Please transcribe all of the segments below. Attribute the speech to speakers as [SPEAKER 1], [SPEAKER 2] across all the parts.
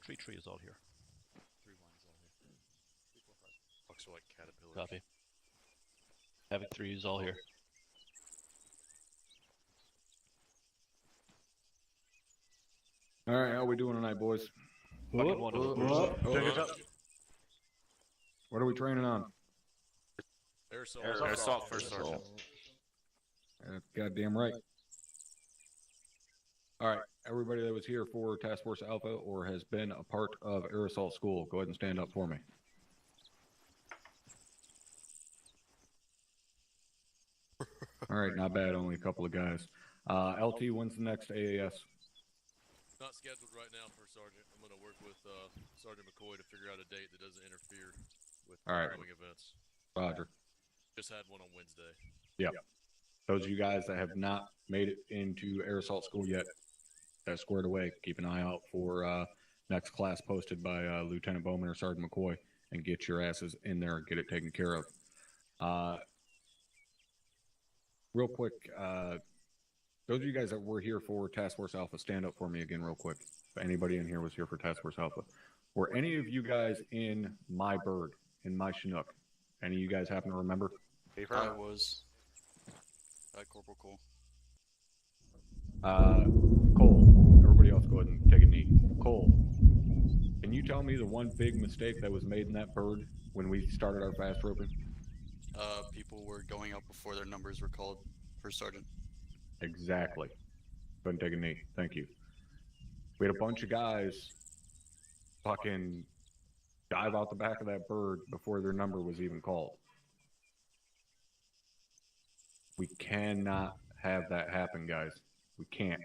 [SPEAKER 1] Tree is all here.
[SPEAKER 2] 3-1 is all here. 3, 4, 5. Bucks are like caterpillars.
[SPEAKER 1] Copy. Havoc 3 is all here.
[SPEAKER 3] Alright, how we doing tonight, boys?
[SPEAKER 1] Fucking wonderful.
[SPEAKER 3] What are we training on?
[SPEAKER 2] Air assault, first sergeant.
[SPEAKER 3] Goddamn right. Alright, everybody that was here for Task Force Alpha or has been a part of Air Assault School, go ahead and stand up for me. Alright, not bad, only a couple of guys. LT, when's the next AAS?
[SPEAKER 2] Not scheduled right now, First Sergeant. I'm going to work with Sergeant McCoy to figure out a date that doesn't interfere with upcoming events.
[SPEAKER 3] Roger.
[SPEAKER 2] Just had one on Wednesday.
[SPEAKER 3] Yep. Those of you guys that have not made it into Air Assault School yet, that's squared away. Keep an eye out for next class posted by Lieutenant Bowman or Sergeant McCoy and get your asses in there and get it taken care of. Real quick, those of you guys that were here for Task Force Alpha, stand up for me again real quick. If anybody in here was here for Task Force Alpha. Were any of you guys in my bird, in my Chinook? Any of you guys happen to remember?
[SPEAKER 4] I was. Corporal Cole.
[SPEAKER 3] Cole. Everybody else go ahead and take a knee. Cole, can you tell me the one big mistake that was made in that bird when we started our fast roping?
[SPEAKER 4] People were going up before their numbers were called, First Sergeant.
[SPEAKER 3] Exactly. Go ahead and take a knee. Thank you. We had a bunch of guys fucking dive out the back of that bird before their number was even called. We cannot have that happen, guys. We can't.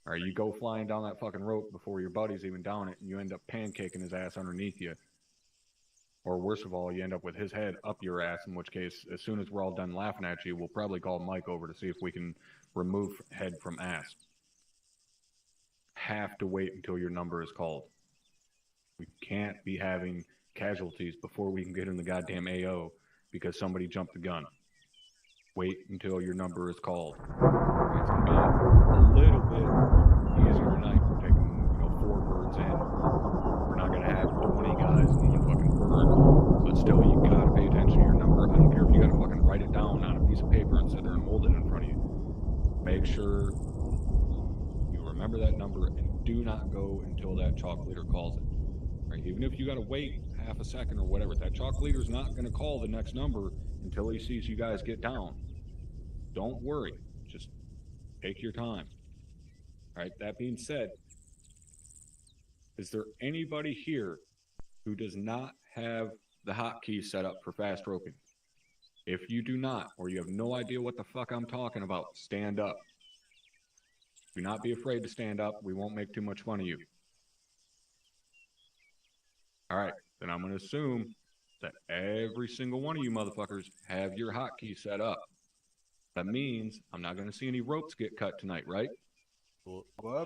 [SPEAKER 3] All right, you go flying down that fucking rope before your buddy's even down it, and you end up pancaking his ass underneath you. Or worst of all, you end up with his head up your ass, in which case, as soon as we're all done laughing at you, we'll probably call Mike over to see if we can remove head from ass. Have to wait until your number is called. We can't be having casualties before we can get in the goddamn AO because somebody jumped the gun. Wait until your number is called. It's going to be a little bit easier tonight. We're taking, 4 birds in. We're not going to have 20 guys in one fucking bird. But still, you got to pay attention to your number. I don't care if you got to fucking write it down on a piece of paper and sit there and hold it in front of you. Make sure you remember that number and do not go until that chalk leader calls it. Right? Even if you got to wait half a second or whatever, that chalk leader's not going to call the next number until he sees you guys get down. Don't worry. Just take your time. All right, that being said, is there anybody here who does not have the hotkey set up for fast roping? If you do not, or you have no idea what the fuck I'm talking about, stand up. Do not be afraid to stand up. We won't make too much fun of you. All right, then I'm going to assume that every single one of you motherfuckers have your hotkey set up. That means I'm not going to see any ropes get cut tonight, right? That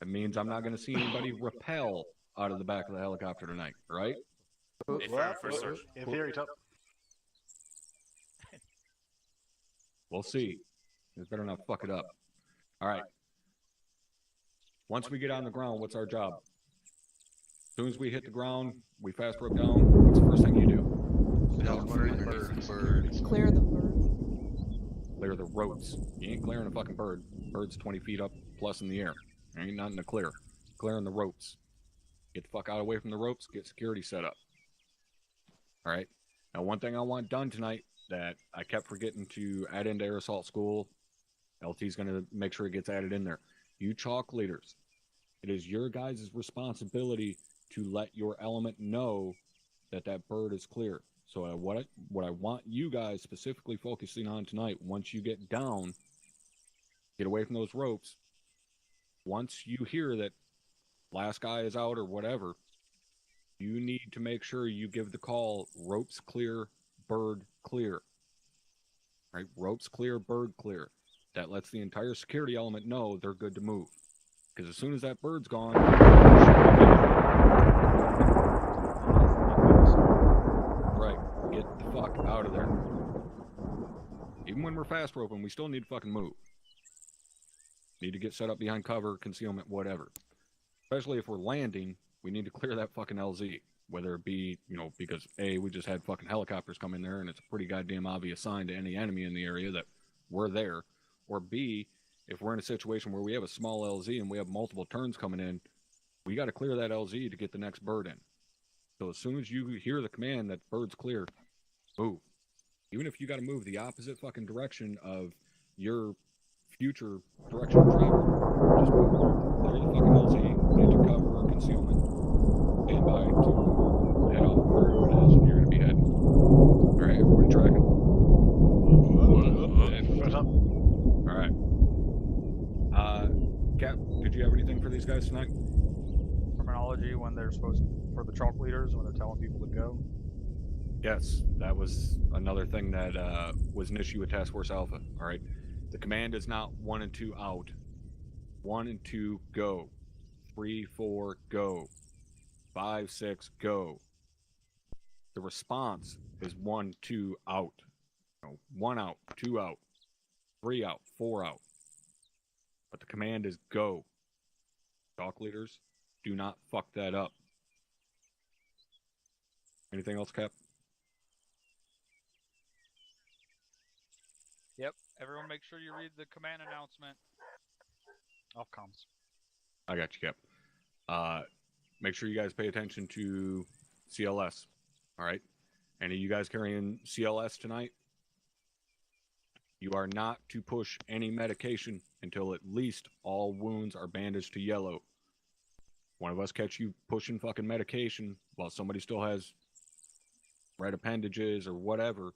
[SPEAKER 3] means I'm not going to see anybody rappel out of the back of the helicopter tonight, right?
[SPEAKER 5] In theory, top.
[SPEAKER 3] We'll see. You better not fuck it up. All right. Once we get on the ground, what's our job? As soon as we hit the ground, we fast rope down. What's the first thing you do?
[SPEAKER 6] Clear the bird.
[SPEAKER 3] Clear the ropes. You ain't clearing a fucking bird. Bird's 20 feet up plus in the air. There ain't nothing to clear. Clearing the ropes. Get the fuck out away from the ropes. Get security set up. All right. Now, one thing I want done tonight that I kept forgetting to add into Air Assault School. LT's going to make sure it gets added in there. You chalk leaders. It is your guys' responsibility to let your element know that that bird is clear. So what I want you guys specifically focusing on tonight, once you get down, get away from those ropes. Once you hear that last guy is out or whatever, you need to make sure you give the call, ropes clear, bird clear. Right? Ropes clear, bird clear. That lets the entire security element know they're good to move. Because as soon as that bird's gone, right, get the fuck out of there. Even when we're fast roping, we still need to fucking move. Need to get set up behind cover, concealment, whatever. Especially if we're landing, we need to clear that fucking LZ. Whether it be, because A, we just had fucking helicopters come in there and it's a pretty goddamn obvious sign to any enemy in the area that we're there. Or B, if we're in a situation where we have a small LZ and we have multiple turns coming in, we got to clear that LZ to get the next bird in. So as soon as you hear the command that bird's clear, move. Even if you got to move the opposite fucking direction of your future direction of travel, just move. Clear the fucking LZ, get to cover or concealment, stand by to head off wherever it is you're going to be heading. All right, everybody tracking?
[SPEAKER 5] What's up?
[SPEAKER 3] All right. Cap, did you have anything for these guys tonight?
[SPEAKER 6] Terminology when they're supposed for the chalk leaders when they're telling people to go.
[SPEAKER 3] Yes, that was another thing that was an issue with Task Force Alpha. All right, the command is not 1 and 2 out. 1 and 2 go. 3, 4 go. 5, 6 go. The response is 1, 2 out. 1 out, 2 out, 3 out, 4 out. But the command is go. Chalk leaders, do not fuck that up. Anything else, Cap?
[SPEAKER 6] Yep. Everyone make sure you read the command announcement. Off comms.
[SPEAKER 3] I got you, Cap. Make sure you guys pay attention to CLS. All right? Any of you guys carrying CLS tonight? You are not to push any medication until at least all wounds are bandaged to yellow. One of us catch you pushing fucking medication while somebody still has red appendages or whatever,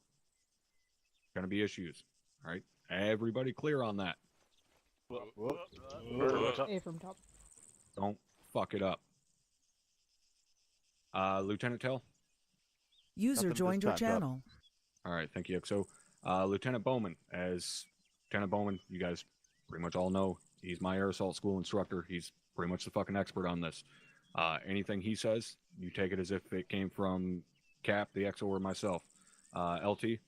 [SPEAKER 3] gonna be issues. All right? Everybody clear on that.
[SPEAKER 5] What's up?
[SPEAKER 7] A from top.
[SPEAKER 3] Don't fuck it up. Lieutenant Tell?
[SPEAKER 7] User
[SPEAKER 5] Nothing
[SPEAKER 7] joined
[SPEAKER 5] this
[SPEAKER 7] your
[SPEAKER 5] time, Doc.
[SPEAKER 7] channel.
[SPEAKER 3] All right, thank you, XO. Lieutenant Bowman, as Lieutenant Bowman, you guys pretty much all know, he's my air assault school instructor. He's pretty much the fucking expert on this. Anything he says, you take it as if it came from Cap, the XO, or myself. LT?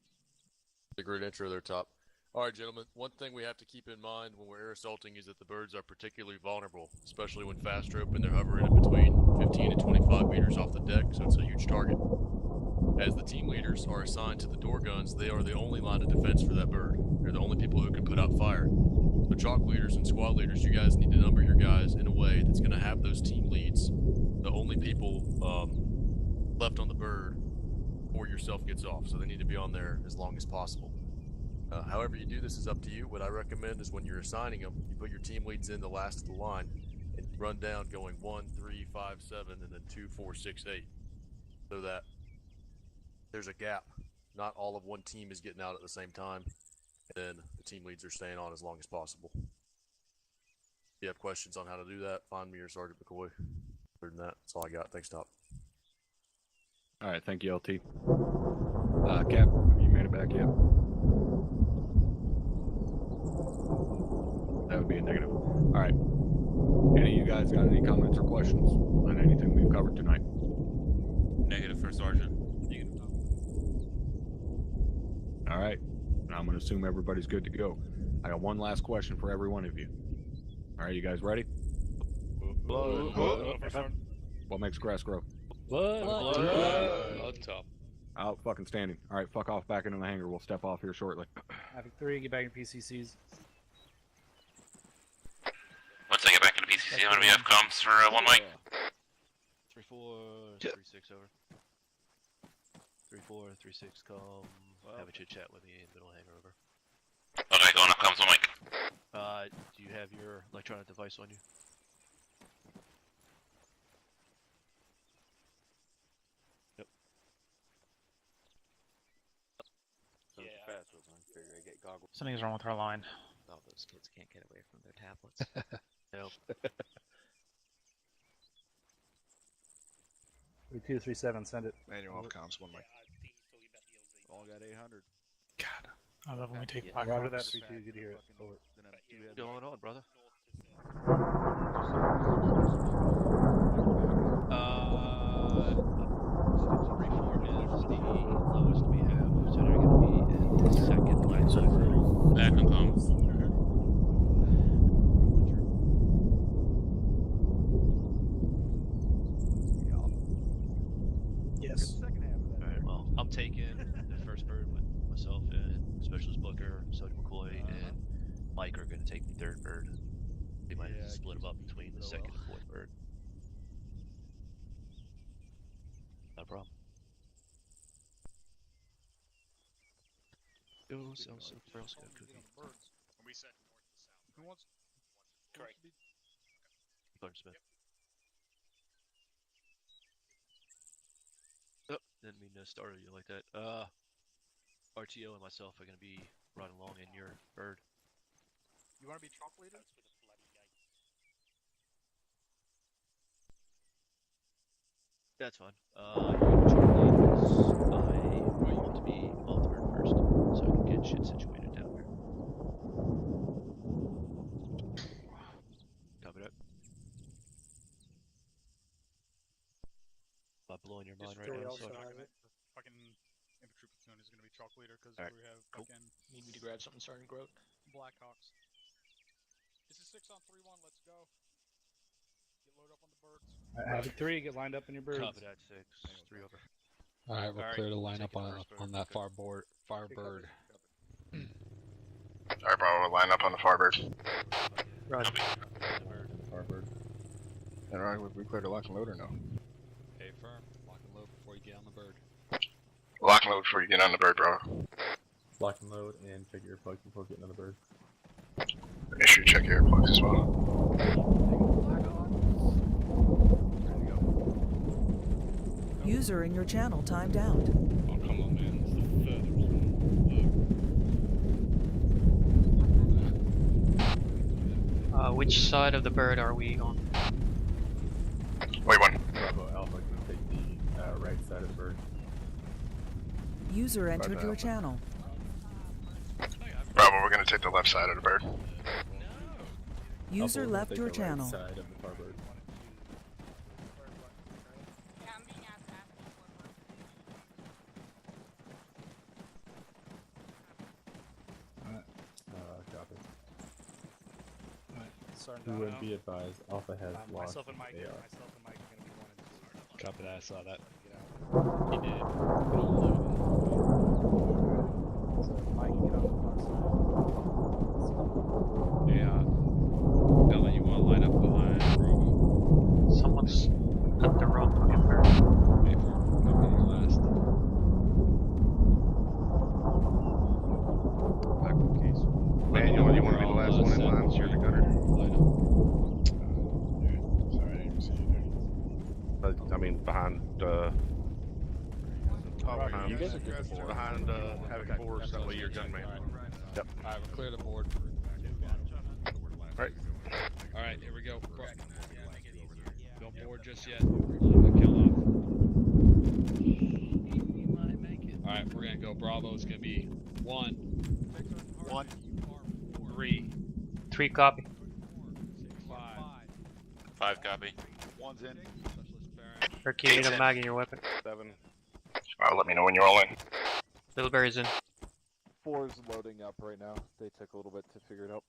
[SPEAKER 2] A great intro there, Top. All right, gentlemen. One thing we have to keep in mind when we're air assaulting is that the birds are particularly vulnerable, especially when fast open. They're hovering in between 15 and 25 meters off the deck, so it's a huge target. As the team leaders are assigned to the door guns, they are the only line of defense for that bird. They're the only people who can put out fire. So chalk leaders and squad leaders, you guys need to number your guys in a way that's going to have those team leads, the only people left on the bird before yourself gets off. So they need to be on there as long as possible. However you do this is up to you. What I recommend is when you're assigning them, you put your team leads in the last of the line and you run down going 1, 3, 5, 7, and then 2, 4, 6, 8. So that there's a gap. Not all of one team is getting out at the same time. And then the team leads are staying on as long as possible. If you have questions on how to do that, find me or Sergeant McCoy. Other than that, that's all I got. Thanks, Top.
[SPEAKER 3] All right, thank you, LT. Cap, have you made it back yet? That would be a negative. All right. Any of you guys got any comments or questions on anything we've covered tonight?
[SPEAKER 8] Negative for Sergeant.
[SPEAKER 3] All right. I'm going to assume everybody's good to go. I got one last question for every one of you. All right, you guys ready? What makes grass grow?
[SPEAKER 8] On top.
[SPEAKER 3] Out fucking standing. All right, fuck off back into the hangar. We'll step off here shortly.
[SPEAKER 6] Havoc 3, get back in PCCs.
[SPEAKER 8] Once I get back into PCC, I'm gonna be up comms for one mic.
[SPEAKER 1] 3-4, 3-6 over. 3-4, 3-6 come. Have a chit chat with me in middle hangar over.
[SPEAKER 8] Okay, going up comms one mic.
[SPEAKER 1] Do you have your electronic device on you? Yep.
[SPEAKER 6] Something's wrong with our line.
[SPEAKER 9] All those kids can't get away from their tablets.
[SPEAKER 1] Nope.
[SPEAKER 6] 3237, send it.
[SPEAKER 5] Manual off comms, one mic. All got 800.
[SPEAKER 6] God. I love when we take
[SPEAKER 1] Yeah.
[SPEAKER 6] Roger that, 32, good to hear it. Over.
[SPEAKER 1] What's going on, brother? 3-4 is the lowest we have, so they're going to be in the second line.
[SPEAKER 8] Back on comms.
[SPEAKER 1] Mike are going to take the third bird. We might have to split them up between the second and fourth bird. Not a problem. Go sell some Girl Scout cookies.
[SPEAKER 6] We said north to south. Who wants?
[SPEAKER 5] Correct.
[SPEAKER 1] Smith. Oh, didn't mean to startle you like that. RTO and myself are going to be riding along in your bird.
[SPEAKER 6] You want to be chalk leader?
[SPEAKER 1] That's fine. You're going to chalk lead because I want you to be on the bird first, so I can get shit situated down there. Copy that. Am I blowing your mind right now? So
[SPEAKER 6] Fucking infantry platoon is going to be chalk leader because
[SPEAKER 1] Alright,
[SPEAKER 6] we have
[SPEAKER 1] cool.
[SPEAKER 6] fucking
[SPEAKER 5] Need me to grab something, Sergeant Grote?
[SPEAKER 6] Blackhawks. This is 6 on 3-1. Let's go. Get loaded up on the birds.
[SPEAKER 10] Havoc 3, get lined up in your birds.
[SPEAKER 1] Copy that, 6. 3 over.
[SPEAKER 11] Alright, we're clear to line up
[SPEAKER 1] taking
[SPEAKER 11] on,
[SPEAKER 1] first bird,
[SPEAKER 11] on that
[SPEAKER 1] okay.
[SPEAKER 11] far bird.
[SPEAKER 8] Alright, Bravo, line up on the far bird.
[SPEAKER 9] Roger.
[SPEAKER 3] Farbird. Alright, we clear to lock and load or no?
[SPEAKER 11] Hey, firm. Lock and load before you get on the bird.
[SPEAKER 8] Lock and load before you get on the bird, Bravo.
[SPEAKER 3] Lock and load and check your earplugs before getting on the bird.
[SPEAKER 8] Make sure you check your earplugs as well.
[SPEAKER 7] User in your channel timed out.
[SPEAKER 10] Oh, come on, man. It's the feathers.
[SPEAKER 9] Which side of the bird are we on?
[SPEAKER 8] Wait, one.
[SPEAKER 3] Bravo Alpha can take the right side of the bird.
[SPEAKER 7] User entered your channel.
[SPEAKER 8] Bravo, we're gonna take the left side of the bird.
[SPEAKER 7] User
[SPEAKER 3] Alpha will
[SPEAKER 7] left
[SPEAKER 3] take
[SPEAKER 7] your
[SPEAKER 3] the
[SPEAKER 7] channel.
[SPEAKER 3] Right side of the far bird. Copy. You would be advised, Alpha has lost
[SPEAKER 5] Myself and Mike
[SPEAKER 3] AR.
[SPEAKER 5] are going to be 1 and 2.
[SPEAKER 11] Copy that, I saw that.
[SPEAKER 6] He did.
[SPEAKER 10] Yeah. Dylan, you want to line up behind Bravo?
[SPEAKER 9] Someone's at the wrong fucking bird.
[SPEAKER 11] Hey, firm. Copy your last.
[SPEAKER 8] Manuel, you wanna be the last one in line, so you're the gunner?
[SPEAKER 11] Line
[SPEAKER 3] Sorry, I didn't see you
[SPEAKER 8] I mean, behind,
[SPEAKER 3] You guys are good before.
[SPEAKER 8] behind, Havoc 4, so that way you're gunman. Yep.
[SPEAKER 11] Alright, we're clear the board.
[SPEAKER 8] Right.
[SPEAKER 11] Alright, here we go. Don't board just yet. Kill off. Alright, we're gonna go. Bravo's gonna be 1.
[SPEAKER 9] 1.
[SPEAKER 11] 3.
[SPEAKER 9] 3 copy.
[SPEAKER 11] 5.
[SPEAKER 8] 5 copy.
[SPEAKER 6] 1's in.
[SPEAKER 9] Or keep a mag in your weapon.
[SPEAKER 8] 7. Let me know when you're all in.
[SPEAKER 9] Little berry's in.
[SPEAKER 3] 4's loading up right now. They took a little bit to figure it out.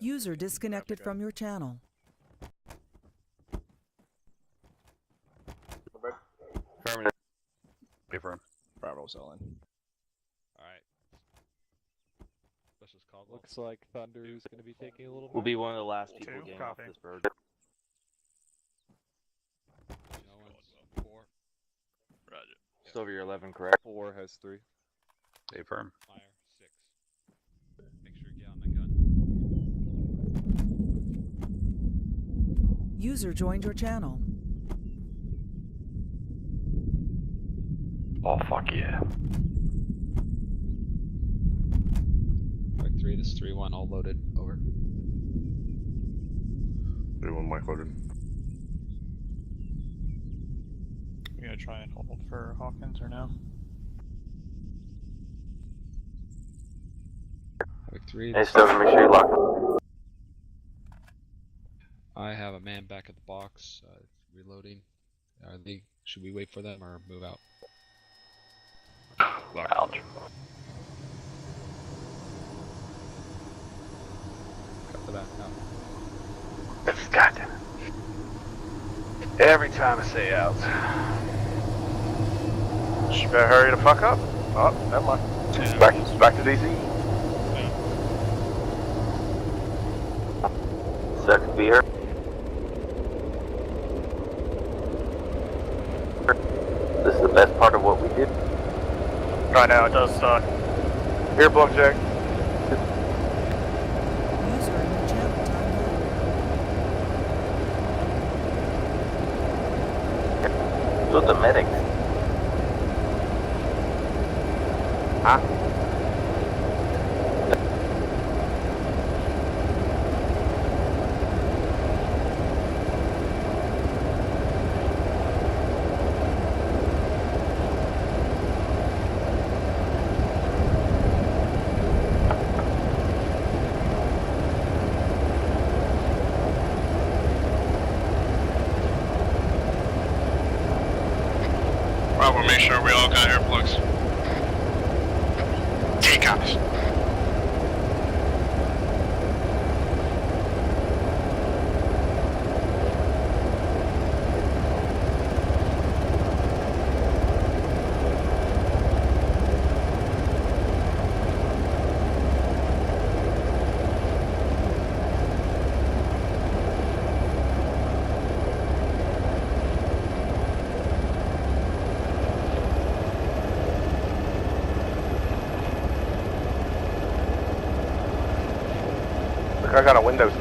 [SPEAKER 7] User disconnected from your channel.
[SPEAKER 3] Confirm. Bravo's all in.
[SPEAKER 11] Alright. Let's just call it.
[SPEAKER 3] Looks like Thunder's gonna be taking a little bit.
[SPEAKER 5] We'll be one of the last people
[SPEAKER 6] 2,
[SPEAKER 5] getting
[SPEAKER 6] copy.
[SPEAKER 5] off this bird.
[SPEAKER 11] No one's 4.
[SPEAKER 8] Roger.
[SPEAKER 5] Just over your 11, correct?
[SPEAKER 3] 4 has 3.
[SPEAKER 8] Stay firm.
[SPEAKER 11] Fire. 6. Make sure you get on the gun.
[SPEAKER 7] User joined your channel.
[SPEAKER 8] Oh, fuck yeah.
[SPEAKER 11] Like 3, this is 3-1, all loaded. Over.
[SPEAKER 8] 3-1 mic loaded.
[SPEAKER 6] You gonna try and hold for Hawkins or no?
[SPEAKER 11] Like 3.
[SPEAKER 5] Hey, Stoker, make sure you lock.
[SPEAKER 11] I have a man back at the box, reloading. Should we wait for them or move out?
[SPEAKER 8] Ouch.
[SPEAKER 11] Cut for that. No.
[SPEAKER 12] Goddamn. Every time I say out. Just better hurry the fuck up. Oh, never mind.
[SPEAKER 10] Yeah.
[SPEAKER 12] Back to DC. Sucks to be here. This is the best part of what we did. Right now, it does suck. Here, Blackjack.
[SPEAKER 7] User in your channel timed out.
[SPEAKER 12] Look, the medics. Huh?
[SPEAKER 8] Well, we'll make sure we all got earplugs. Take copies.
[SPEAKER 12] Look, I got a window seat.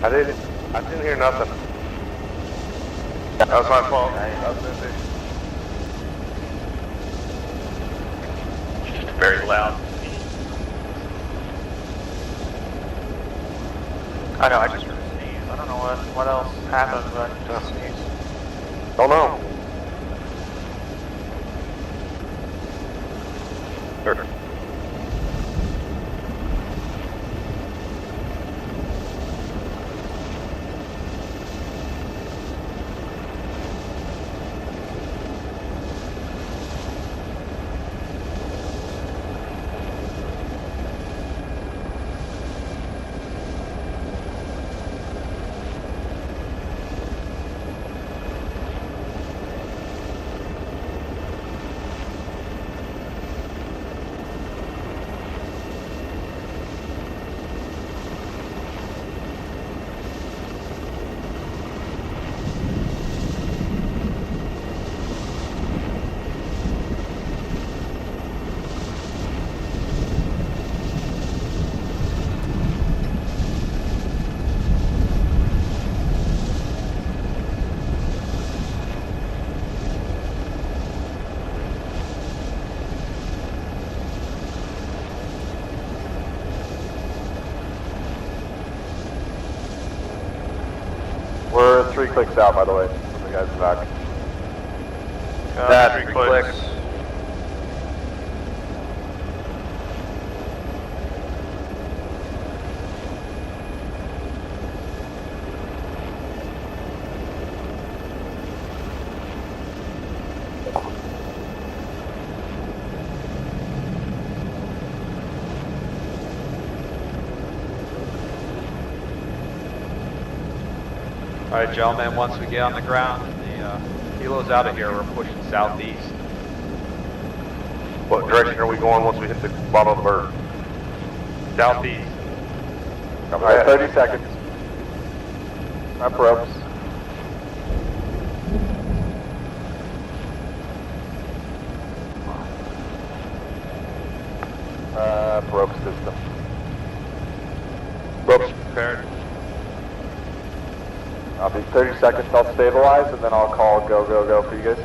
[SPEAKER 12] I didn't hear nothing. That was my fault. I was busy.
[SPEAKER 8] Very loud.
[SPEAKER 12] I know, I just heard a sneeze. I don't know what else happened, but just sneeze. Don't know. Sure. We're 3 clicks out, by the way, from the guys back. That's 3 clicks.
[SPEAKER 13] Alright, gentlemen, once we get on the ground and the helo's out of here, we're pushing southeast.
[SPEAKER 12] What direction are we going once we hit the bottom of the bird?
[SPEAKER 13] Southeast.
[SPEAKER 12] Alright, 30 seconds. Up ropes. Rope system. Ropes prepared. I'll be 30 seconds, I'll stabilize, and then I'll call go, go, go for you guys.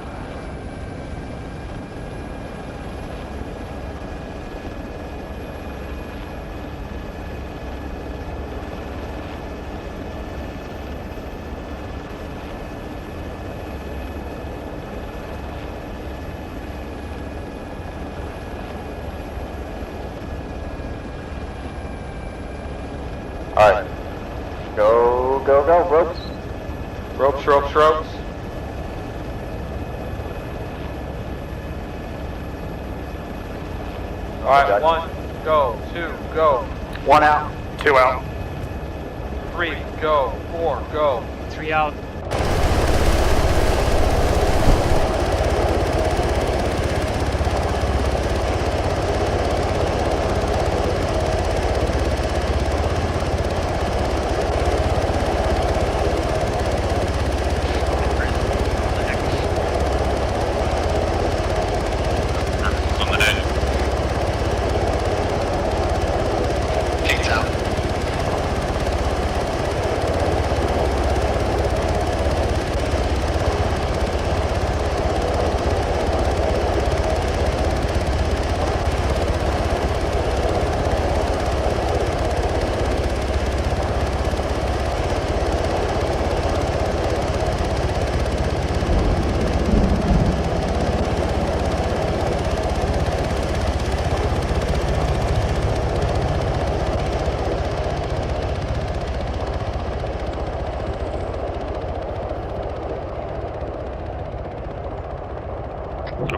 [SPEAKER 12] Alright. Go, go, go, ropes.
[SPEAKER 13] Ropes, ropes, ropes. Alright, 1, go, 2, go.
[SPEAKER 12] 1 out. 2 out.
[SPEAKER 13] 3, go. 4, go.
[SPEAKER 9] 3 out.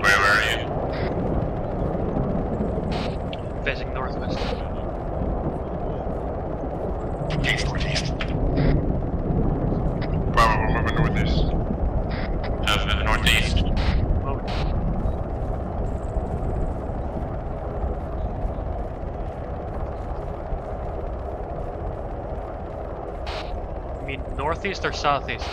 [SPEAKER 8] Where are you?
[SPEAKER 9] Facing northwest.
[SPEAKER 8] East, northeast. Bravo, we're moving northeast. Northeast.
[SPEAKER 9] Moving. You mean northeast or southeast?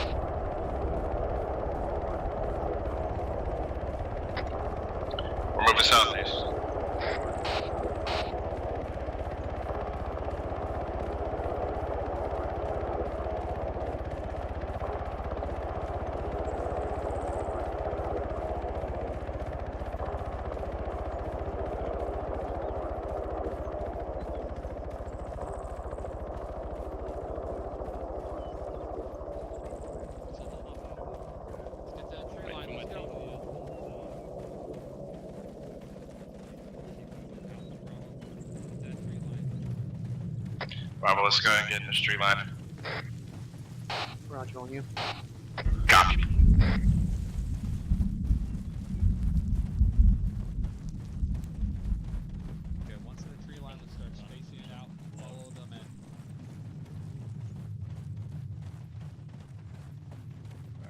[SPEAKER 8] We're moving southeast. Bravo, let's go ahead and get in this tree line.
[SPEAKER 9] Roger on you.
[SPEAKER 8] Copy.
[SPEAKER 6] Okay, once in the tree line, let's start spacing it out. Follow them in.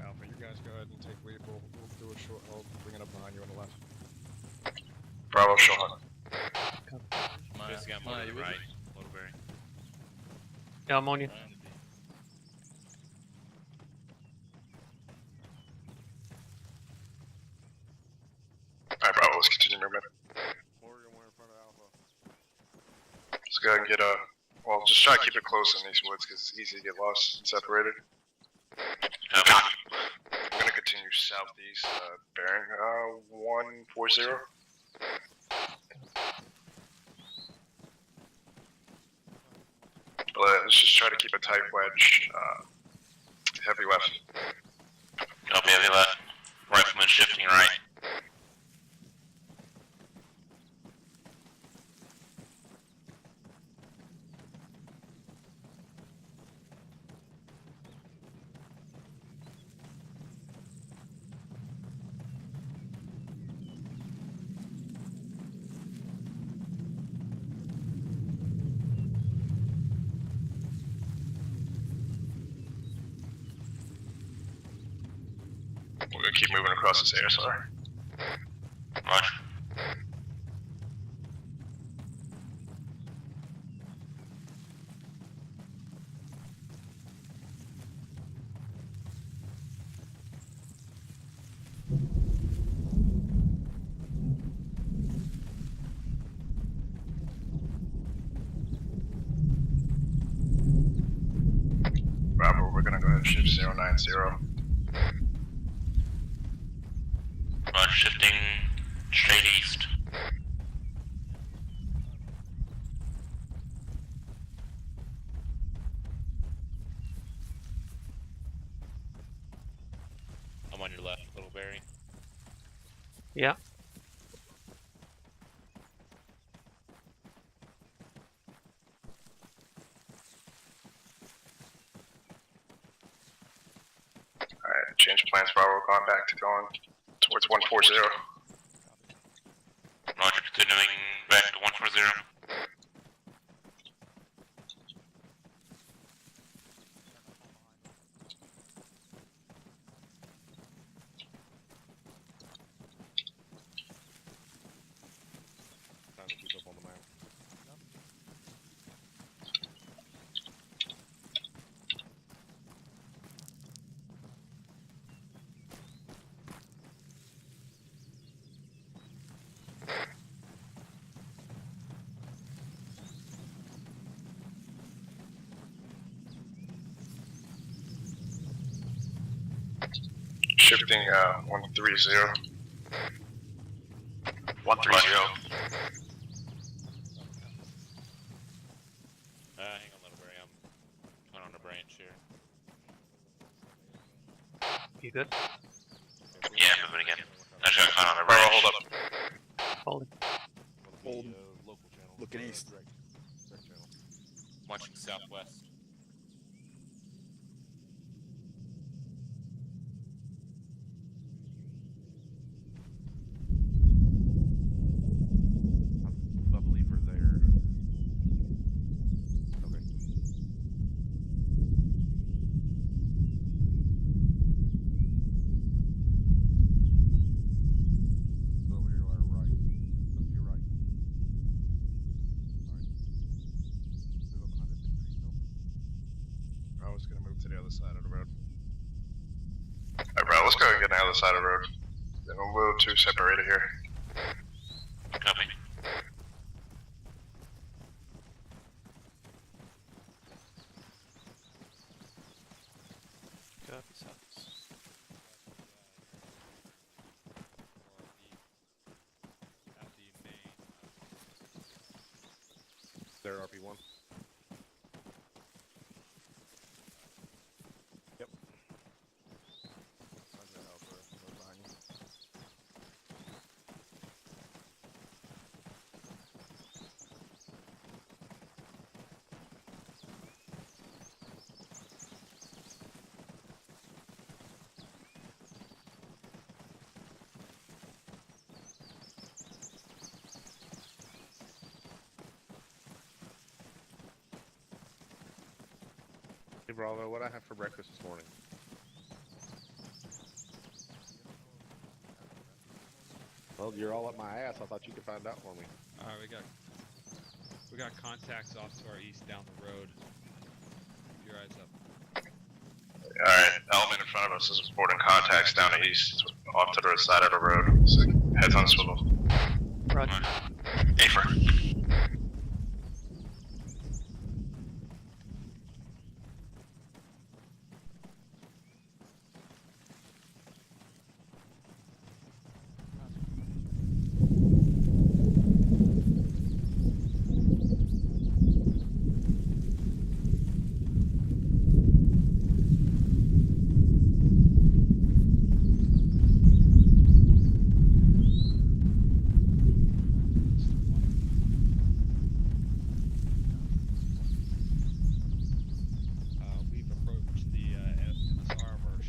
[SPEAKER 6] Alpha, you guys go ahead and take lead. We'll do a short hold. Bring it up behind you on the left.
[SPEAKER 8] Bravo, short hunt.
[SPEAKER 10] Just got more to the right. Blueberry.
[SPEAKER 9] Yeah, I'm on you.
[SPEAKER 8] Alright, Bravo, let's continue movement.
[SPEAKER 6] Morgan, we're in front of Alpha.
[SPEAKER 8] Let's go ahead and get well, just try to keep it close in these woods because it's easy to get lost and separated. Copy. We're gonna continue southeast, bearing 140. Let's just try to keep a tight wedge. Heavy left. Copy, heavy left. Rifleman shifting right. We're gonna keep moving across this area, sorry. Roger. Bravo, we're gonna go ahead and shift 090. Roger, shifting straight east.
[SPEAKER 10] I'm on your left, Littleberry.
[SPEAKER 9] Yeah.
[SPEAKER 8] Alright, change plans, Bravo, going back to going towards 140. Roger, continuing back to 140.
[SPEAKER 6] Time to keep up on the map.
[SPEAKER 8] Shifting 130. 130.
[SPEAKER 10] Hang on, Littleberry. I'm going on a branch here.
[SPEAKER 9] You good?
[SPEAKER 8] Yeah, moving again. I just got caught on the branch. Hold up.
[SPEAKER 9] Holding.
[SPEAKER 6] Hold. Looking east.
[SPEAKER 10] Watching southwest.
[SPEAKER 6] I believe we're there. Okay. Over here to our right. Up to your right. Alright. Move up behind that big tree stump. I was gonna move to the other side of the road.
[SPEAKER 8] Alright, bro, let's go and get on the other side of the road. Then we'll move to separated here. Copy.
[SPEAKER 9] Copy, southeast.
[SPEAKER 6] There, RP1. Yep. Roger, Alpha. Right behind you.
[SPEAKER 14] Hey Bravo, what I have for breakfast this morning? Well, you're all up my ass. I thought you could find out for me.
[SPEAKER 11] Alright, we got contacts off to our east down the road. Keep your eyes up.
[SPEAKER 8] Alright, element in front of us is reporting contacts down the east, off to the side of the road. So heads on swivel.
[SPEAKER 9] Roger.
[SPEAKER 8] Afer.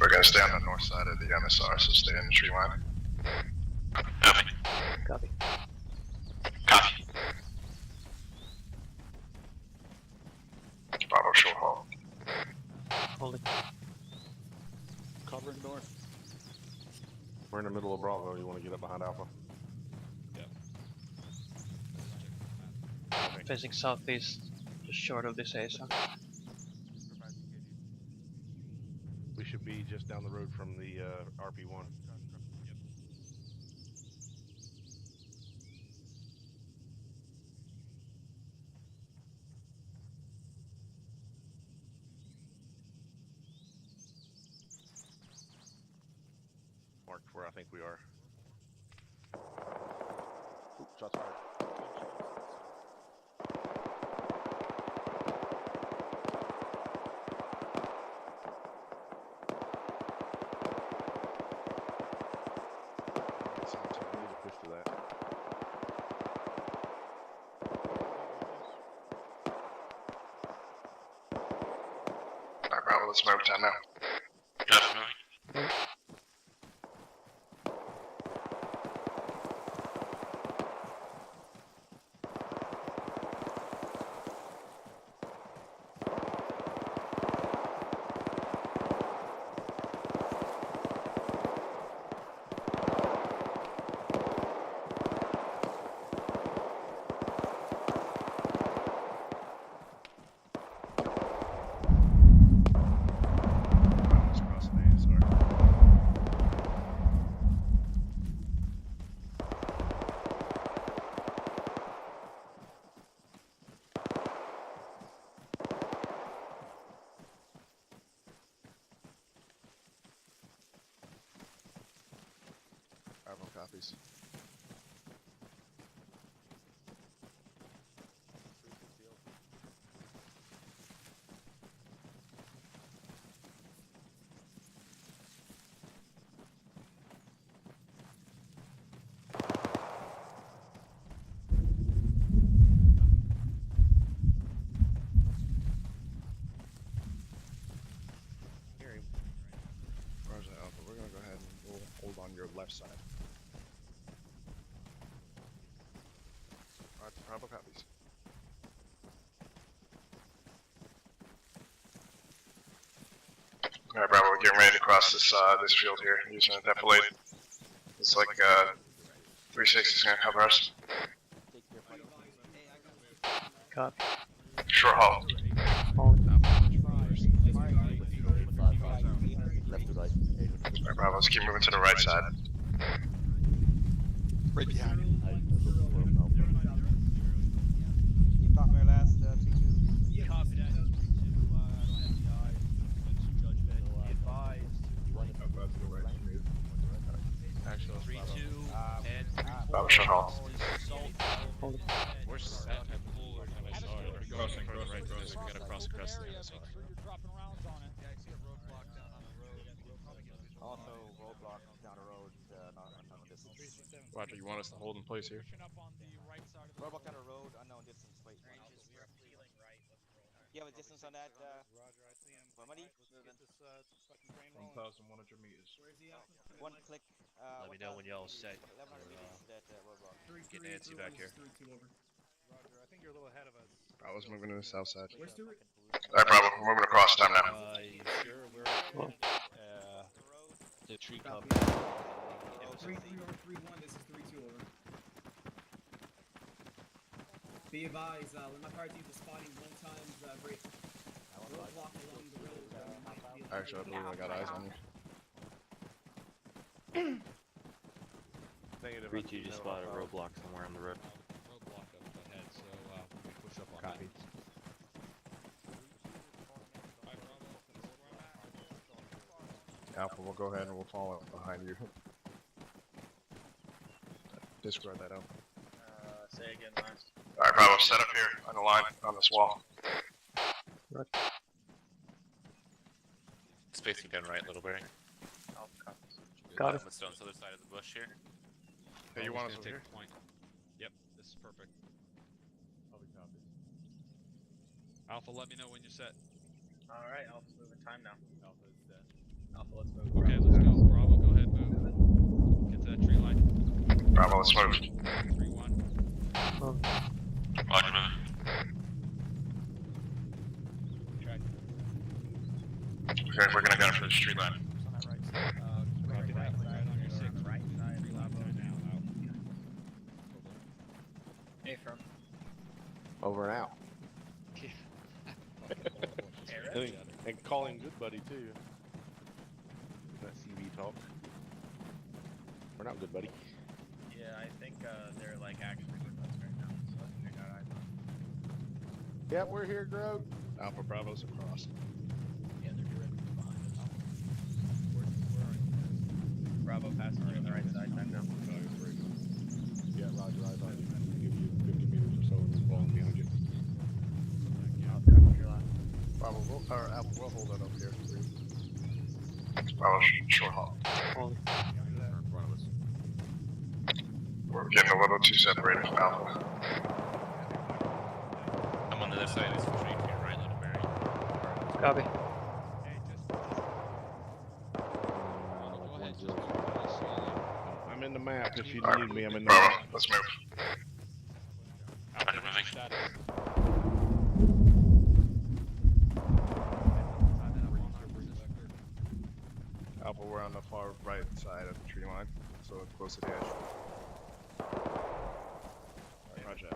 [SPEAKER 8] We're gonna stay on the north side of the MSR, so stay in the tree line. Copy.
[SPEAKER 9] Copy.
[SPEAKER 8] Copy. Bravo, short haul.
[SPEAKER 9] Holding.
[SPEAKER 6] Covering north.
[SPEAKER 14] We're in the middle of Bravo. You want to get up behind Alpha?
[SPEAKER 9] Facing southeast, just short of this ASA.
[SPEAKER 14] We should be just down the road from the RP1. Marked where I think we are. Oop, shots fired.
[SPEAKER 8] Alright, Bravo, let's move down now.
[SPEAKER 14] Bravo copies.
[SPEAKER 6] Roger, Alpha. We're gonna go ahead and we'll hold on your left side.
[SPEAKER 8] Alright, Bravo copies. Alright, Bravo, we're getting ready to cross this field here using a defilade. It's like 360 is gonna cover us.
[SPEAKER 9] Copy.
[SPEAKER 8] Short haul. Alright, Bravo, let's keep moving to the right side.
[SPEAKER 4] Right behind you.
[SPEAKER 5] You caught my last P2.
[SPEAKER 1] Yeah. Copy that.
[SPEAKER 14] Actually,
[SPEAKER 1] 3-2 and
[SPEAKER 8] Bravo, short haul.
[SPEAKER 11] We're set at full or MSR. We're going further right to this. We gotta cross across the MSR.
[SPEAKER 5] Also, roadblock down the road, not unknown distance.
[SPEAKER 11] Roger, you want us to hold in place here?
[SPEAKER 5] Roadblock down the road, unknown distance. Wait. You have a distance on that,
[SPEAKER 6] Roger, I see him.
[SPEAKER 5] Romani?
[SPEAKER 6] Get this fucking train rolling.
[SPEAKER 8] 1,100 meters.
[SPEAKER 6] Where is he at?
[SPEAKER 5] One click.
[SPEAKER 1] let me know when y'all set.
[SPEAKER 5] 1100 meters to that roadblock.
[SPEAKER 1] Get Nancy back here.
[SPEAKER 14] Roger, I think you're a little ahead of us.
[SPEAKER 8] I was moving to the south side.
[SPEAKER 12] Where's Stuart?
[SPEAKER 8] Alright, Bravo, we're moving across time now.
[SPEAKER 5] You sure we're the tree club?
[SPEAKER 12] 3-3 over 3-1, this is 3-2 over. Be advised, when my cards use the spotting 1 times break. Roadblock along the road.
[SPEAKER 8] Actually, I believe I got eyes on you.
[SPEAKER 13] 3-2 just spotted a roadblock somewhere on the road.
[SPEAKER 11] Roadblock up ahead, so we push up on
[SPEAKER 3] Copy.
[SPEAKER 11] that. Alright, Bravo, this is where I'm at.
[SPEAKER 8] Alpha, we'll go ahead and we'll follow behind you. Discard that out.
[SPEAKER 10] Say again, last.
[SPEAKER 8] Alright, Bravo, set up here on the line, on this wall.
[SPEAKER 10] Spacing down right, little berry.
[SPEAKER 13] Got it.
[SPEAKER 10] Let's stay on the other side of the bush here.
[SPEAKER 8] Hey, you want us
[SPEAKER 11] to
[SPEAKER 8] over
[SPEAKER 11] take
[SPEAKER 8] here?
[SPEAKER 11] a point. Yep, this is perfect. Alpha, let me know when you're set.
[SPEAKER 10] Alright, Alpha's moving time now. Alpha is dead. Alpha, let's move.
[SPEAKER 11] Okay, let's go. Bravo, go ahead, move. Get to that tree line.
[SPEAKER 8] Bravo, let's move.
[SPEAKER 11] 3-1.
[SPEAKER 10] Roger, move. Okay, we're gonna go for the street line.
[SPEAKER 11] Copy that. Right on your 6. Right side. Tree line time now. Out.
[SPEAKER 10] Hey, firm.
[SPEAKER 14] Over and out. And calling good buddy too. That CV talk. We're not good buddy.
[SPEAKER 10] Yeah, I think they're like actually with us right now, so I think they got eyes on.
[SPEAKER 14] Yep, we're here, Grove.
[SPEAKER 8] Alpha, Bravo's across.
[SPEAKER 10] Yeah, they're directly behind us. Where are you? Bravo passing through on the right side time now.
[SPEAKER 3] Yeah, Roger, eyes on you. Give you 50 meters or so and then falling behind you.
[SPEAKER 8] Bravo, Alpha, we'll hold that up here. Bravo, short haul.
[SPEAKER 3] In front of us.
[SPEAKER 8] We're getting a little too separated from Alpha.
[SPEAKER 10] I'm on the other side of this tree here, right, little berry.
[SPEAKER 13] Copy.
[SPEAKER 11] Hey, Bravo, go ahead. Just really slowly.
[SPEAKER 14] I'm in the map. If you need me, I'm in the
[SPEAKER 8] Bravo,
[SPEAKER 14] map.
[SPEAKER 8] let's move.
[SPEAKER 11] Alpha, what's your status?
[SPEAKER 8] Alpha, we're on the far right side of the tree line, so close to the edge. Roger.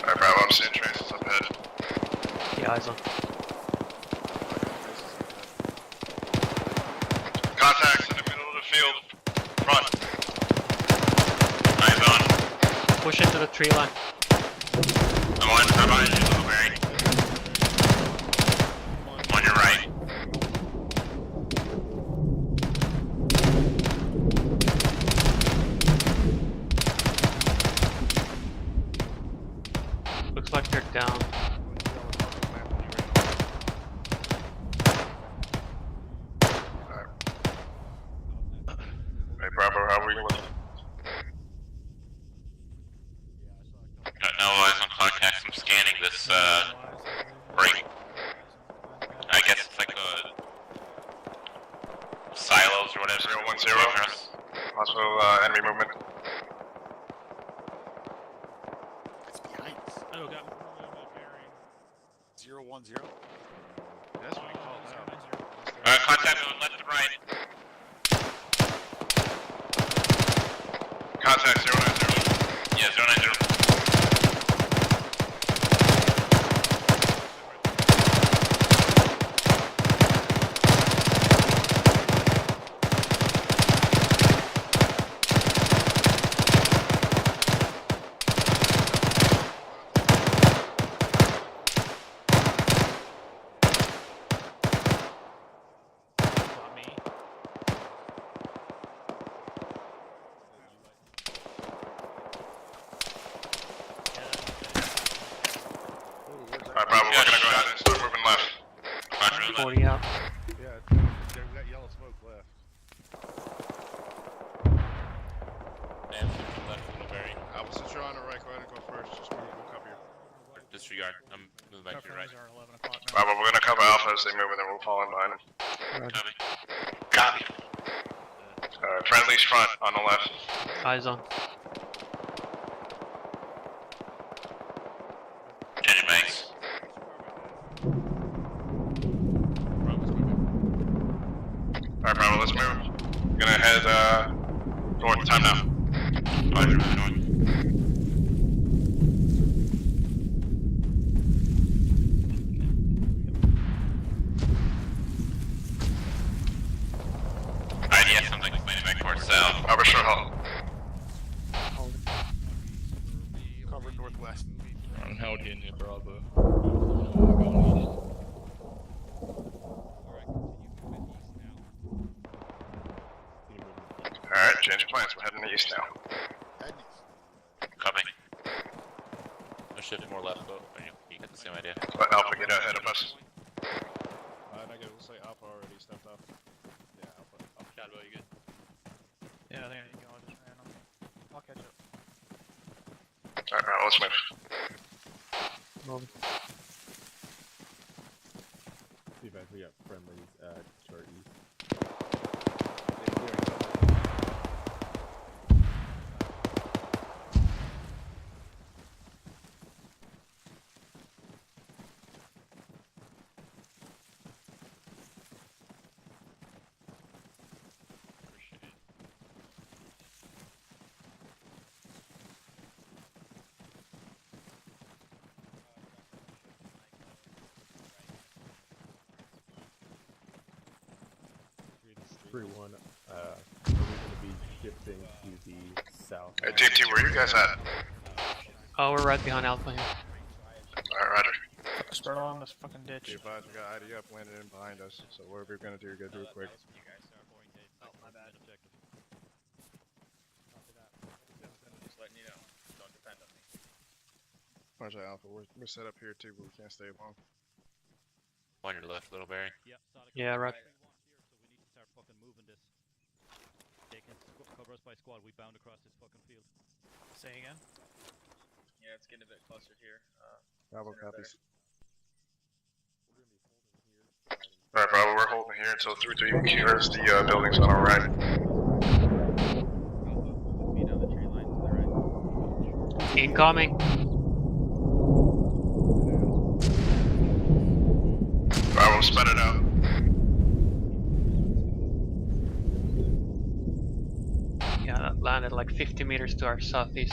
[SPEAKER 8] Alright, Bravo, I'm seeing traces up ahead.
[SPEAKER 13] Yeah, eyes on.
[SPEAKER 8] Contacts in the middle of the field. Front. Eyes on.
[SPEAKER 9] Push into the tree line.
[SPEAKER 8] I'm on you, little berry. On your right.
[SPEAKER 9] Looks like they're down.
[SPEAKER 8] Hey, Bravo, how are we looking?
[SPEAKER 10] Got no eyes on contacts. I'm scanning this break. I guess it's like silos or whatever.
[SPEAKER 8] 010. Possible enemy movement.
[SPEAKER 6] It's behind us.
[SPEAKER 5] Oh, got bearing
[SPEAKER 6] 010.
[SPEAKER 5] That's what he called out.
[SPEAKER 10] Contact going left and right.
[SPEAKER 8] Contact 090.
[SPEAKER 10] Yeah, 090.
[SPEAKER 5] On me.
[SPEAKER 8] Since you're on the right, go ahead and go first. Just move, we'll cover you.
[SPEAKER 10] Disregard. I'm moving back to your right.
[SPEAKER 8] Bravo, we're gonna cover Alpha as they move, and then we'll fall in behind them.
[SPEAKER 10] Copy.
[SPEAKER 8] Copy. Friendly's front on the left.
[SPEAKER 9] Eyes on.
[SPEAKER 10] Engine banks.
[SPEAKER 8] Alright, Bravo, let's move. We're gonna head north. Time now.
[SPEAKER 10] Roger, moving north. Alright, yeah, something landing back towards south.
[SPEAKER 8] Over short haul.
[SPEAKER 14] Cover northwest.
[SPEAKER 15] I'm held in near Bravo.
[SPEAKER 8] Alright, change of plans. We're heading east now.
[SPEAKER 10] Copy. I'm shifting more left, but you get the same idea.
[SPEAKER 8] Let Alpha get ahead of us.
[SPEAKER 14] Negative. We'll say Alpha already stepped up. Yeah, Alpha.
[SPEAKER 10] Shadowbow, you good?
[SPEAKER 6] Yeah, I think I need to go. I just ran on. I'll catch up.
[SPEAKER 8] Alright, Bravo, let's move.
[SPEAKER 14] See, guys, we got friendlies at short east. We're going to be shifting to the south.
[SPEAKER 8] Hey, TT, where you guys at?
[SPEAKER 9] Oh, we're right behind Alpha here.
[SPEAKER 8] Alright, Roger.
[SPEAKER 6] Start along this fucking ditch.
[SPEAKER 8] Be advised, we got ID up, landed in behind us. So whatever you're gonna do, you're gonna do it quick.
[SPEAKER 5] Oh, my bad. Just letting you know. Don't depend on me.
[SPEAKER 8] Roger, Alpha. We're set up here too, but we can't stay long.
[SPEAKER 10] On your left, little Barry.
[SPEAKER 9] Yeah, right.
[SPEAKER 5] Cover us by squad. We bound across this fucking field.
[SPEAKER 6] Say again?
[SPEAKER 5] Yeah, it's getting a bit closer here.
[SPEAKER 8] Bravo copies. Alright, Bravo, we're holding here until 3-3 cures the buildings on our right.
[SPEAKER 5] Feet on the tree line to the right.
[SPEAKER 9] Incoming.
[SPEAKER 8] Bravo, spread it out.
[SPEAKER 9] Yeah, that landed like 50 meters to our southeast.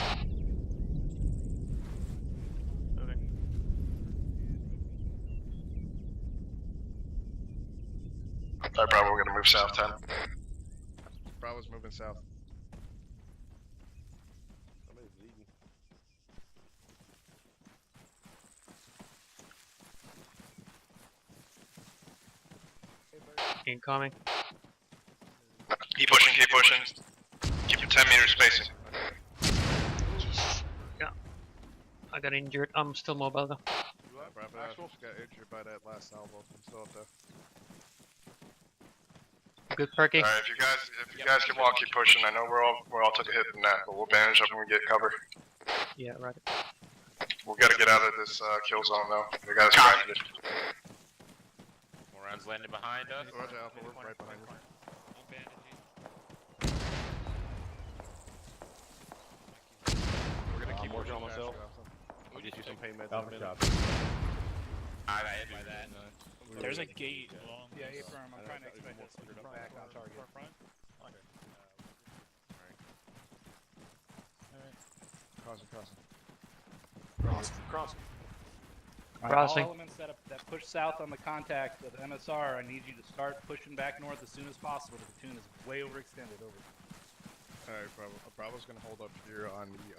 [SPEAKER 8] Alright, Bravo, we're gonna move south 10. Bravo's moving south.
[SPEAKER 14] Somebody's leading.
[SPEAKER 9] Incoming.
[SPEAKER 8] Keep pushing, keep pushing. Keep it 10 meters spacing.
[SPEAKER 9] Yeah. I got injured. I'm still mobile though.
[SPEAKER 8] Bravo, I just got injured by that last salvo. I'm still up there.
[SPEAKER 9] Good, Perky.
[SPEAKER 8] Alright, if you guys can walk, keep pushing. I know we're all took a hit from that, but we'll bandage up when we get cover.
[SPEAKER 9] Yeah, right.
[SPEAKER 8] We gotta get out of this kill zone though. We got us bracketed.
[SPEAKER 10] More rounds landing behind us.
[SPEAKER 8] Roger, Alpha, we're right behind you.
[SPEAKER 11] I'm bandaging.
[SPEAKER 14] We're gonna keep working on myself. We'll get you some pain meds in a minute.
[SPEAKER 10] I got hit by that.
[SPEAKER 6] There's a gate along.
[SPEAKER 5] Yeah, A-firm. I'm trying to expect us to be back on target.
[SPEAKER 6] Front?
[SPEAKER 8] Crossing.
[SPEAKER 9] Crossing.
[SPEAKER 5] All elements that push south on the contact of MSR, I need you to start pushing back north as soon as possible. The platoon is way overextended. Over.
[SPEAKER 8] Alright, Bravo's gonna hold up here on the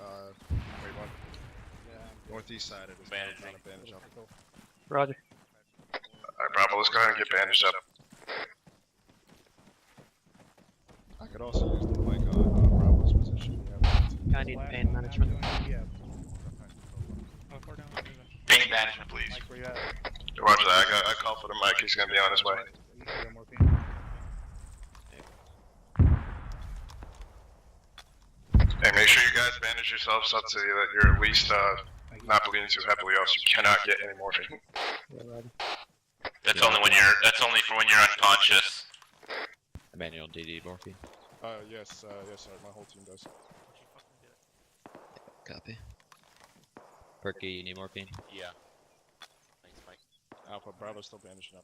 [SPEAKER 8] northeast side of this.
[SPEAKER 10] Bandaging.
[SPEAKER 8] Bandage up.
[SPEAKER 9] Roger.
[SPEAKER 8] Alright, Bravo, let's go ahead and get bandaged up. I could also use the mic on Bravo's position.
[SPEAKER 9] I need pain management.
[SPEAKER 10] Pain management, please.
[SPEAKER 5] Mike, where you at?
[SPEAKER 8] Roger that, I called for the mic, he's gonna be on his way. Hey, make Make sure you guys bandage yourselves up so that you're at least not bleeding too heavily, else you cannot get any morphine.
[SPEAKER 10] That's only when you're. That's only for when you're unconscious.
[SPEAKER 16] Manual DD morphine.
[SPEAKER 14] Yes, sir. My whole team does.
[SPEAKER 16] Copy. Perky, you need morphine?
[SPEAKER 13] Yeah. Thanks, Mike.
[SPEAKER 14] Alpha Bravo still bandaging up.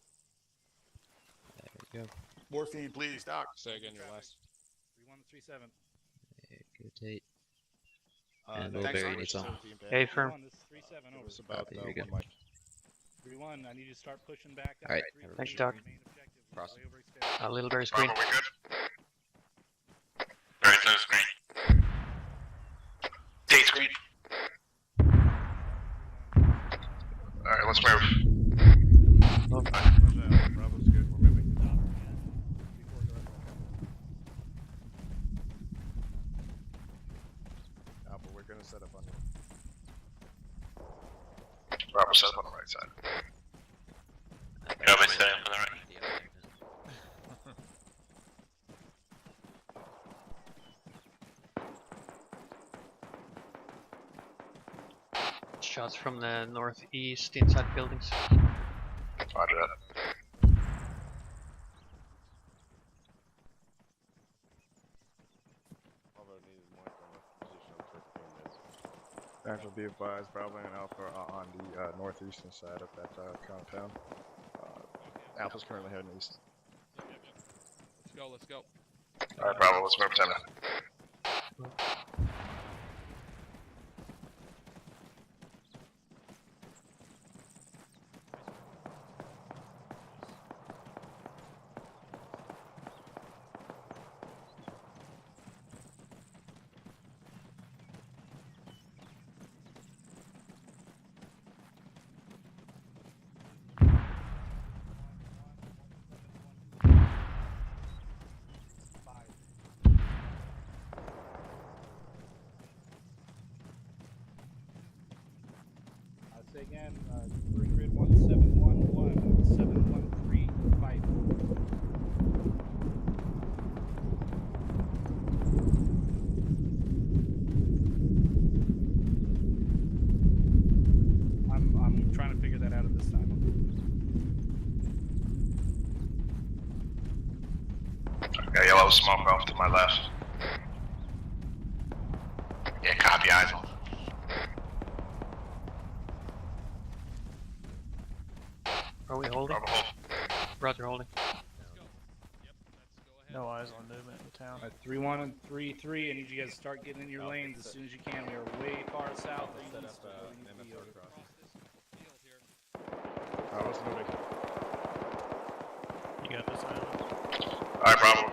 [SPEAKER 16] There you go.
[SPEAKER 4] Morphine, please, Doc.
[SPEAKER 14] Say again your last.
[SPEAKER 5] 3137.
[SPEAKER 16] Good Tate.
[SPEAKER 4] And
[SPEAKER 16] Will Barry needs some.
[SPEAKER 9] A firm.
[SPEAKER 5] 31, this is 37 over.
[SPEAKER 14] It's about
[SPEAKER 16] Copy, here we go.
[SPEAKER 14] 1 mic.
[SPEAKER 5] 31, I need you to start pushing back up.
[SPEAKER 16] Alright.
[SPEAKER 5] 3,
[SPEAKER 9] Thanks, Doc.
[SPEAKER 5] main objective, we're
[SPEAKER 16] Cross.
[SPEAKER 5] way overextended.
[SPEAKER 9] Little Bear's green.
[SPEAKER 8] Bravo, we good?
[SPEAKER 10] Barry's no screen. Tate's green.
[SPEAKER 8] Alright, let's move.
[SPEAKER 14] Bravo's good. We're moving. Alpha, we're gonna set up on you.
[SPEAKER 8] Bravo, set up on the right side.
[SPEAKER 10] Nobody setting up on the right.
[SPEAKER 9] Shots from the northeast inside buildings.
[SPEAKER 8] Roger that.
[SPEAKER 14] Bravo needed more from a position of Angel, be advised, Bravo and Alpha are on the northeastern side of that compound. Alpha's currently heading east.
[SPEAKER 11] Let's go.
[SPEAKER 8] Alright, Bravo, let's move 10 minutes.
[SPEAKER 5] Say again, grid 1711, 713, I'm trying to figure that out at this time.
[SPEAKER 8] Okay, yellow smoke off to my left. Yeah, copy, eyes on.
[SPEAKER 9] Are we holding?
[SPEAKER 8] Bravo, hold.
[SPEAKER 9] Roger, holding.
[SPEAKER 6] No eyes on movement in town.
[SPEAKER 5] 3-1 and 3-3, I need you guys to start getting in your lanes as soon as you can. We are way far south or east of where we need to be over.
[SPEAKER 14] Bravo's moving.
[SPEAKER 6] You got this, Island?
[SPEAKER 8] Alright, Bravo.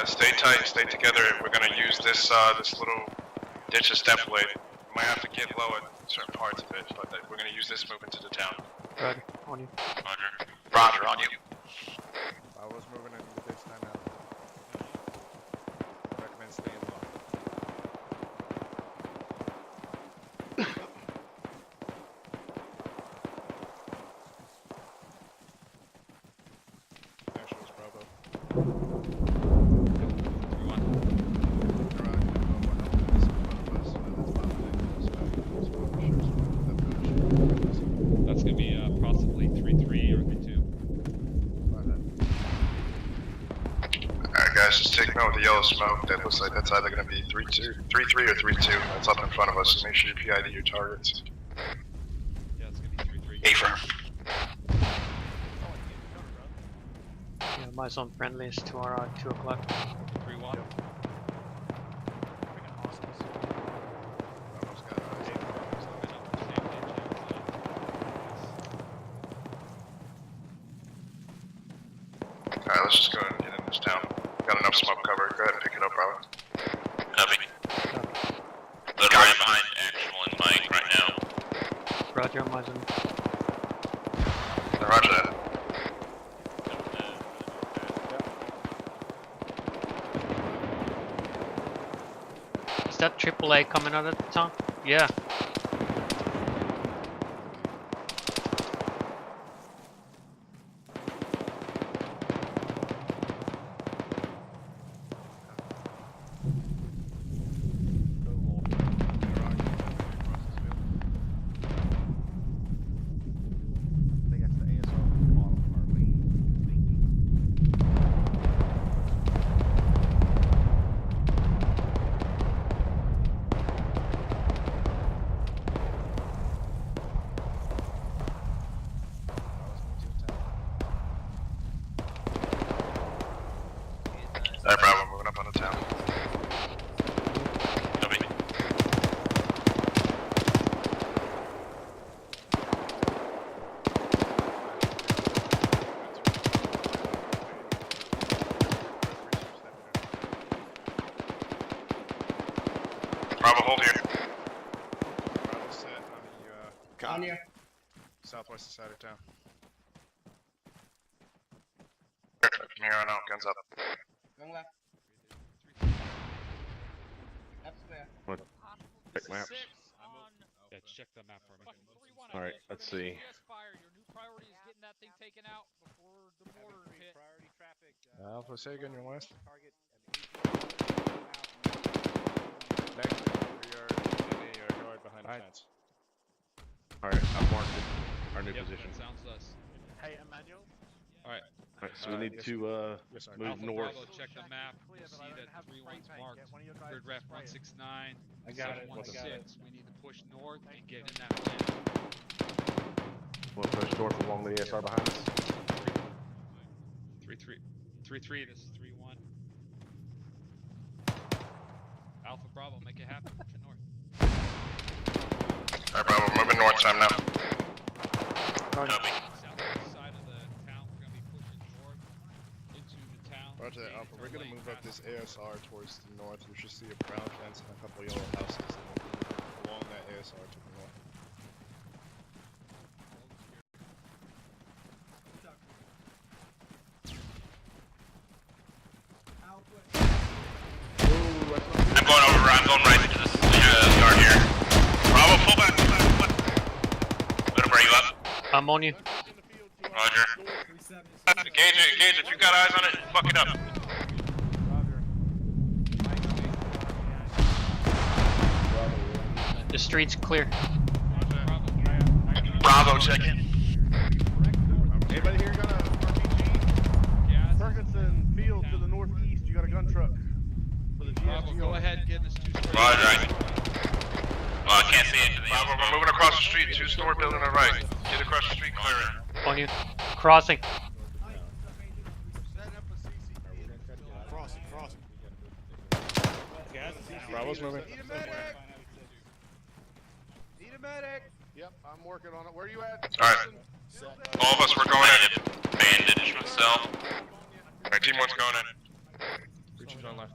[SPEAKER 8] Stay tight, stay together. We're gonna use this this little ditch as step blade. We might have to get low at certain parts of it, but we're gonna use this move into the town.
[SPEAKER 9] Roger, on you.
[SPEAKER 10] Roger.
[SPEAKER 8] Roger, on you.
[SPEAKER 14] Bravo's moving into the ditch time now. Recommend staying low. Actually, it's Bravo.
[SPEAKER 11] That's gonna be possibly 3-3 or 3-2.
[SPEAKER 8] Alright guys, just take note of the yellow smoke. That looks like that's either gonna be 3-2, 3-3 or 3-2. That's up in front of us, so make sure you PID your targets.
[SPEAKER 11] Yeah, it's gonna be 3-3.
[SPEAKER 8] A firm.
[SPEAKER 9] Yeah, my zone friendlies to our 2 o'clock.
[SPEAKER 11] 3-1.
[SPEAKER 14] Bravo's got eyes.
[SPEAKER 8] Alright, let's just go ahead and get in this town. Got enough smoke cover. Go ahead and pick it up, Bravo.
[SPEAKER 10] Copy. They're right behind Actual and Mike right now.
[SPEAKER 9] Roger, my zone.
[SPEAKER 8] Roger that.
[SPEAKER 9] Is that AAA coming out of the town? Yeah.
[SPEAKER 8] Bravo, hold here.
[SPEAKER 14] Bravo set on the southwest side of town.
[SPEAKER 8] From here on out, guns up.
[SPEAKER 17] Going left. Left's clear.
[SPEAKER 3] Check maps.
[SPEAKER 11] Yeah, check the map for me.
[SPEAKER 3] All right, let's see.
[SPEAKER 6] Fire. Your new priority is getting that thing taken out before the mortar hit.
[SPEAKER 5] Priority traffic.
[SPEAKER 14] Alpha, say again your last.
[SPEAKER 5] Target.
[SPEAKER 14] Next, we are in a yard behind the fence.
[SPEAKER 3] All right, I've marked it. Our new
[SPEAKER 11] Yep,
[SPEAKER 3] position.
[SPEAKER 11] that sounds us.
[SPEAKER 17] Hey, Emmanuel.
[SPEAKER 11] Alright.
[SPEAKER 3] All right, so we need to move
[SPEAKER 11] Alpha
[SPEAKER 3] north.
[SPEAKER 11] Bravo, check the map. You'll see that 3-1's marked. Third ref 169.
[SPEAKER 5] I got it.
[SPEAKER 11] 716. We need to push north and get in that plan.
[SPEAKER 3] We'll push north along the ASR behind us.
[SPEAKER 11] 3-3. This is 3-1. Alpha Bravo, make it happen. Push it north.
[SPEAKER 8] Alright, Bravo, we're moving north time now.
[SPEAKER 11] Southwest side of the town, we're going to be pushing north into the town.
[SPEAKER 14] Roger that, Alpha. We're gonna move up this ASR towards the north. You should see a brown fence and a couple yellow houses that will be along that ASR to the north.
[SPEAKER 10] I'm going over, I'm going right into this yard here. Bravo, pull back. Gonna bring you up.
[SPEAKER 9] I'm on you.
[SPEAKER 10] Roger. Engage it, if you got eyes on it, fuck it up.
[SPEAKER 9] The street's clear.
[SPEAKER 10] Bravo, check in.
[SPEAKER 14] Anybody here got a RPG? Ferguson Field to the northeast, you got a gun truck.
[SPEAKER 11] Bravo, go ahead and get in this two-story.
[SPEAKER 10] Roger, right. Well, I can't see it. Bravo, we're moving across the street, two-story building to the right. Get across the street, clear it.
[SPEAKER 9] On you. Crossing.
[SPEAKER 14] Bravo's moving. Need a medic! Yep, I'm working on it. Where are you at?
[SPEAKER 8] Alright. All of us, we're going in.
[SPEAKER 10] Bandage myself.
[SPEAKER 8] Alright, team one's going in.
[SPEAKER 14] Reaching on left.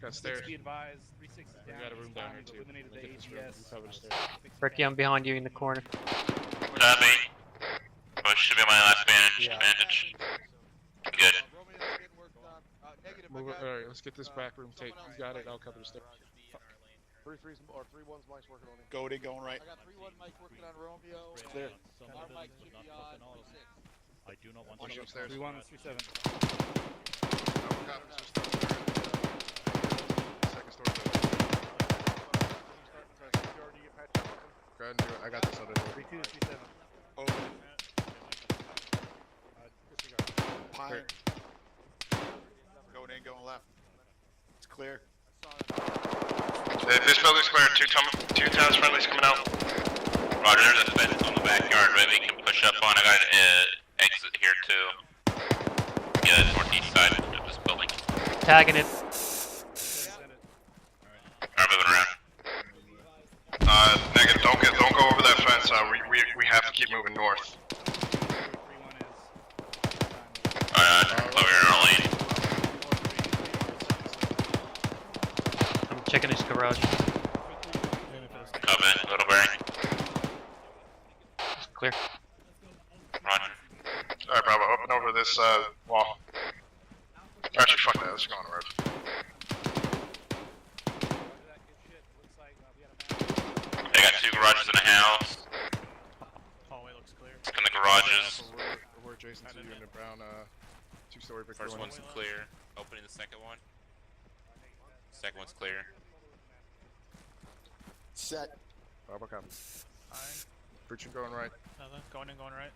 [SPEAKER 14] Got stairs.
[SPEAKER 5] 60 advised. 360
[SPEAKER 14] We
[SPEAKER 5] down.
[SPEAKER 14] got a room down here
[SPEAKER 5] We've
[SPEAKER 14] too.
[SPEAKER 5] eliminated the
[SPEAKER 14] Get this room.
[SPEAKER 5] AGS.
[SPEAKER 14] You cover the stairs.
[SPEAKER 9] Ricky, I'm behind you in the corner.
[SPEAKER 10] Copy. Oh, should be my last bandage. Good.
[SPEAKER 14] Move it. Alright, let's get this back room tape. You got it, I'll cover the stairs. 3-3's or 3-1's Mike's working on it.
[SPEAKER 17] Goaty going right.
[SPEAKER 6] I got 3-1 Mike working on Romeo.
[SPEAKER 14] It's clear.
[SPEAKER 6] Our Mike should be on 36.
[SPEAKER 17] I do not want
[SPEAKER 14] Push
[SPEAKER 17] to
[SPEAKER 14] upstairs.
[SPEAKER 5] 3-1 and 3-7.
[SPEAKER 14] Second story building. Go ahead and do it. I got this other door.
[SPEAKER 5] 3-2 and 3-7.
[SPEAKER 17] open. Pine. Going in, going left. It's clear.
[SPEAKER 8] This building's clear, two towns friendlies coming out.
[SPEAKER 10] Roger, there's a fence on the backyard that we can push up on. I got an exit here too. Yeah, the northeast side of this building.
[SPEAKER 9] Tagging it.
[SPEAKER 10] Alright, moving around.
[SPEAKER 8] Negative, don't go over that fence. We have to keep moving north.
[SPEAKER 5] 3-1 is.
[SPEAKER 10] Alright, over here in our lane.
[SPEAKER 9] I'm checking his garage.
[SPEAKER 10] Come in, little bearing.
[SPEAKER 9] It's clear.
[SPEAKER 10] Roger.
[SPEAKER 8] Alright, Bravo, open over this wall. Actually, fuck that, let's go on the road.
[SPEAKER 10] They got two garages in a house.
[SPEAKER 17] Hallway looks clear.
[SPEAKER 10] In the garages.
[SPEAKER 14] We're adjacent to you in the brown two-story brick
[SPEAKER 10] First
[SPEAKER 14] building.
[SPEAKER 10] one's clear. Opening the second one. Second one's clear.
[SPEAKER 17] Set.
[SPEAKER 14] Bravo copy. Breaching going right.
[SPEAKER 17] Nothing. Going in, going right.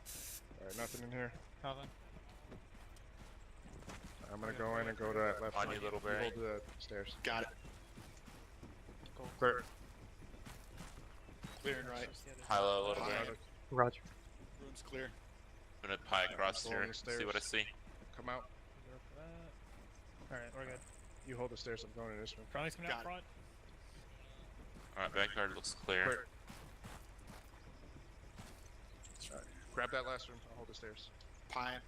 [SPEAKER 14] Alright, nothing in here.
[SPEAKER 17] Nothing.
[SPEAKER 14] I'm gonna go in and go to that left
[SPEAKER 10] On
[SPEAKER 14] side.
[SPEAKER 10] you, little
[SPEAKER 14] You
[SPEAKER 10] Barry.
[SPEAKER 14] hold the stairs.
[SPEAKER 17] Got it.
[SPEAKER 14] Clear.
[SPEAKER 17] Clearing right.
[SPEAKER 10] High low, little bearing.
[SPEAKER 9] Roger.
[SPEAKER 17] Room's clear.
[SPEAKER 10] I'm gonna pie across
[SPEAKER 14] Along
[SPEAKER 10] here.
[SPEAKER 14] the
[SPEAKER 10] See
[SPEAKER 14] stairs.
[SPEAKER 10] what I see.
[SPEAKER 14] Come out.
[SPEAKER 17] Alright, we're good.
[SPEAKER 14] You hold the stairs. I'm going in this room.
[SPEAKER 17] Friendly's coming out front.
[SPEAKER 10] Alright, backyard looks clear.
[SPEAKER 14] Clear. Alright, grab that last room. I'll hold the stairs.
[SPEAKER 17] Pine.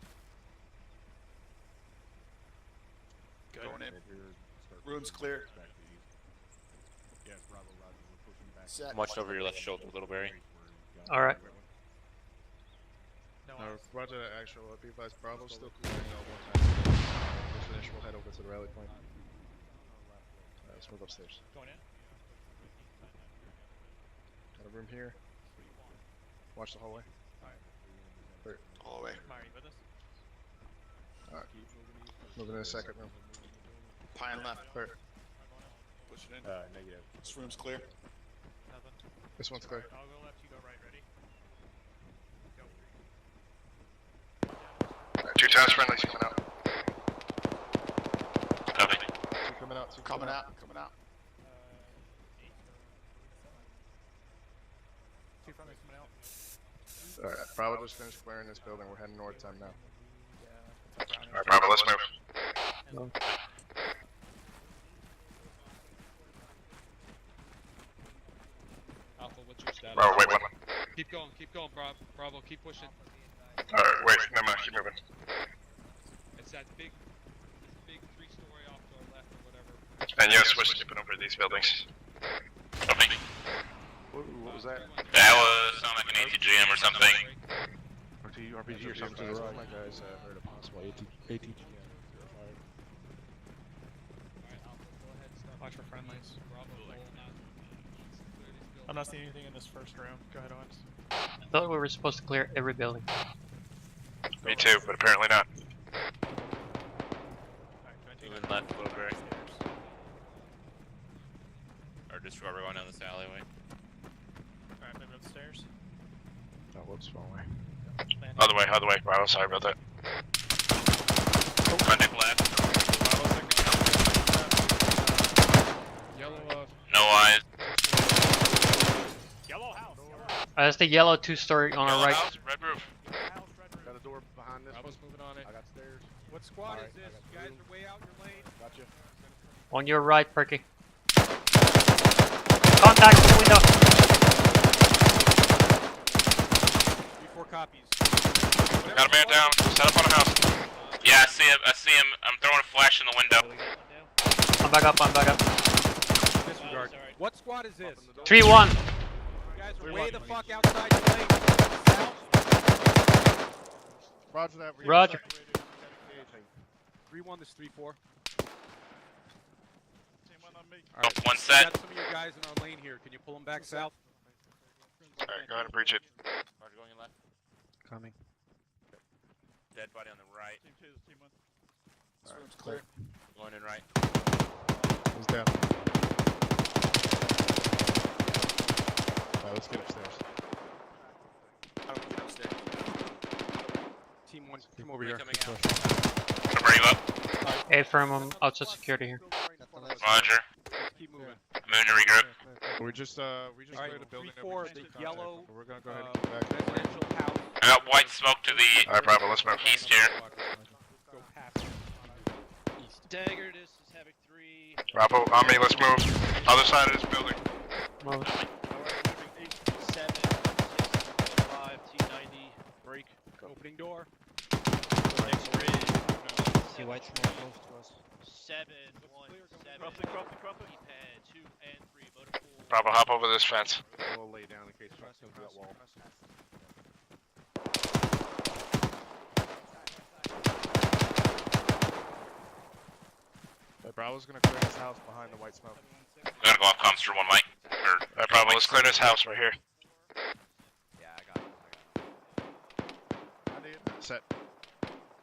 [SPEAKER 17] Going in. Room's clear.
[SPEAKER 10] Watched over your left shoulder, Littleberry.
[SPEAKER 9] Alright.
[SPEAKER 14] Roger that actual. Be advised, Bravo still cooling one time. Just finish, we'll head over to the rally point. Let's move upstairs.
[SPEAKER 6] Going in.
[SPEAKER 14] Got a room here. Watch the hallway. Alright.
[SPEAKER 4] Hallway.
[SPEAKER 6] Mari, with us?
[SPEAKER 14] Alright. Moving in a second room.
[SPEAKER 4] Pine left.
[SPEAKER 14] Clear.
[SPEAKER 6] Push it in.
[SPEAKER 14] Negative.
[SPEAKER 6] This room's clear.
[SPEAKER 17] Nothing.
[SPEAKER 14] This one's clear.
[SPEAKER 17] I'll go left, you go right. Ready? Go.
[SPEAKER 8] 2 task friendlies coming out.
[SPEAKER 10] Copy.
[SPEAKER 14] Two coming out. Two
[SPEAKER 4] Coming out. Coming out.
[SPEAKER 17] 2 friendlies coming out.
[SPEAKER 14] Alright, Bravo just finished clearing this building. We're heading north time now.
[SPEAKER 8] Alright, Bravo, let's move.
[SPEAKER 11] Alpha, what's your status?
[SPEAKER 8] Bravo, wait, one.
[SPEAKER 11] Keep going, Bravo, keep pushing.
[SPEAKER 8] Alright, wait, never mind, keep moving.
[SPEAKER 11] It's that big 3-story off to our left or whatever.
[SPEAKER 8] And yes, we're skipping over these buildings.
[SPEAKER 10] Copy.
[SPEAKER 14] What was that?
[SPEAKER 10] That was sound like an ATGM or something.
[SPEAKER 14] RPG or something. One of my guys heard a possible ATGM.
[SPEAKER 17] Watch for friendlies. I'm not seeing anything in this first room. Go ahead, Owens.
[SPEAKER 9] I thought we were supposed to clear every building.
[SPEAKER 8] Me too, but apparently not.
[SPEAKER 10] Moving left, Littleberry. Or disregard, we're going down this alleyway.
[SPEAKER 17] Alright, moving upstairs.
[SPEAKER 14] Oh, whoops, wrong way.
[SPEAKER 8] Other way, Bravo, sorry about that. Contact left.
[SPEAKER 11] Yellow,
[SPEAKER 10] No eyes.
[SPEAKER 17] Yellow house.
[SPEAKER 9] That's the yellow 2-story on our
[SPEAKER 10] Yellow
[SPEAKER 9] right.
[SPEAKER 10] house, red roof.
[SPEAKER 14] Got a door behind this.
[SPEAKER 11] Bravo's moving on it.
[SPEAKER 14] I got stairs.
[SPEAKER 6] What squad is this? You guys are way out your lane.
[SPEAKER 14] Gotcha.
[SPEAKER 9] On your right, Perky. Contact in the window.
[SPEAKER 6] 3-4 copies.
[SPEAKER 8] Got a man down, set up on a house.
[SPEAKER 10] Yeah, I see him. I'm throwing a flash in the window.
[SPEAKER 9] I'm back up.
[SPEAKER 6] Disregard. What squad is this?
[SPEAKER 9] 3-1.
[SPEAKER 6] You guys are way the fuck outside your lane. South.
[SPEAKER 14] Roger that.
[SPEAKER 9] Roger.
[SPEAKER 6] 3-1, this 3-4.
[SPEAKER 10] Oh, one set.
[SPEAKER 6] We got some of your guys in our lane here. Can you pull them back south?
[SPEAKER 8] Alright, go ahead and breach it.
[SPEAKER 10] Roger, going in left.
[SPEAKER 14] Coming.
[SPEAKER 10] Dead body on the right.
[SPEAKER 17] Team 2, team 1.
[SPEAKER 6] This room's clear.
[SPEAKER 10] Going in right.
[SPEAKER 14] He's down. Alright, let's get upstairs.
[SPEAKER 6] How do we get upstairs? Team 1, come over here.
[SPEAKER 10] Coming out. Gonna bring you up.
[SPEAKER 9] A-firm, I'm outside security here.
[SPEAKER 10] Roger.
[SPEAKER 6] Keep moving.
[SPEAKER 10] Moving to regroup.
[SPEAKER 14] We just cleared a building.
[SPEAKER 6] 3-4, the yellow
[SPEAKER 14] We're gonna go ahead and come back.
[SPEAKER 6] residential house.
[SPEAKER 10] I got white smoke to the
[SPEAKER 8] Alright, Bravo, let's move.
[SPEAKER 10] east here.
[SPEAKER 6] Go past.
[SPEAKER 1] Dagger, this is Havoc 3.
[SPEAKER 8] Bravo, on me, let's move. Other side of this building.
[SPEAKER 9] Move.
[SPEAKER 1] Alright, moving 8-7, 6-5, T90, break.
[SPEAKER 6] Opening door.
[SPEAKER 1] Next bridge.
[SPEAKER 16] See white smoke close to us.
[SPEAKER 1] 7-1-7. Keypad 2 and 3. Motor pool.
[SPEAKER 8] Bravo, hop over this fence.
[SPEAKER 14] We'll lay down in case trucks come through that wall. Bravo's gonna clear this house behind the white smoke.
[SPEAKER 10] I'm gonna go off comms for one mic.
[SPEAKER 8] Alright, Bravo, let's clear this house right here.
[SPEAKER 12] Yeah, I got it.
[SPEAKER 14] Set.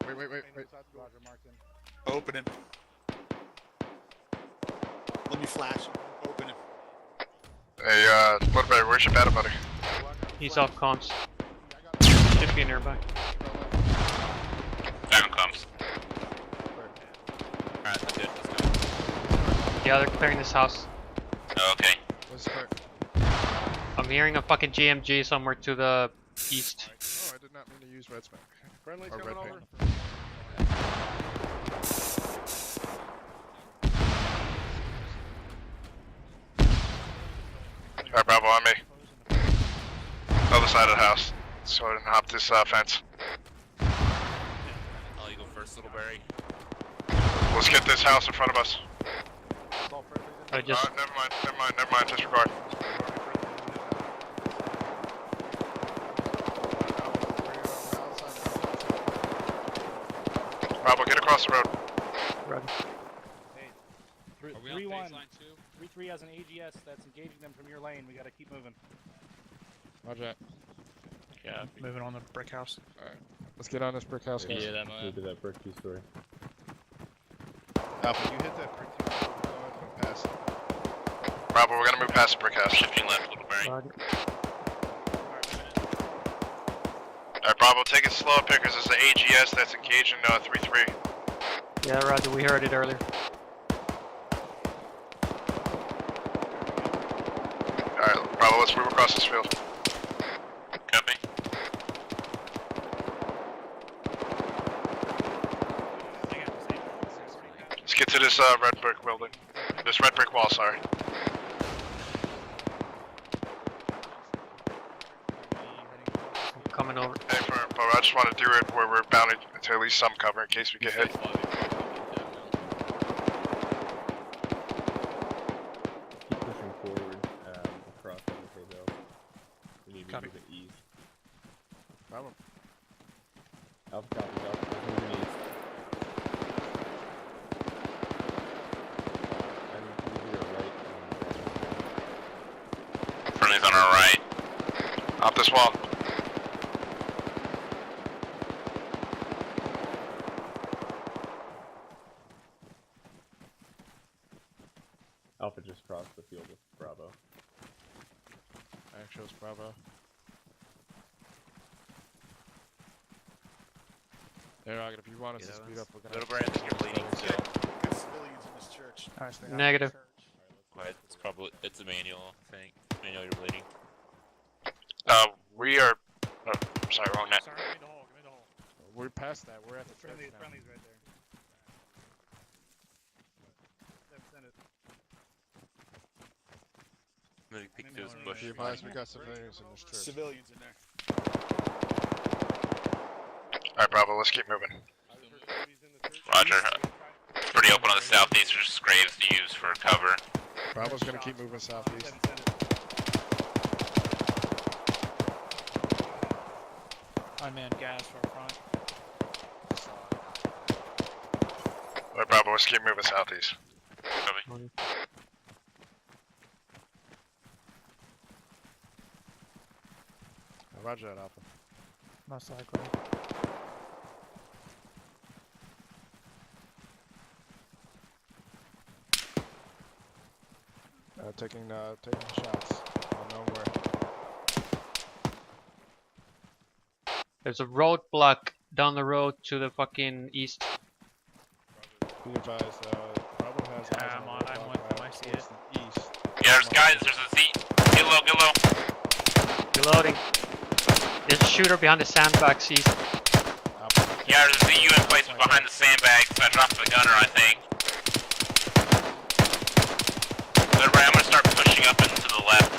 [SPEAKER 14] Wait. Roger, Martin.
[SPEAKER 6] Open him. Let me flash. Open him.
[SPEAKER 8] Hey, Littleberry, where's your battle buddy?
[SPEAKER 9] He's off comms. Should be nearby.
[SPEAKER 10] Back on comms. Alright, that's it. Let's go.
[SPEAKER 9] Yeah, they're clearing this house.
[SPEAKER 10] Oh, okay.
[SPEAKER 14] Let's clear.
[SPEAKER 9] I'm hearing a fucking GMG somewhere to the east.
[SPEAKER 14] Oh, I did not mean to use red smoke.
[SPEAKER 6] Friendly's
[SPEAKER 14] Or
[SPEAKER 6] coming
[SPEAKER 14] red
[SPEAKER 6] over.
[SPEAKER 14] paint.
[SPEAKER 8] Alright, Bravo, on me. Other side of the house. So I didn't hop this fence.
[SPEAKER 10] I'll go first, Littleberry.
[SPEAKER 8] Let's get this house in front of us.
[SPEAKER 6] All friendlies in
[SPEAKER 9] I just.
[SPEAKER 8] Never mind, disregard. Bravo, get across the road.
[SPEAKER 9] Roger.
[SPEAKER 5] Hey,
[SPEAKER 11] Are we on
[SPEAKER 5] 3-1.
[SPEAKER 11] baseline too?
[SPEAKER 5] 3-3 has an AGS that's engaging them from your lane. We gotta keep moving.
[SPEAKER 14] Roger that.
[SPEAKER 17] Yeah, moving on the brick house.
[SPEAKER 14] Alright. Let's get on this brick house, guys.
[SPEAKER 15] Yeah, that might.
[SPEAKER 3] that brick two-story.
[SPEAKER 14] Alpha, you hit that brick two-story. Go ahead and move past it.
[SPEAKER 8] Bravo, we're gonna move past the brick house.
[SPEAKER 10] Shifting left, Littleberry.
[SPEAKER 9] Roger.
[SPEAKER 8] Alright, Bravo, take it slow up here because there's an AGS that's engaging 3-3.
[SPEAKER 9] Yeah, Roger. We heard it earlier.
[SPEAKER 8] Alright, Bravo, let's move across this field.
[SPEAKER 10] Copy.
[SPEAKER 8] Let's get to this red brick building. This red brick wall, sorry.
[SPEAKER 9] Coming over.
[SPEAKER 8] Hey, but I just want to do it where we're bound to at least some cover in case we get hit.
[SPEAKER 3] Keep pushing forward across the hotel. We need to move it east.
[SPEAKER 14] Bravo.
[SPEAKER 3] Alpha copies, Alpha moving east. I need to your right.
[SPEAKER 10] Friendly's on our right.
[SPEAKER 8] Up this wall.
[SPEAKER 3] Alpha just crossed the field with Bravo.
[SPEAKER 14] Actually, it's Bravo. There, if you want us to speed up, we're gonna.
[SPEAKER 10] Littleberry, I think you're bleeding still.
[SPEAKER 6] Good civilians in this church.
[SPEAKER 9] Negative.
[SPEAKER 10] Quiet. It's a manual, I think. Manual, you're bleeding.
[SPEAKER 8] We are. Oh, sorry, wrong net.
[SPEAKER 6] Sorry, give me the hole, give me the hole.
[SPEAKER 14] We're past that. We're at the church now.
[SPEAKER 5] Friendly's right there. Send it.
[SPEAKER 10] Maybe peek through this bush.
[SPEAKER 14] Be advised, we got civilians in this church.
[SPEAKER 6] Civilians in there.
[SPEAKER 8] Alright, Bravo, let's keep moving.
[SPEAKER 10] Roger. It's pretty open on the southeast. There's just graves to use for cover.
[SPEAKER 14] Bravo's gonna keep moving southeast.
[SPEAKER 17] Unmanned gas for front.
[SPEAKER 8] Alright, Bravo, let's keep moving southeast.
[SPEAKER 10] Copy.
[SPEAKER 14] Roger that, Alpha.
[SPEAKER 17] Most likely.
[SPEAKER 14] Taking shots. Unknown where.
[SPEAKER 9] There's a roadblock down the road to the fucking east.
[SPEAKER 14] Be advised, Bravo has eyes
[SPEAKER 17] I'm
[SPEAKER 14] on
[SPEAKER 17] on,
[SPEAKER 14] the
[SPEAKER 17] I'm
[SPEAKER 14] roadblock
[SPEAKER 17] with them, I
[SPEAKER 14] right
[SPEAKER 17] see
[SPEAKER 14] towards
[SPEAKER 17] it.
[SPEAKER 14] the east.
[SPEAKER 10] Yeah, there's guys. There's a Z. Get low, get low.
[SPEAKER 9] Reloading. There's a shooter behind the sandbags east.
[SPEAKER 10] Yeah, there's a ZU in place behind the sandbags. I dropped the gunner, I think. Littleberry, I'm gonna start pushing up and to the left.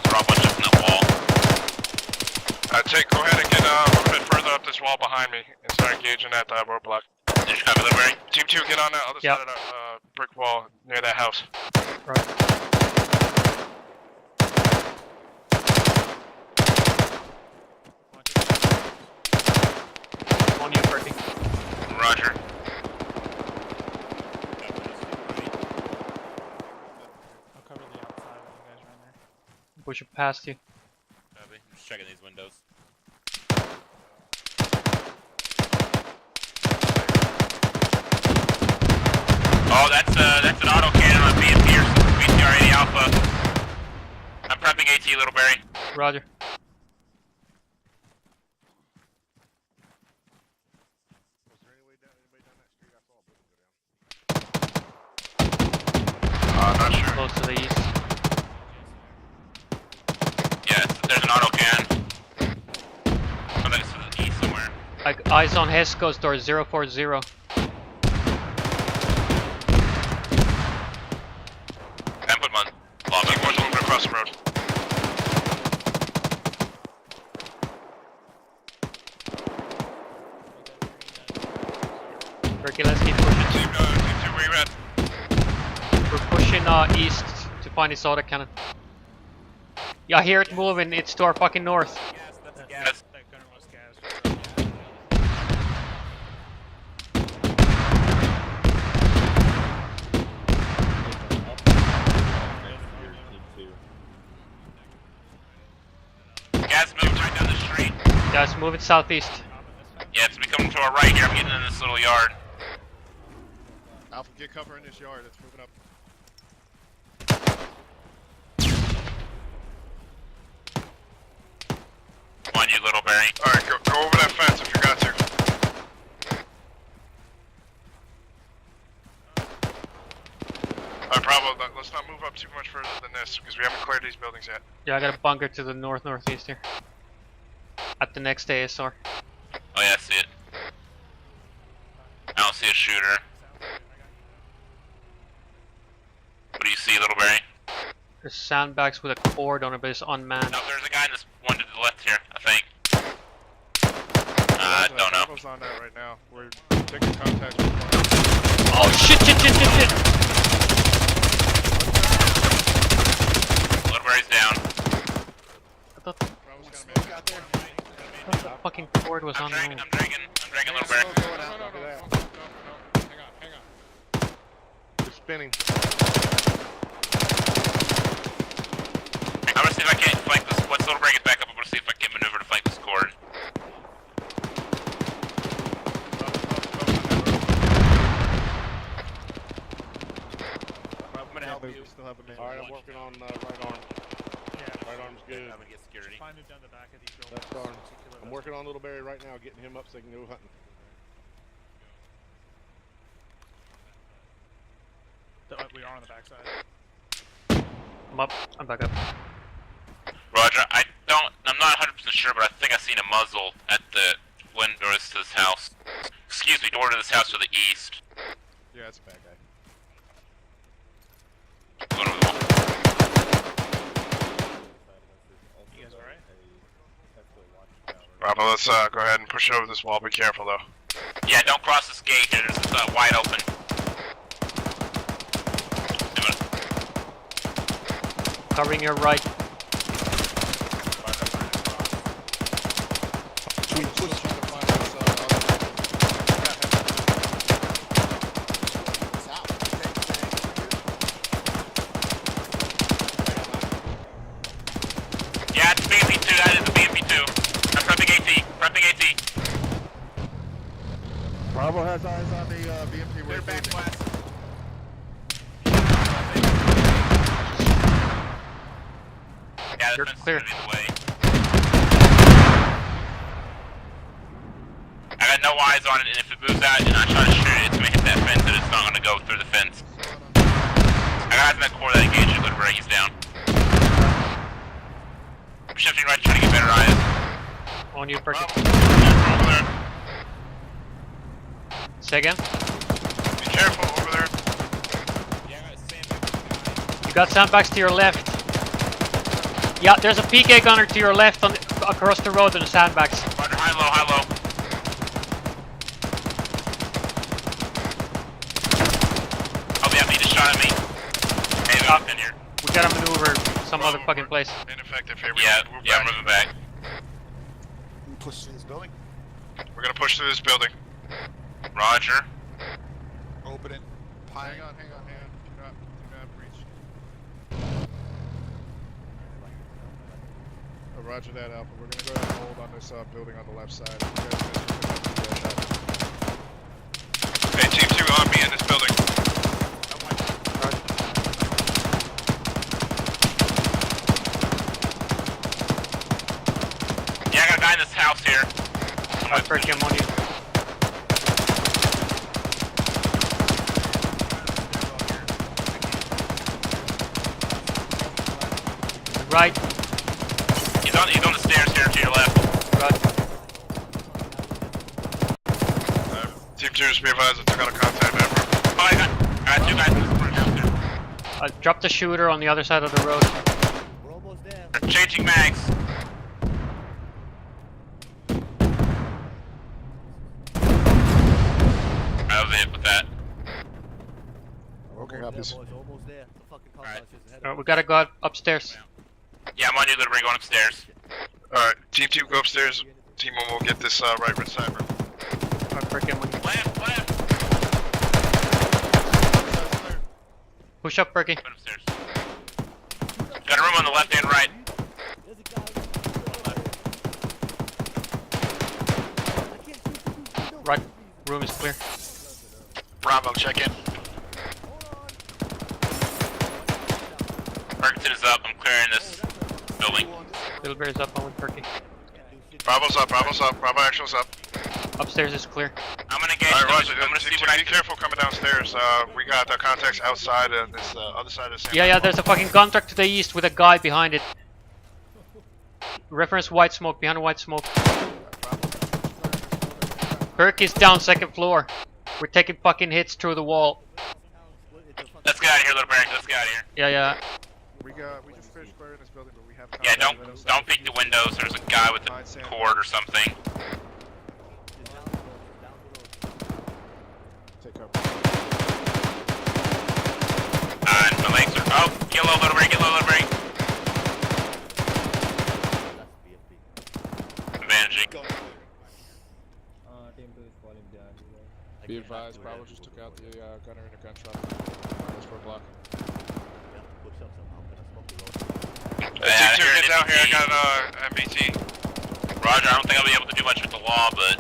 [SPEAKER 10] They're all bunched up in that wall.
[SPEAKER 8] Go ahead and get a little bit further up this wall behind me and start engaging that roadblock.
[SPEAKER 10] Did you copy, Littleberry?
[SPEAKER 8] Team 2, get on that other side of the brick wall near that house.
[SPEAKER 9] Right. On you, Bertie.
[SPEAKER 10] Roger.
[SPEAKER 17] I'll cover the outside when you guys are in there.
[SPEAKER 9] Push it past you.
[SPEAKER 10] Copy. I'm just checking these windows. Oh, that's an auto cannon on BCR 80 Alpha. I'm prepping AT, Littleberry.
[SPEAKER 9] Roger.
[SPEAKER 8] Not sure.
[SPEAKER 9] Close to the east.
[SPEAKER 10] Yeah, there's an auto cannon. Oh, that's to the east somewhere.
[SPEAKER 9] Eyes on Hesco's door 040.
[SPEAKER 10] And put him on lobby.
[SPEAKER 8] What's moving across the road?
[SPEAKER 9] Berkey, let's keep pushing.
[SPEAKER 8] Team 2, where you at?
[SPEAKER 9] We're Pushing east to find his auto cannon. Yeah, I hear it moving. It's to our fucking north.
[SPEAKER 10] Gas.
[SPEAKER 6] That gunner was gas.
[SPEAKER 10] Gas moving right down the street.
[SPEAKER 9] Yeah, it's moving southeast.
[SPEAKER 10] Yeah, it's coming to our right here. I'm getting in this little yard.
[SPEAKER 14] Alpha, get cover in this yard. It's moving up.
[SPEAKER 10] Come on, you little Barry.
[SPEAKER 8] Alright, go over that fence if you got to. Alright, Bravo, let's not move up too much further than this, because we haven't cleared these buildings yet.
[SPEAKER 9] Yeah, I got a bunker to the northeast here. At the next ASR.
[SPEAKER 10] Oh yeah, I see it. I don't see a shooter. What do you see, little Barry?
[SPEAKER 9] There's sandbags with a cord on it, but it's unmanned.
[SPEAKER 10] No, there's a guy in this one to the left here, I think. I don't know.
[SPEAKER 14] Bravo's on that right now. We're taking contact with
[SPEAKER 9] Oh shit!
[SPEAKER 10] Little Barry's down.
[SPEAKER 9] I thought
[SPEAKER 14] Bravo's gonna make it.
[SPEAKER 9] the fucking cord was
[SPEAKER 10] I'm
[SPEAKER 9] unmanned.
[SPEAKER 10] dragging little Barry.
[SPEAKER 14] No. Hang on. It's spinning.
[SPEAKER 10] I'm gonna see if I can't flank this. Once little Barry gets back up, I'm gonna see if I can maneuver to flank this cord.
[SPEAKER 14] I'm gonna help you. Still have a man.
[SPEAKER 18] Alright, I'm working on right arm.
[SPEAKER 6] Yeah.
[SPEAKER 18] Right arm's good.
[SPEAKER 10] I'm gonna get security.
[SPEAKER 6] Find him down the back of these buildings.
[SPEAKER 18] Left arm. I'm working on Little Barry right now, getting him up so he can go hunting.
[SPEAKER 6] We are on the backside.
[SPEAKER 9] I'm up. I'm back up.
[SPEAKER 10] Roger, I'm not 100% sure, but I think I seen a muzzle at the windows to this house. Excuse me, door to this house to the east.
[SPEAKER 14] Yeah, it's a bad guy.
[SPEAKER 10] Going over the wall.
[SPEAKER 6] You guys alright?
[SPEAKER 8] Bravo, let's go ahead and push over this wall. Be careful though.
[SPEAKER 10] Yeah, don't cross this gate here. It's wide open.
[SPEAKER 9] Covering your right.
[SPEAKER 10] Yeah, it's BMP2. That is the BMP2. I'm prepping AT. Prepping AT.
[SPEAKER 14] Bravo has eyes on the BMP.
[SPEAKER 10] They're back west. Yeah, the
[SPEAKER 9] You're
[SPEAKER 10] fence
[SPEAKER 9] clear.
[SPEAKER 10] is gonna be in the way. I got no eyes on it, and if it moves out and I try to shoot it, it's gonna hit that fence, and it's not gonna go through the fence. I got eyes in that core that engaged it, but he's down. I'm shifting right, trying to get better eyes.
[SPEAKER 9] On you, Perky.
[SPEAKER 10] Over there.
[SPEAKER 9] Say again?
[SPEAKER 8] Be careful over there.
[SPEAKER 9] You got sandbags to your left. Yeah, there's a PK gunner to your left across the road on the sandbags.
[SPEAKER 10] Roger, high low, high low. Oh yeah, he just shot at me. Hey, I'm in here.
[SPEAKER 9] We gotta maneuver some other fucking place.
[SPEAKER 8] Ineffective here.
[SPEAKER 10] Yeah, I'm moving back.
[SPEAKER 18] We push through this building.
[SPEAKER 8] We're gonna push through this building.
[SPEAKER 10] Roger.
[SPEAKER 18] Open it.
[SPEAKER 14] Hang on. Do not breach. Roger that, Alpha. We're gonna go ahead and hold on this building on the left side. You guys
[SPEAKER 8] Hey, Team 2 on me in this building.
[SPEAKER 10] Yeah, I got a guy in this house here.
[SPEAKER 9] Alright, Perky, I'm on you. Right.
[SPEAKER 10] He's on the stairs here to your left.
[SPEAKER 9] Right.
[SPEAKER 8] Team 2, just be advised I took out a contact member.
[SPEAKER 10] Oh, I got two guys in this front house here.
[SPEAKER 9] Drop the shooter on the other side of the road.
[SPEAKER 16] We're almost there.
[SPEAKER 10] Changing mags. I was a hit with that.
[SPEAKER 14] Okay, copies.
[SPEAKER 9] Alright, we gotta go up upstairs.
[SPEAKER 10] Yeah, I'm on you, Little Ray, going upstairs.
[SPEAKER 8] Alright, Team 2, go upstairs. Team 1 will get this right red cyber.
[SPEAKER 10] Left.
[SPEAKER 9] Push up, Perky.
[SPEAKER 10] Went upstairs. Got a room on the left and right.
[SPEAKER 9] Right room is clear.
[SPEAKER 10] Bravo, check in. Ferguson is up. I'm clearing this building.
[SPEAKER 9] Little Bear is up on with Perky.
[SPEAKER 8] Bravo's up, Bravo Actual's up.
[SPEAKER 9] Upstairs is clear.
[SPEAKER 10] I'm gonna engage.
[SPEAKER 8] Alright, Roger,
[SPEAKER 10] I'm gonna see
[SPEAKER 8] Team
[SPEAKER 10] what
[SPEAKER 8] 2,
[SPEAKER 10] I
[SPEAKER 8] be careful coming downstairs. We got contacts outside of this other side of the sand.
[SPEAKER 9] Yeah, there's a fucking contract to the east with a guy behind it. Reference white smoke, behind white smoke. Perky's down second floor. We're taking fucking hits through the wall.
[SPEAKER 10] Let's get out of here, Little Bear. Let's get out of here.
[SPEAKER 9] Yeah.
[SPEAKER 14] We just finished clearing this building, but we have.
[SPEAKER 10] Yeah, don't peek the windows. There's a guy with a cord or something.
[SPEAKER 14] Take cover.
[SPEAKER 10] And my legs are. Oh, get low, Little Bear. Get low, Little Bear. Advantaging.
[SPEAKER 6] Be advised, Bravo just took out the gunner in a gunshot. That's for a block.
[SPEAKER 8] Team 2, get down here. I got MBT.
[SPEAKER 10] Roger, I don't think I'll be able to do much with the law, but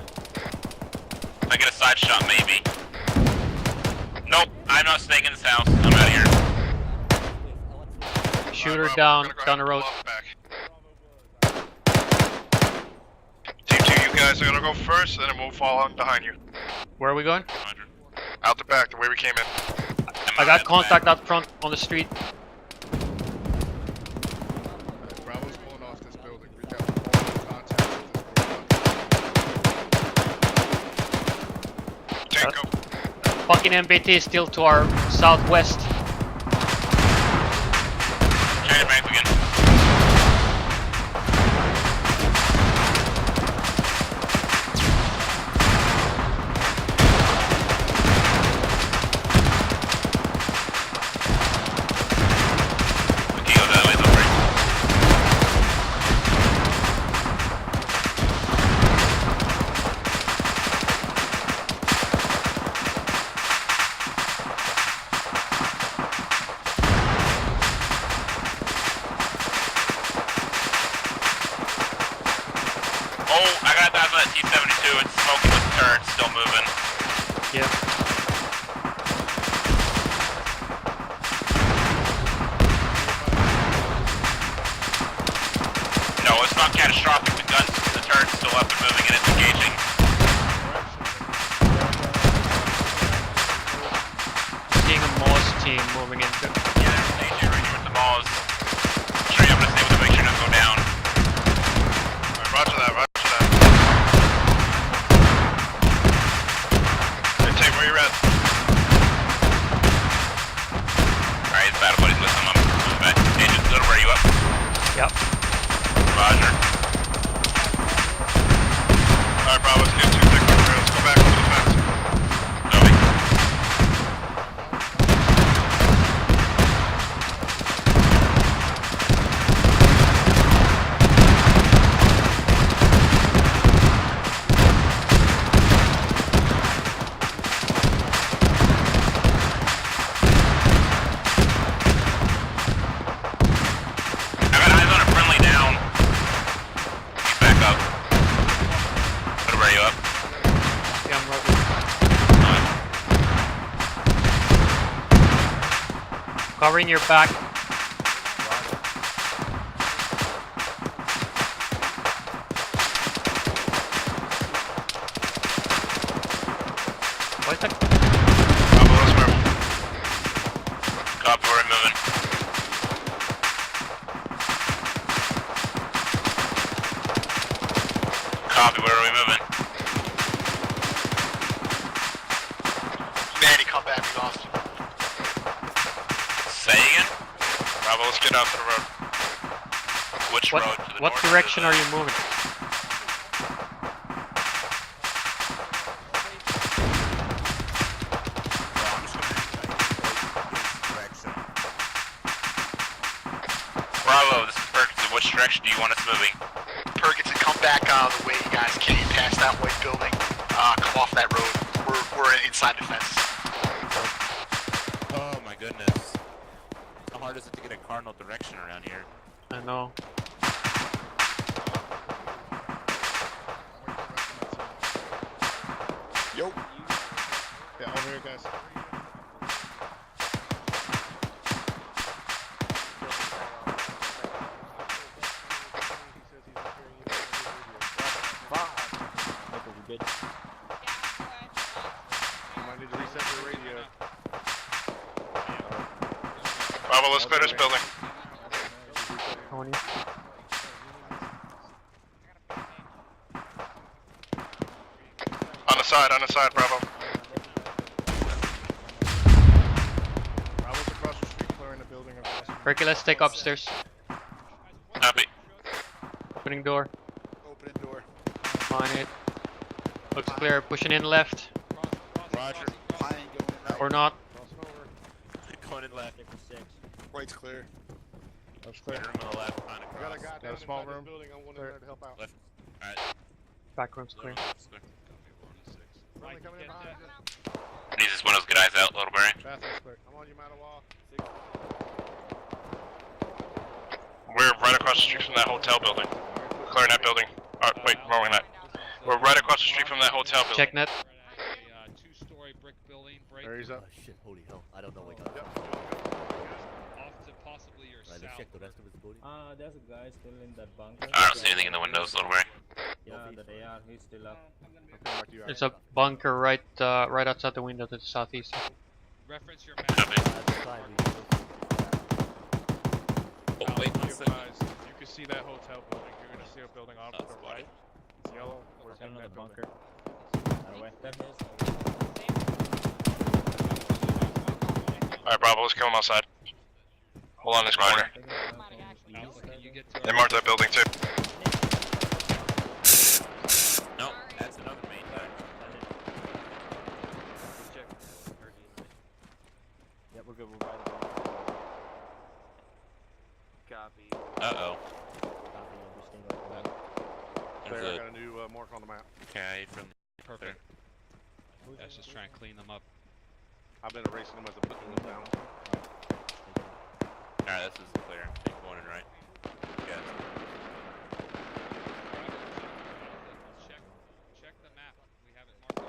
[SPEAKER 10] if I get a side shot, maybe. Nope, I'm not staying in this house. I'm out of here.
[SPEAKER 9] Shooter down the road.
[SPEAKER 8] Team 2, you guys are gonna go first, and then we'll fall on behind you.
[SPEAKER 9] Where are we going?
[SPEAKER 8] Out the back, the way we came in.
[SPEAKER 9] I got contact out front on the street.
[SPEAKER 14] Bravo's pulling off this building. We got multiple contacts with this building.
[SPEAKER 9] Fucking MBT is still to our southwest.
[SPEAKER 10] Change back again. T-72, it's smoking with the turret, still moving.
[SPEAKER 9] Yeah.
[SPEAKER 10] No, it's not catastrophic. The turret's still up and moving and it's engaging.
[SPEAKER 9] Seeing a Moss team moving into.
[SPEAKER 10] Yeah, there's an AJ right here with the Moss. Sure, I'm gonna stay with them, make sure it doesn't go down.
[SPEAKER 8] Alright, roger that, roger that. Hey, where you at?
[SPEAKER 10] Alright, it's battle buddies, listen, I'm moving back. Agent Little, where are you up?
[SPEAKER 9] Yep.
[SPEAKER 10] Roger.
[SPEAKER 8] Alright, Bravo, let's get 2 thick over here. Let's go back over the fence.
[SPEAKER 10] Copy.
[SPEAKER 9] Covering your back. What is that?
[SPEAKER 8] Bravo, let's move.
[SPEAKER 10] Copy, we're moving. Copy, where are we moving?
[SPEAKER 8] Manny, come back, we lost you.
[SPEAKER 10] Say again?
[SPEAKER 8] Bravo, let's get out to the road.
[SPEAKER 10] Which road? To the
[SPEAKER 9] What
[SPEAKER 10] north
[SPEAKER 9] direction are you moving?
[SPEAKER 10] Bravo, this is Perkins. In which direction do you want us moving?
[SPEAKER 19] Perkins, come back the way you guys came past that white building. Come off that road. We're inside the fence.
[SPEAKER 10] Oh my goodness. How hard is it to get a cardinal direction around here?
[SPEAKER 9] I know.
[SPEAKER 18] Yo. Yeah, over here, guys.
[SPEAKER 16] Good.
[SPEAKER 18] You might need to reset your radio.
[SPEAKER 8] Bravo, let's clear this building. On the side, Bravo.
[SPEAKER 18] Bravo's across the street, clearing the building across.
[SPEAKER 9] Ricky, let's take upstairs.
[SPEAKER 10] Copy.
[SPEAKER 9] Opening door.
[SPEAKER 19] Opening door.
[SPEAKER 9] On it. Looks clear. Pushing in left.
[SPEAKER 10] Roger.
[SPEAKER 9] Or not.
[SPEAKER 10] Going in left.
[SPEAKER 19] Right's clear.
[SPEAKER 18] That's clear.
[SPEAKER 10] Room on the left, kind of
[SPEAKER 18] We got a
[SPEAKER 10] cross.
[SPEAKER 18] guy down inside this building. I want in there to help out.
[SPEAKER 10] Left. Alright.
[SPEAKER 9] Back room's clear.
[SPEAKER 18] Friendly coming in behind you.
[SPEAKER 10] Needs his windows, get eyes out, Littleberry.
[SPEAKER 18] Bathroom's clear. I'm on you, Matawal.
[SPEAKER 8] We're right across the street from that hotel building. Clearing that building. Wait, wrong with that. We're right across the street from that hotel building.
[SPEAKER 9] Check net.
[SPEAKER 11] Two-story brick building. Break.
[SPEAKER 18] There he's up.
[SPEAKER 16] Shit, holy hell. I don't know what got
[SPEAKER 11] Off to possibly your
[SPEAKER 16] Right, let's
[SPEAKER 11] south.
[SPEAKER 16] check the rest of his body.
[SPEAKER 12] There's a guy still in that bunker.
[SPEAKER 10] I don't see anything in the windows, Littleberry.
[SPEAKER 12] Yeah, that AR, he's still up.
[SPEAKER 9] There's a bunker right outside the window to the southeast.
[SPEAKER 11] Reference your
[SPEAKER 10] Copy.
[SPEAKER 11] Oh,
[SPEAKER 10] wait, one second.
[SPEAKER 17] You can see that hotel building. You're gonna see a building off to the right. It's yellow. We're in that bunker.
[SPEAKER 8] Alright, Bravo, let's kill him outside. Hold on this corner. They marked that building too.
[SPEAKER 10] No, that's another main guy.
[SPEAKER 16] Yeah, we're good. We're by the bunker.
[SPEAKER 12] Copy.
[SPEAKER 10] Uh-oh.
[SPEAKER 16] Copy, we're staying right there.
[SPEAKER 18] There, I
[SPEAKER 10] There's
[SPEAKER 18] got a new mark on the map.
[SPEAKER 10] a guy from
[SPEAKER 11] Perfect. Let's just try and clean them up.
[SPEAKER 18] I've been erasing them as I'm putting them down.
[SPEAKER 10] Alright, this is clear. Take one and right. Yes.
[SPEAKER 11] Check the map. We have it marked.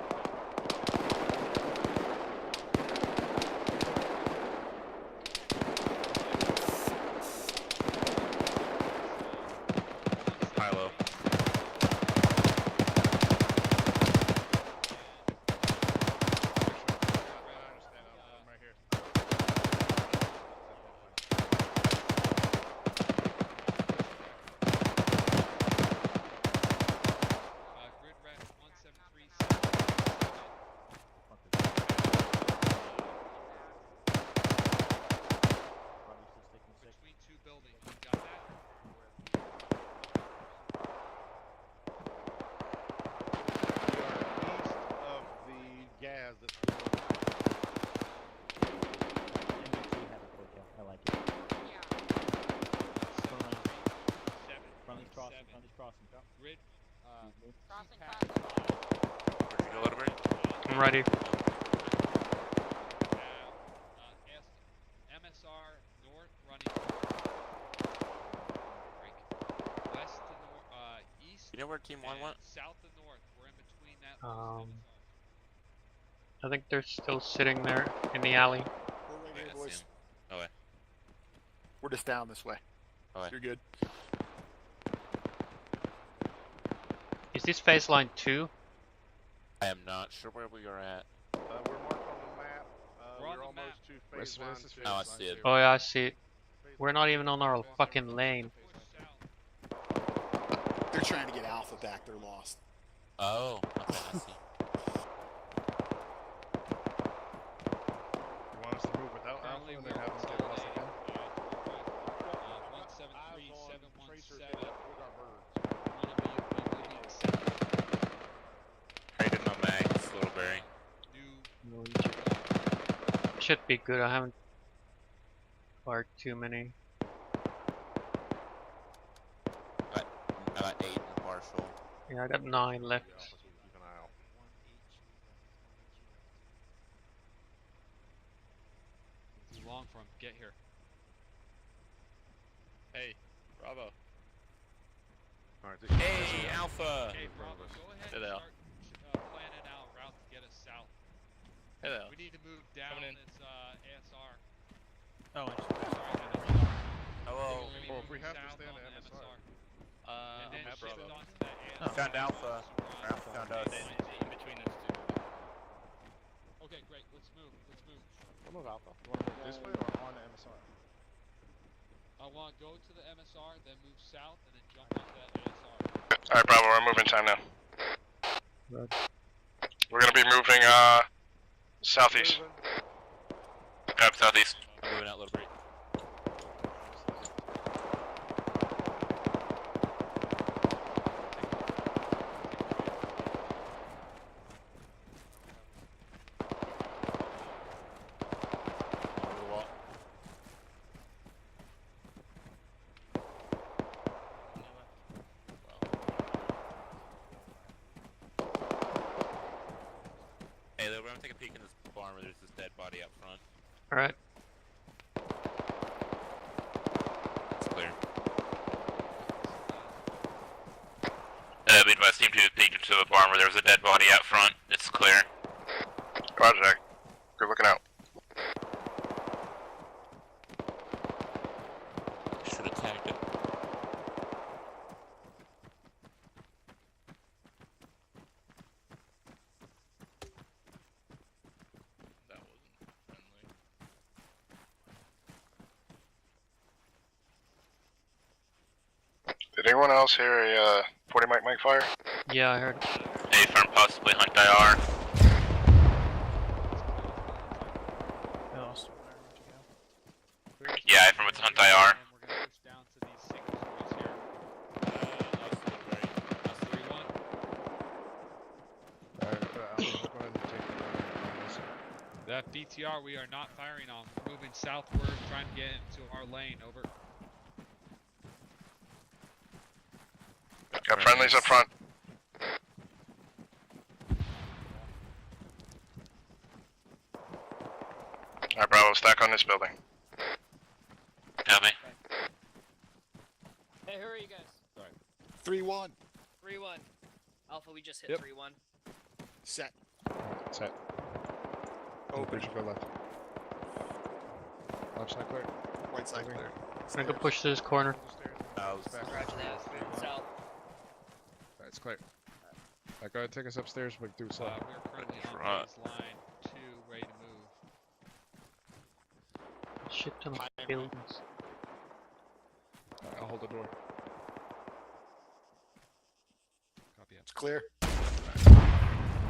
[SPEAKER 10] Hilo.
[SPEAKER 11] Grid rep 1737. Between two buildings. You got that?
[SPEAKER 18] We are east of the gas that's
[SPEAKER 16] I like it. Friendly's crossing. Friendly's crossing.
[SPEAKER 11] Grid.
[SPEAKER 10] Where'd you go, Littleberry?
[SPEAKER 9] I'm ready.
[SPEAKER 11] MSR north running break. West to north, east.
[SPEAKER 10] You know where Team 1 went?
[SPEAKER 11] South to north. We're in between that.
[SPEAKER 9] I think they're still sitting there in the alley.
[SPEAKER 19] We're right here, boys.
[SPEAKER 10] Oh, wait.
[SPEAKER 19] We're just down this way.
[SPEAKER 10] Oh, wait.
[SPEAKER 19] You're good.
[SPEAKER 9] Is this phase line 2?
[SPEAKER 10] I am not sure where we are at.
[SPEAKER 18] we're marked on the map. We're almost to phase line 2.
[SPEAKER 10] Oh, I see it.
[SPEAKER 9] Oh yeah, I see it. We're not even on our fucking lane.
[SPEAKER 19] They're trying to get Alpha back. They're lost.
[SPEAKER 10] Oh, okay, I see.
[SPEAKER 18] You want us to move without Alpha and then have them get lost again?
[SPEAKER 11] 173717.
[SPEAKER 10] Traded my mags, Littleberry.
[SPEAKER 9] Should be good. I haven't fired too many.
[SPEAKER 20] I got 8 in the Marshall.
[SPEAKER 9] Yeah, I got 9 left.
[SPEAKER 18] Keep an eye out.
[SPEAKER 11] Too long for him. Get here.
[SPEAKER 15] Hey, Bravo.
[SPEAKER 18] Alright,
[SPEAKER 15] Hey, Alpha!
[SPEAKER 11] Okay, Bravo, go ahead
[SPEAKER 15] Hey
[SPEAKER 11] and
[SPEAKER 15] there.
[SPEAKER 11] start planning out route to get us south.
[SPEAKER 15] Hey there.
[SPEAKER 11] We need to move down
[SPEAKER 15] Coming in.
[SPEAKER 11] this ASR.
[SPEAKER 20] Oh,
[SPEAKER 15] Hello.
[SPEAKER 18] Well, if we have to
[SPEAKER 11] south
[SPEAKER 18] stay on
[SPEAKER 11] on
[SPEAKER 18] the MSR.
[SPEAKER 11] and then
[SPEAKER 15] I'm
[SPEAKER 11] shift
[SPEAKER 15] Bravo.
[SPEAKER 11] onto that
[SPEAKER 20] Oh.
[SPEAKER 11] ASR.
[SPEAKER 20] Found Alpha. Or Alpha found us.
[SPEAKER 15] In between those two.
[SPEAKER 11] Okay, great. Let's move. Let's move.
[SPEAKER 18] We'll move Alpha. You want to move this way or on the MSR?
[SPEAKER 11] I want to go to the MSR, then move south, and then jump onto that ASR.
[SPEAKER 8] Alright, Bravo, we're moving time now.
[SPEAKER 9] Right.
[SPEAKER 8] We're gonna be moving, southeast.
[SPEAKER 10] Up southeast.
[SPEAKER 15] I'm moving out a little bit. Over the wall.
[SPEAKER 20] Hey, we're gonna take a peek in this barn where there's this dead body up front.
[SPEAKER 9] Alright.
[SPEAKER 20] It's clear.
[SPEAKER 10] We advise team 2 to peek into a barn where there was a dead body out front. It's clear.
[SPEAKER 8] Roger, Jack. Good looking out.
[SPEAKER 20] Should have tagged it.
[SPEAKER 15] That wasn't friendly.
[SPEAKER 8] Did anyone else hear a 40 mic fire?
[SPEAKER 9] Yeah, I heard.
[SPEAKER 10] A firm possibly hunt IR. Yeah, from it's hunt IR.
[SPEAKER 11] And we're going to push down to these single stories here. That's 3-1.
[SPEAKER 14] Alright, Alpha, go ahead and take the
[SPEAKER 11] That BTR we are not firing on. We're moving southward, trying to get into our lane. Over.
[SPEAKER 8] Got friendlies up front. Alright, Bravo, stack on this building.
[SPEAKER 10] Copy.
[SPEAKER 21] Hey, who are you guys?
[SPEAKER 14] Sorry.
[SPEAKER 4] 3-1.
[SPEAKER 21] 3-1. Alpha, we just hit
[SPEAKER 14] Yep.
[SPEAKER 21] 3-1.
[SPEAKER 4] Set.
[SPEAKER 14] Set. Open. Go left. Left side clear.
[SPEAKER 4] Right side clear.
[SPEAKER 9] I'm gonna go push to this corner.
[SPEAKER 21] Roger that. Moving south.
[SPEAKER 14] Alright, it's clear. Alright, go ahead, take us upstairs, but do so.
[SPEAKER 11] We're currently on
[SPEAKER 10] Front.
[SPEAKER 11] phase line 2, ready to move.
[SPEAKER 9] Shit ton of buildings.
[SPEAKER 14] Alright, I'll hold the door.
[SPEAKER 11] Copy.
[SPEAKER 4] It's clear.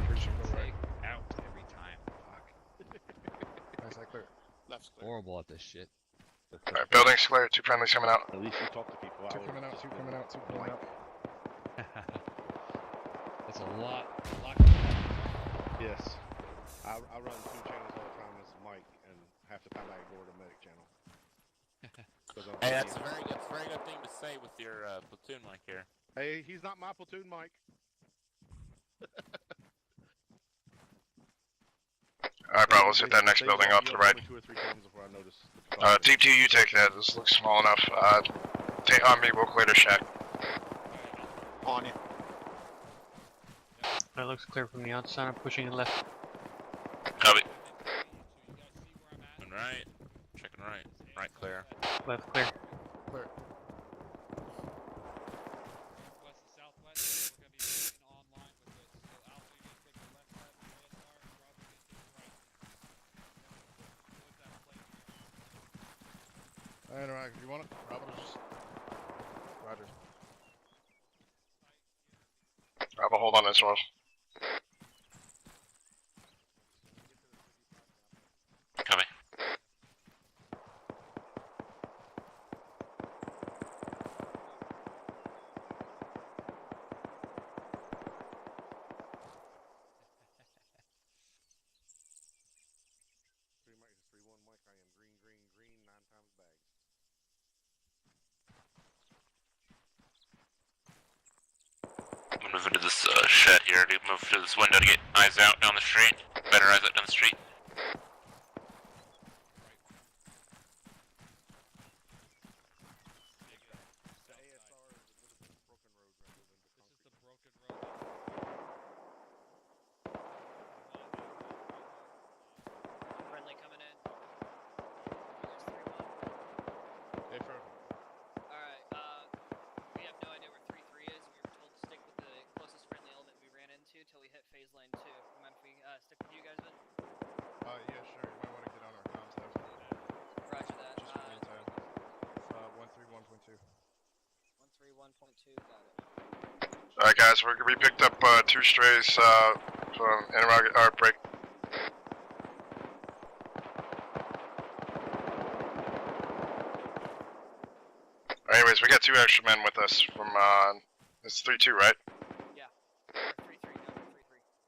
[SPEAKER 14] Appreciate it, go right.
[SPEAKER 11] Out every time. Fuck.
[SPEAKER 14] Right side clear.
[SPEAKER 4] Left's clear.
[SPEAKER 11] Horrible at this shit.
[SPEAKER 8] Alright, building's clear. 2 friendlies coming out.
[SPEAKER 18] At least you talk to people.
[SPEAKER 14] Two coming out, two coming out, two coming out.
[SPEAKER 11] That's a lot.
[SPEAKER 18] Yes. I run 2 channels all the time as Mike, and half the time I ignore the medic channel.
[SPEAKER 20] Hey, that's a very good thing to say with your platoon mic here.
[SPEAKER 18] Hey, he's not my platoon, Mike.
[SPEAKER 8] Alright, Bravo, let's hit that next building off to the right.
[SPEAKER 18] 2 or 3 times before I notice.
[SPEAKER 8] Team 2, you take that. This looks small enough. Take on me, we'll clear the shack.
[SPEAKER 4] On you.
[SPEAKER 9] That looks clear from the outside. I'm pushing it left.
[SPEAKER 10] Copy.
[SPEAKER 20] And right. Checking right. Right clear.
[SPEAKER 9] Left clear.
[SPEAKER 14] Clear.
[SPEAKER 11] West to southwest, we're going to be moving online with this. So Alpha, you're going to take the left side of the ASR, Bravo, you're going to take the right. What's that play here?
[SPEAKER 14] Alright, alright, if you want it, Bravo, just... Roger.
[SPEAKER 8] Bravo, hold on this one.
[SPEAKER 10] Copy. move into this shed here. To move to this window to get eyes out down the street. Better eyes out down the street.
[SPEAKER 21] Friendly coming in.
[SPEAKER 14] Hey, Fur.
[SPEAKER 21] Alright, we have no idea where 3-3 is. We were told to stick with the closest friendly element we ran into till we hit phase lane 2. You mind if we stick with you guys, Ben?
[SPEAKER 14] Yeah, sure. You might want to get on our comms there.
[SPEAKER 21] Roger that.
[SPEAKER 14] Just for the meantime. 131.2.
[SPEAKER 21] 131.2, got it.
[SPEAKER 8] Alright guys, we picked up 2 strays from break. Anyways, we got 2 extra men with us from it's 3-2, right?
[SPEAKER 21] Yeah. 3-3, no,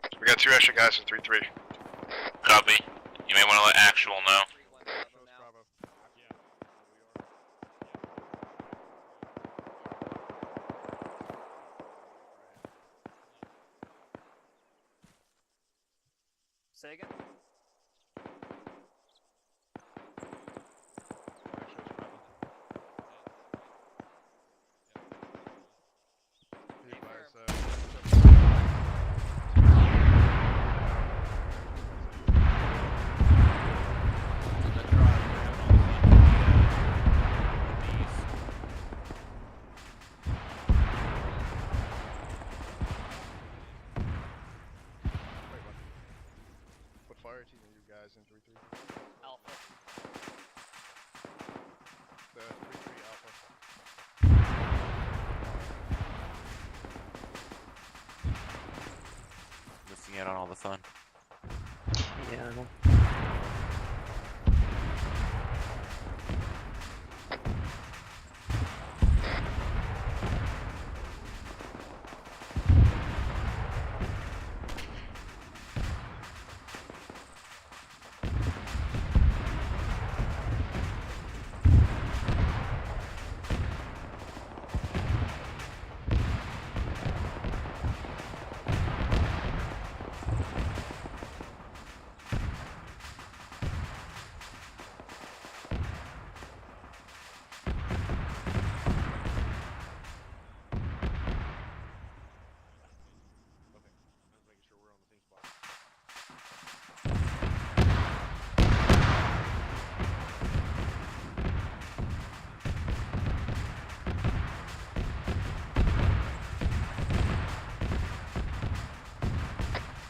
[SPEAKER 21] 3-3.
[SPEAKER 8] We got 2 extra guys in 3-3.
[SPEAKER 10] Copy. You may want to let actual know.
[SPEAKER 21] 3-1 Bravo now. Say again?
[SPEAKER 14] Be advised, what fire team are you guys in 3-3?
[SPEAKER 21] Alpha.
[SPEAKER 14] The 3-3 Alpha.
[SPEAKER 20] Missing out on all the fun.
[SPEAKER 2] Yeah, I know.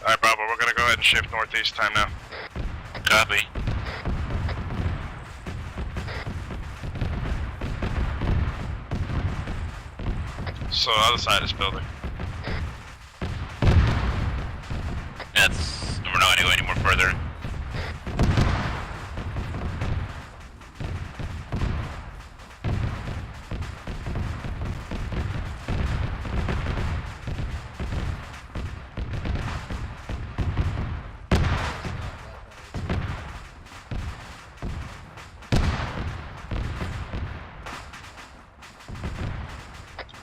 [SPEAKER 8] Alright, Bravo, we're gonna go ahead and shift northeast time now.
[SPEAKER 10] Copy.
[SPEAKER 8] So, other side of this building.
[SPEAKER 10] That's. We're not going to go any more further.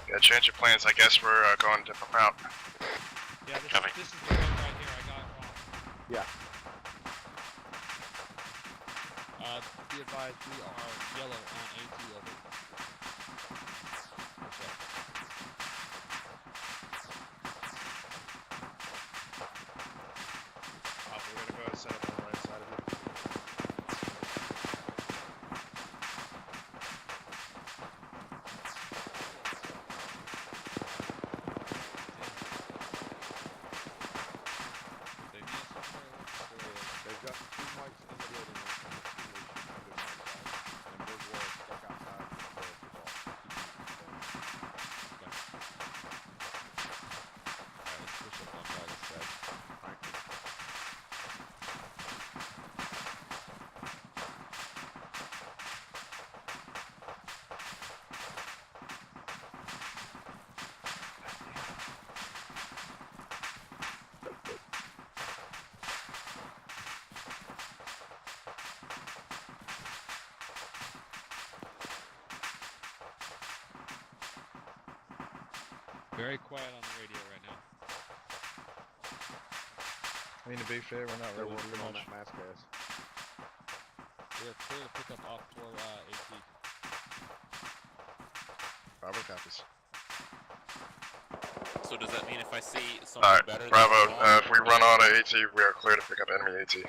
[SPEAKER 8] Yeah, change your plans. I guess we're going a different route.
[SPEAKER 11] Yeah, this is the road right here. I got it wrong.
[SPEAKER 14] Yeah.
[SPEAKER 11] Be advised, we are yellow on AT over. Okay.
[SPEAKER 14] We're gonna go ahead and set up on the right side of you. They've got 2 mics in the building and 2 stations on this side, and those walls stuck outside the football.
[SPEAKER 11] Alright, let's push up on by this side. Very quiet on the radio right now.
[SPEAKER 14] I mean, to be fair, we're not
[SPEAKER 15] They're
[SPEAKER 14] really
[SPEAKER 15] working
[SPEAKER 14] doing
[SPEAKER 15] on
[SPEAKER 14] much.
[SPEAKER 15] that mass gas.
[SPEAKER 11] We are clear to pick up off floor AT.
[SPEAKER 14] Bravo copies.
[SPEAKER 20] So does that mean if I see something
[SPEAKER 8] Alright,
[SPEAKER 20] better
[SPEAKER 8] Bravo,
[SPEAKER 20] than the
[SPEAKER 8] if we run on a AT, we are clear to pick up enemy AT.
[SPEAKER 18] If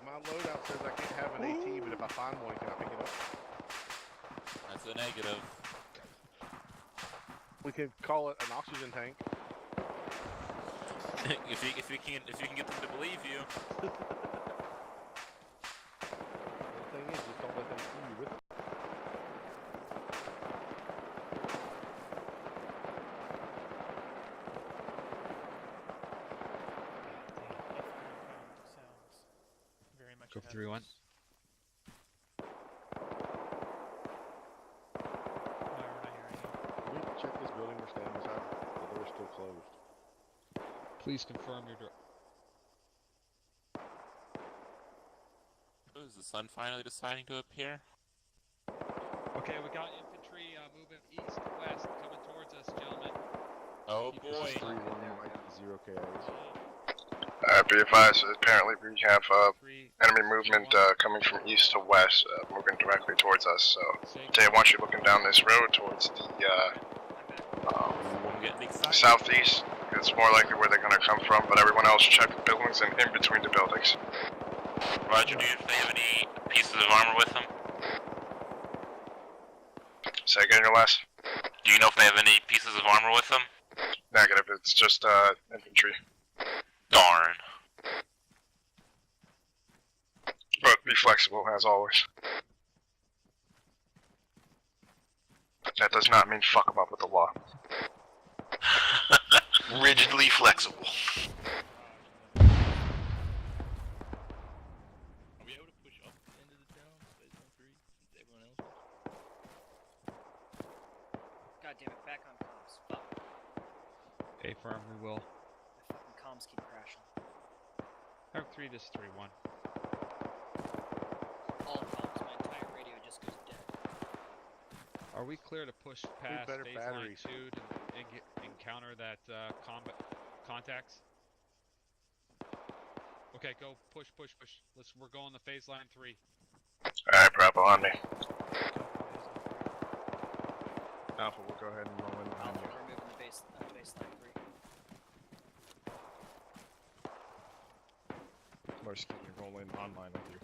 [SPEAKER 18] my loadout says I can't have an AT, but if I find one, can I pick it up?
[SPEAKER 20] That's a negative.
[SPEAKER 18] We could call it an oxygen tank.
[SPEAKER 20] if you can get them to believe you.
[SPEAKER 18] The thing is, just don't let them see you with it.
[SPEAKER 11] Very much
[SPEAKER 2] Go
[SPEAKER 11] ahead of
[SPEAKER 2] 3-1.
[SPEAKER 11] us. No, we're not hearing you.
[SPEAKER 18] Can we check this building we're standing beside? The door's still closed.
[SPEAKER 11] Please confirm your
[SPEAKER 20] Oh, is the sun finally deciding to appear?
[SPEAKER 11] Okay, we got infantry moving east, west, coming towards us, gentlemen.
[SPEAKER 20] Oh
[SPEAKER 11] Keep
[SPEAKER 20] boy.
[SPEAKER 11] your sight
[SPEAKER 18] 3-1, 0 KIs.
[SPEAKER 8] Be advised, apparently we have enemy movement coming from east to west, moving directly towards us, so Jay, I want you looking down this road towards the southeast. It's more likely where they're going to come from, but everyone else check the buildings and in between the buildings.
[SPEAKER 10] Roger, do you know if they have any pieces of armor with them?
[SPEAKER 8] Say again your last?
[SPEAKER 10] Do you know if they have any pieces of armor with them?
[SPEAKER 8] Negative, it's just infantry.
[SPEAKER 10] Darn.
[SPEAKER 8] But be flexible, as always. That does not mean fuck them up with the law.
[SPEAKER 19] Rigidly flexible.
[SPEAKER 15] Are we able to push up into the town, space on 3, since everyone else is?
[SPEAKER 21] God damn it, back on comms. Fuck.
[SPEAKER 2] A firm, we will.
[SPEAKER 21] My fucking comms keep crashing.
[SPEAKER 2] Havoc 3, this is 3-1.
[SPEAKER 21] All comms, my entire radio just goes dead.
[SPEAKER 2] Are we clear to push past
[SPEAKER 18] better
[SPEAKER 2] baseline
[SPEAKER 18] batteries.
[SPEAKER 2] 2 to encounter that combat contacts? Okay, go push. We're going to phase line 3.
[SPEAKER 8] Alright, Bravo, on me.
[SPEAKER 14] Alpha, we'll go ahead and roll in behind
[SPEAKER 21] Alpha,
[SPEAKER 14] you.
[SPEAKER 21] we're moving to baseline 3.
[SPEAKER 14] Most can you roll in online with you?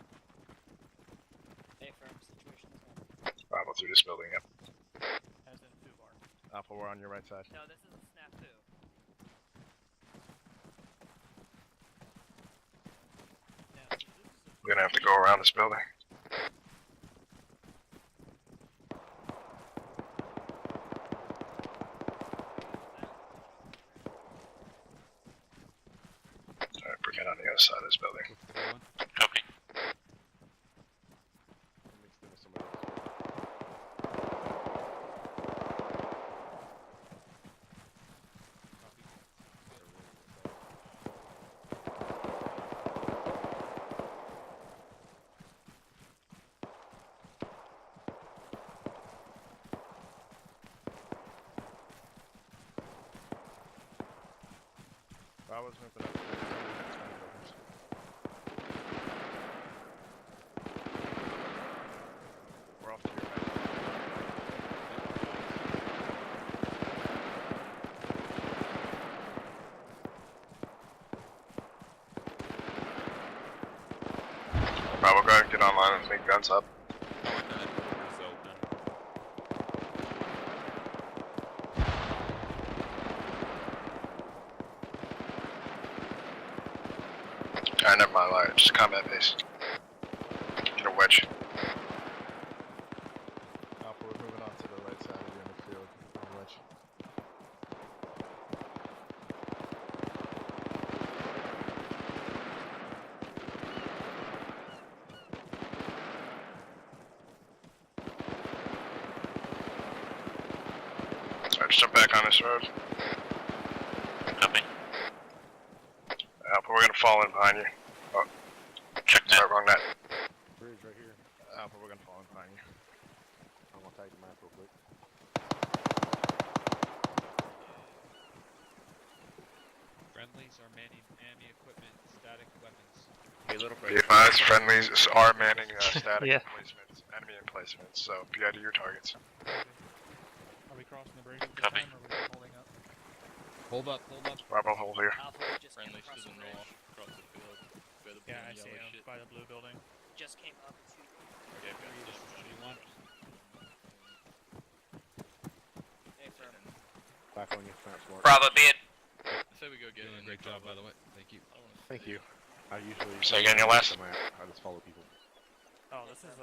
[SPEAKER 21] Hey, firm, situation is
[SPEAKER 8] Bravo through this building, yep.
[SPEAKER 11] As in Fubar.
[SPEAKER 14] Alpha, we're on your right side.
[SPEAKER 21] No, this is a snafu.
[SPEAKER 8] We're gonna have to go around this building. Alright, bring it on the other side of this building.
[SPEAKER 10] Copy.
[SPEAKER 14] Mixed in with somebody else. Bravo's moving up. We're off to your right.
[SPEAKER 8] Bravo, go ahead and get online and make guns up. Alright, never mind, alright, just combat base. Get a wedge.
[SPEAKER 14] Alpha, we're moving on to the right side of you in the field. On the wedge.
[SPEAKER 8] Alright, just jump back on this road.
[SPEAKER 10] Copy.
[SPEAKER 8] Alpha, we're gonna fall in behind you. Oh,
[SPEAKER 10] check that.
[SPEAKER 8] Sorry, wrong net.
[SPEAKER 18] Bridge right here.
[SPEAKER 14] Alpha, we're gonna fall in behind you.
[SPEAKER 18] I'm gonna take the map real quick.
[SPEAKER 2] Friendlies are manning enemy equipment, static weapons.
[SPEAKER 8] Be advised, friendlies are manning static
[SPEAKER 9] Yeah.
[SPEAKER 8] emplacements, enemy emplacements, so be out of your targets.
[SPEAKER 6] Are we crossing the bridge at this
[SPEAKER 10] Copy.
[SPEAKER 6] time, or are we just holding up?
[SPEAKER 2] Hold up, hold up.
[SPEAKER 8] Bravo, hold here.
[SPEAKER 21] Alpha, we just came
[SPEAKER 15] Friendlies
[SPEAKER 21] across
[SPEAKER 15] to
[SPEAKER 21] the
[SPEAKER 15] the
[SPEAKER 21] bridge.
[SPEAKER 15] north, across the field. By the
[SPEAKER 6] Yeah,
[SPEAKER 15] blue
[SPEAKER 6] I
[SPEAKER 15] and
[SPEAKER 6] see
[SPEAKER 15] yellow
[SPEAKER 6] him
[SPEAKER 15] shit.
[SPEAKER 6] by the blue building.
[SPEAKER 21] Just came up and shooting.
[SPEAKER 15] Okay, I've got
[SPEAKER 2] This is 3-1.
[SPEAKER 21] Hey, firm.
[SPEAKER 14] Back on your fence, Mark.
[SPEAKER 10] Bravo, be it.
[SPEAKER 15] I say we go get
[SPEAKER 2] Doing a
[SPEAKER 15] in.
[SPEAKER 2] great job, by the way. Thank you.
[SPEAKER 15] I don't wanna
[SPEAKER 14] Thank
[SPEAKER 15] see
[SPEAKER 14] you. I usually.
[SPEAKER 8] Say again, your last?
[SPEAKER 14] I just follow people.
[SPEAKER 6] Oh, this is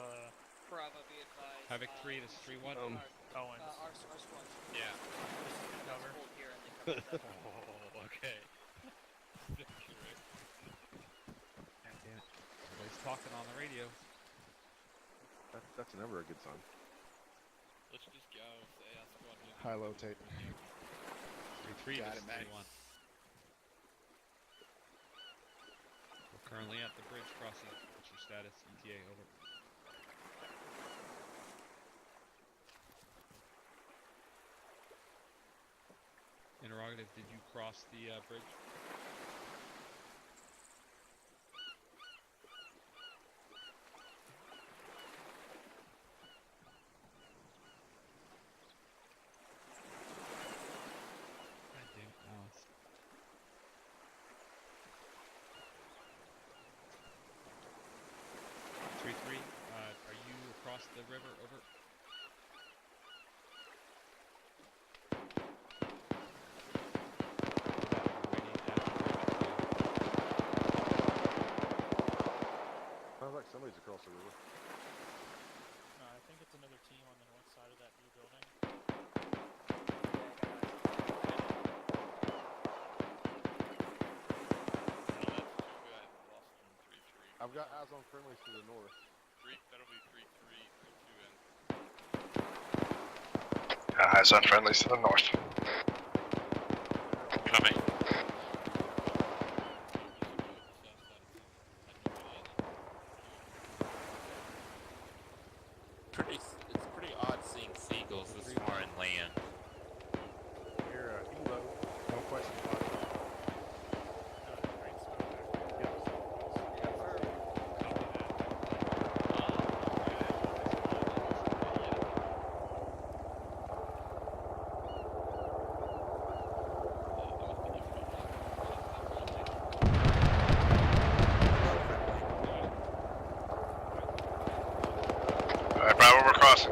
[SPEAKER 21] Bravo, be advised.
[SPEAKER 2] Havoc 3, this is 3-1.
[SPEAKER 6] Owens.
[SPEAKER 21] Our squad.
[SPEAKER 2] Yeah.
[SPEAKER 6] Cover.
[SPEAKER 21] Hold here and then cover that.
[SPEAKER 15] Oh, okay.
[SPEAKER 2] Everybody's talking on the radio.
[SPEAKER 14] That's never a good sign.
[SPEAKER 15] Let's just go. Say our squad moves.
[SPEAKER 14] High low tape.
[SPEAKER 2] 3-3,
[SPEAKER 15] Got
[SPEAKER 2] this
[SPEAKER 15] it,
[SPEAKER 2] is
[SPEAKER 15] mate.
[SPEAKER 2] 3-1. We're currently at the bridge crossing. What's your status? ETA, over. Interrogative, did you cross the bridge? God damn it, Alice. Three, are you across the river? Over.
[SPEAKER 14] Sounds like somebody's across the river.
[SPEAKER 6] No, I think it's another team on the north side of that blue building.
[SPEAKER 14] I've got eyes on friendlies to the north.
[SPEAKER 15] That'll be 3-3, 3-2 in.
[SPEAKER 8] Eyes on friendlies to the north.
[SPEAKER 10] Copy. It's pretty odd seeing seagulls this far inland.
[SPEAKER 14] Here, Elo. No question about it.
[SPEAKER 8] Alright, Bravo, we're crossing.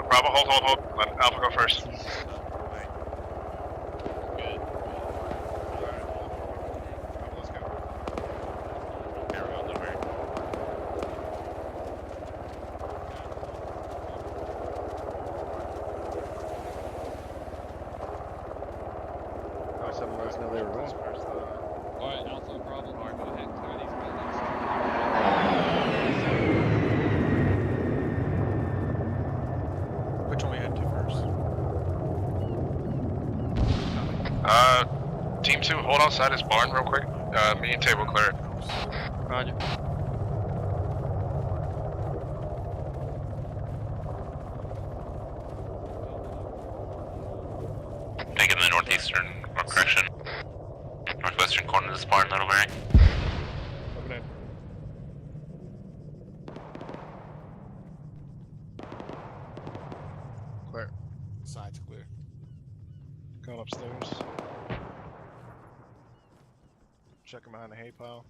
[SPEAKER 8] Bravo, hold. Let Alpha go first.
[SPEAKER 14] Oh, someone let us know they were going.
[SPEAKER 2] Alright, Alpha, Bravo, go ahead and clear these buildings.
[SPEAKER 14] Which one we head to first?
[SPEAKER 8] Team 2, hold outside this barn real quick. Me and Tay will clear it.
[SPEAKER 9] Roger.
[SPEAKER 10] Taking the northeastern, or correction, northwestern corner of this barn, Little Mary.
[SPEAKER 14] Coming in. Clear.
[SPEAKER 4] Side's clear.
[SPEAKER 14] Going upstairs. Checking behind the hay pile.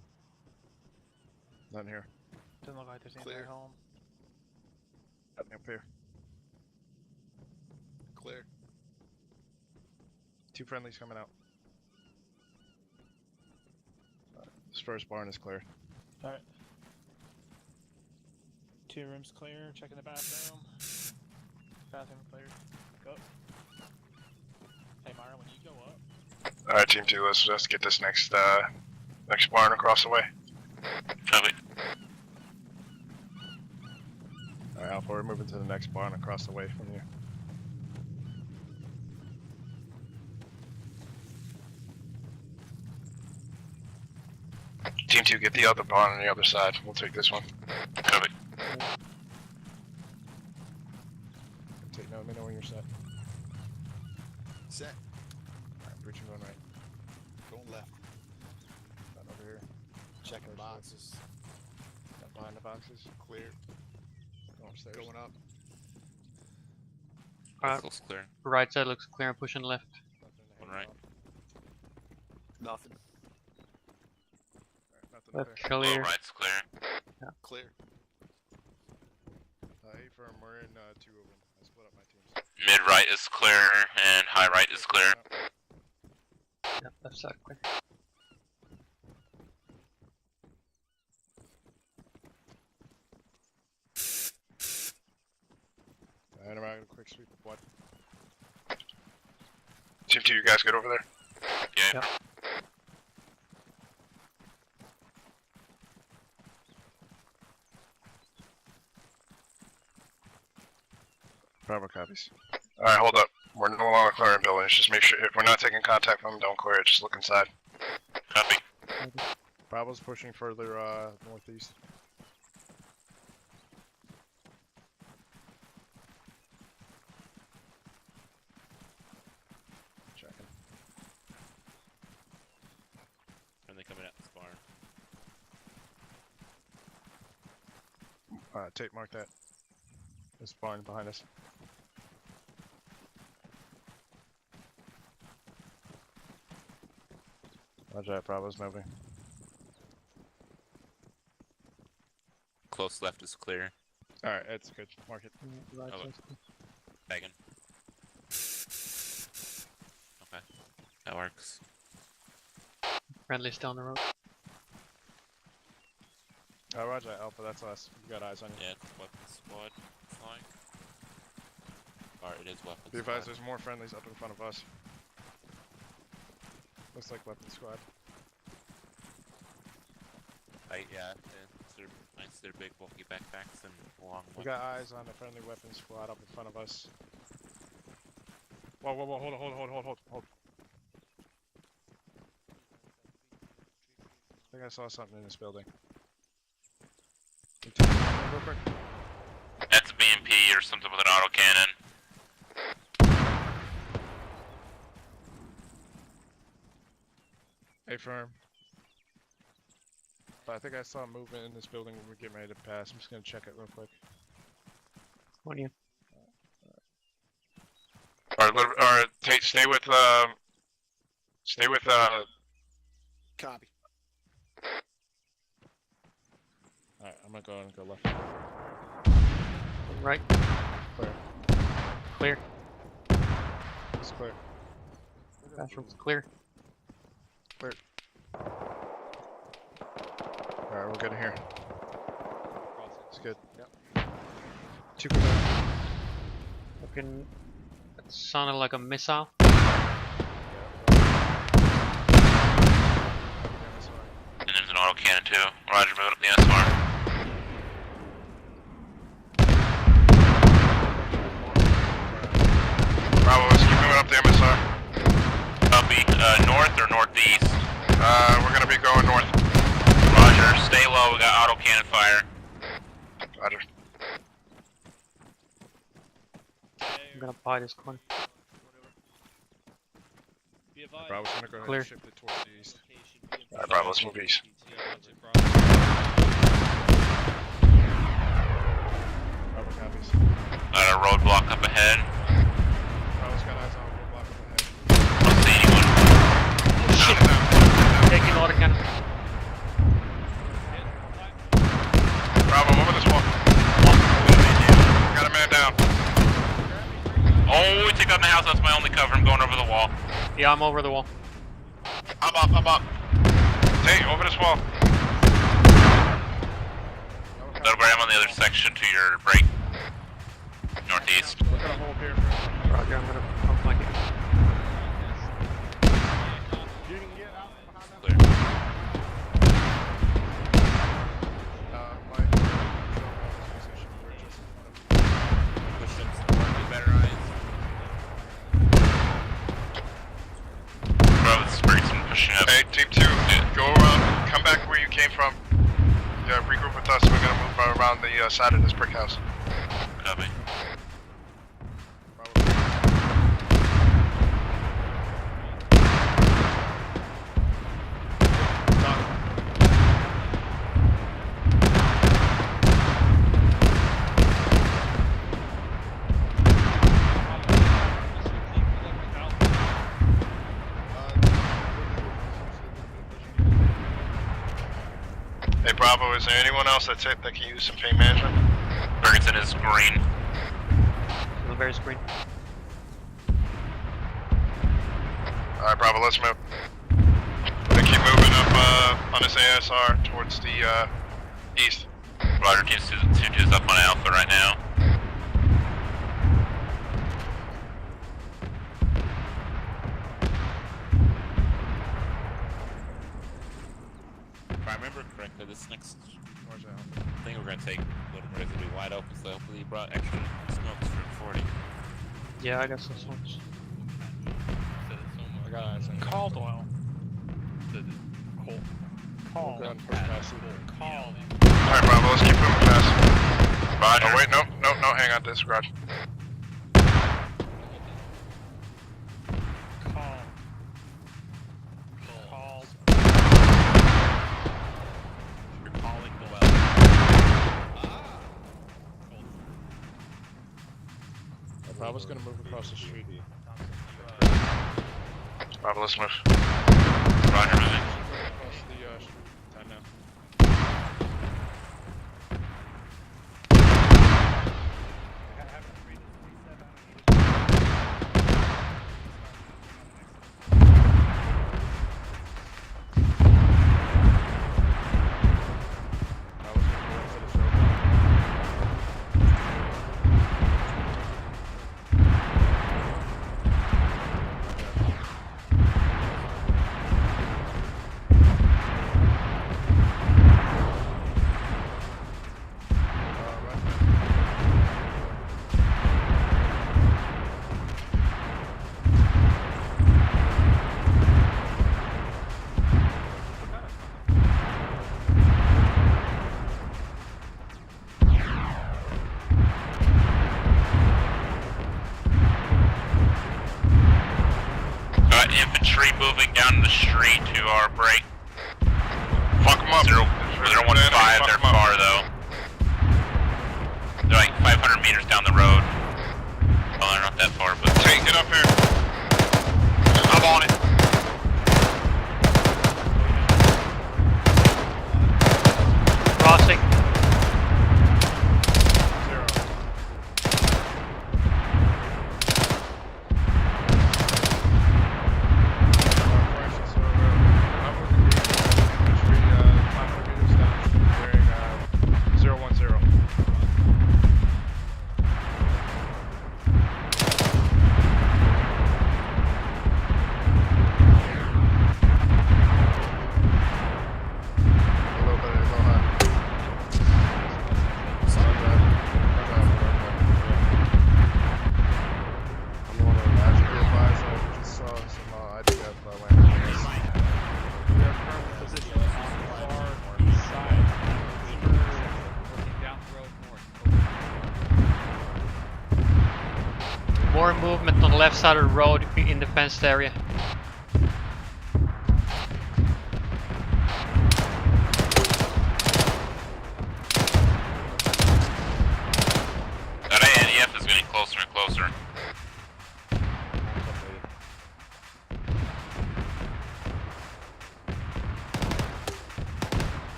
[SPEAKER 14] Nothing here.
[SPEAKER 6] Doesn't look like there's anybody home.
[SPEAKER 14] Nothing up here.
[SPEAKER 4] Clear.
[SPEAKER 14] Two friendlies coming out. This first barn is clear.
[SPEAKER 6] Alright. 2 rooms clear, checking the bathroom. Bathroom clear. Go up. Hey Myra, when you go up.
[SPEAKER 8] Alright, Team 2, let's get this next barn across the way.
[SPEAKER 10] Copy.
[SPEAKER 14] Alright, Alpha, we're moving to the next barn across the way from you.
[SPEAKER 8] Team 2, get the other barn on the other side. We'll take this one.
[SPEAKER 10] Copy.
[SPEAKER 14] Let me know when you're set.
[SPEAKER 19] Set.
[SPEAKER 14] Alright, breaching going right.
[SPEAKER 19] Going left.
[SPEAKER 14] Not over here.
[SPEAKER 19] Checking boxes.
[SPEAKER 14] Not behind the boxes.
[SPEAKER 19] Clear.
[SPEAKER 14] Going upstairs.
[SPEAKER 19] Going up.
[SPEAKER 10] Looks clear.
[SPEAKER 9] Right side looks clear. I'm pushing left.
[SPEAKER 10] One right.
[SPEAKER 19] Nothing.
[SPEAKER 14] Nothing
[SPEAKER 9] Left
[SPEAKER 14] there.
[SPEAKER 10] Low
[SPEAKER 9] clear.
[SPEAKER 10] right's clear.
[SPEAKER 9] Yeah.
[SPEAKER 19] Clear.
[SPEAKER 14] A-firm, we're in 2 of them. I split up my teams.
[SPEAKER 10] Mid right is clear and high right is clear.
[SPEAKER 9] Yep, left side clear.
[SPEAKER 14] And I'm out a quick sweep of blood.
[SPEAKER 8] Team 2, you guys get over there?
[SPEAKER 10] Yeah.
[SPEAKER 9] Yep.
[SPEAKER 14] Bravo copies.
[SPEAKER 8] Alright, hold up. We're no longer clearing buildings. Just make sure if we're not taking contact from them, don't clear it. Just look inside.
[SPEAKER 10] Copy.
[SPEAKER 14] Bravo's pushing further northeast. Checking.
[SPEAKER 2] And they coming out this barn.
[SPEAKER 14] Tape mark that. This barn behind us. Roger that, Bravo's moving.
[SPEAKER 10] Close left is clear.
[SPEAKER 14] Alright, it's good. Mark it.
[SPEAKER 9] Right
[SPEAKER 10] Oh,
[SPEAKER 9] side's clear.
[SPEAKER 10] Bagging. Okay. That works.
[SPEAKER 9] Friendly's down the road.
[SPEAKER 14] Roger that, Alpha, that's us. We got eyes on you.
[SPEAKER 10] Yeah, it's weapon squad. Flying. Alright, it is weapon
[SPEAKER 14] Be
[SPEAKER 10] squad.
[SPEAKER 14] advised, there's more friendlies up in front of us. Looks like weapon squad.
[SPEAKER 10] Yeah, they're big bulky backpacks and long
[SPEAKER 14] We
[SPEAKER 10] weapons.
[SPEAKER 14] got eyes on the friendly weapon squad up in front of us. Whoa, hold. I think I saw something in this building. Real quick.
[SPEAKER 10] That's a BMP or something with an autocannon.
[SPEAKER 14] A-firm. But I think I saw movement in this building when we get ready to pass. I'm just gonna check it real quick.
[SPEAKER 9] On you.
[SPEAKER 8] Alright, stay with
[SPEAKER 19] Copy.
[SPEAKER 14] Alright, I'm gonna go and go left.
[SPEAKER 9] Right.
[SPEAKER 14] Clear.
[SPEAKER 9] Clear.
[SPEAKER 14] It's clear.
[SPEAKER 9] Bathroom's clear.
[SPEAKER 14] Clear. Alright, we're good in here. It's good. Yep.
[SPEAKER 9] Super. Fucking. That sounded like a missile.
[SPEAKER 10] And there's an autocannon too. Roger, move up the SR.
[SPEAKER 8] Bravo, let's keep moving up the MSR.
[SPEAKER 10] Copy. North or northeast?
[SPEAKER 8] We're gonna be going north.
[SPEAKER 10] Roger, stay low, we got autocannon fire.
[SPEAKER 8] Roger.
[SPEAKER 9] I'm gonna buy this corner.
[SPEAKER 11] Be advised.
[SPEAKER 14] Bravo's gonna go ahead
[SPEAKER 9] Clear.
[SPEAKER 14] and shift it towards the east.
[SPEAKER 8] Alright, Bravo, let's move east.
[SPEAKER 14] Bravo copies.
[SPEAKER 10] Got a roadblock up ahead.
[SPEAKER 14] Bravo's got eyes on a roadblock up ahead.
[SPEAKER 10] Don't see anyone.
[SPEAKER 9] Shit! Taking autocannon.
[SPEAKER 8] Bravo, over this wall. Got a man down.
[SPEAKER 10] Oh, we took out the house, that's my only cover. I'm going over the wall.
[SPEAKER 9] Yeah, I'm over the wall.
[SPEAKER 8] I'm up. Hey, over this wall.
[SPEAKER 10] That'll grab on the other section to your right. Northeast.
[SPEAKER 14] We're gonna hold here for
[SPEAKER 9] Roger, I'm gonna pump my gear.
[SPEAKER 14] You can get out behind that.
[SPEAKER 10] Clear.
[SPEAKER 14] Mike, position. We're just in front of
[SPEAKER 10] Push them some more, get better eyes. Bro, it's Ferguson pushing up.
[SPEAKER 8] Hey, Team 2, go around, come back where you came from. Yeah, regroup with us. We're gonna move around the side of this brick house.
[SPEAKER 10] Copy.
[SPEAKER 8] Bravo, is there anyone else that's it that can use some pain management?
[SPEAKER 10] Ferguson is green.
[SPEAKER 9] Silver's green.
[SPEAKER 8] Alright, Bravo, let's move. We're gonna keep moving up on this ASR towards the east.
[SPEAKER 10] Roger, Team 2 is up on Alpha right now.
[SPEAKER 20] If I remember correctly, this next thing we're gonna take a little bit is gonna be wide open, so hopefully you brought extra smokes for 40.
[SPEAKER 9] Yeah, I got some smokes.
[SPEAKER 6] I got eyes on
[SPEAKER 17] Caldwell.
[SPEAKER 6] Call.
[SPEAKER 8] Alright, Bravo, let's keep moving fast.
[SPEAKER 10] Roger.
[SPEAKER 8] Oh, wait, no, hang on, disregard.
[SPEAKER 20] You're calling the well.
[SPEAKER 6] Bravo's gonna move across the street.
[SPEAKER 8] Bravo, let's move.
[SPEAKER 10] Roger, moving.
[SPEAKER 6] Across the street. Time now.
[SPEAKER 10] Infantry moving down the street to our break.
[SPEAKER 8] Fuck them up.
[SPEAKER 10] 015, they're far though. They're like 500 meters down the road. Well, they're not that far, but...
[SPEAKER 8] Tate, get up here. I'm on it.
[SPEAKER 9] Crossing. More movement on the left side of the road in the fenced area.
[SPEAKER 10] That ANEF is getting closer and closer.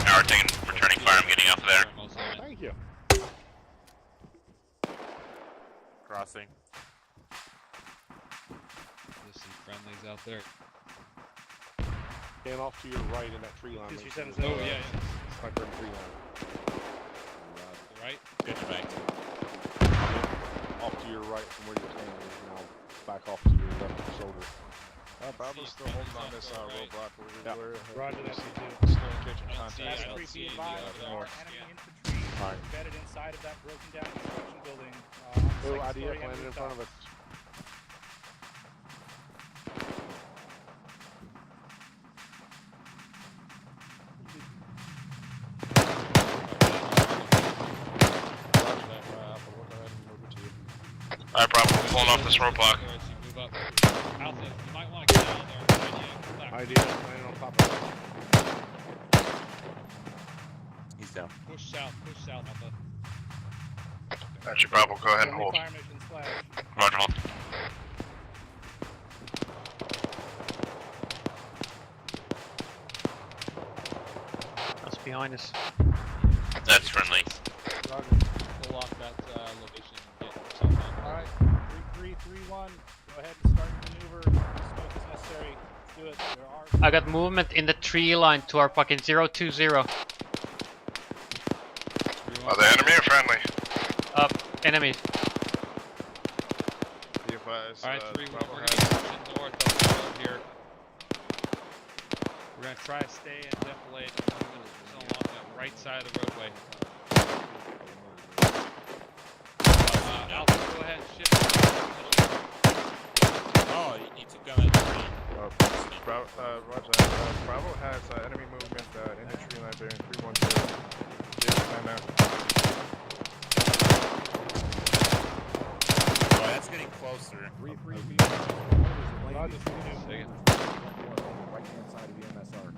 [SPEAKER 10] Now we're taking returning fire. I'm getting up there.
[SPEAKER 18] Thank you.
[SPEAKER 20] Crossing.
[SPEAKER 2] There's some friendlies out there.
[SPEAKER 18] And off to your right in that tree line.
[SPEAKER 2] Oh, yeah.
[SPEAKER 18] Sniper in the tree line.
[SPEAKER 2] Right?
[SPEAKER 20] Get your back.
[SPEAKER 18] Off to your right from where you're standing, and I'll back off to your left shoulder.
[SPEAKER 6] Bravo's still holding on this roadblock.
[SPEAKER 18] Roger that.
[SPEAKER 6] Still in kitchen contact.
[SPEAKER 5] Please be advised that our enemy infantry
[SPEAKER 18] Alright.
[SPEAKER 5] embedded inside of that broken down construction building.
[SPEAKER 18] Oh, IDF landed in front of us.
[SPEAKER 8] Alright, Bravo, we're pulling off this roadblock.
[SPEAKER 2] Move up.
[SPEAKER 11] You might want to get out of there. Come back.
[SPEAKER 18] Idea landing on top of us.
[SPEAKER 20] He's down.
[SPEAKER 11] Push south, Alpha.
[SPEAKER 8] Actually, Bravo, go ahead and hold.
[SPEAKER 5] Fire mission flash.
[SPEAKER 10] Roger, hold.
[SPEAKER 9] That's behind us.
[SPEAKER 10] That's friendly.
[SPEAKER 11] Pull off that location and get yourself out.
[SPEAKER 5] Alright, 3-3-3-1. Go ahead and start your maneuver. Smoke is necessary. Let's do it. There are.
[SPEAKER 9] I got movement in the tree line to our fucking 020.
[SPEAKER 8] Are they enemy or friendly?
[SPEAKER 9] Enemies.
[SPEAKER 14] Be advised,
[SPEAKER 11] Alright, 3-1,
[SPEAKER 14] Bravo
[SPEAKER 11] we're
[SPEAKER 14] has
[SPEAKER 11] gonna push it north of the road here. We're gonna try to stay and defilate and move it along that right side of the roadway. Alpha, go ahead and shift.
[SPEAKER 20] Oh, you took down that tree.
[SPEAKER 14] Roger. Bravo has enemy movement in the tree line bearing 310. Time now.
[SPEAKER 20] Oh, that's getting closer.
[SPEAKER 18] 3 feet.
[SPEAKER 5] Roger,
[SPEAKER 11] Take it.
[SPEAKER 18] Right hand side of the MSR.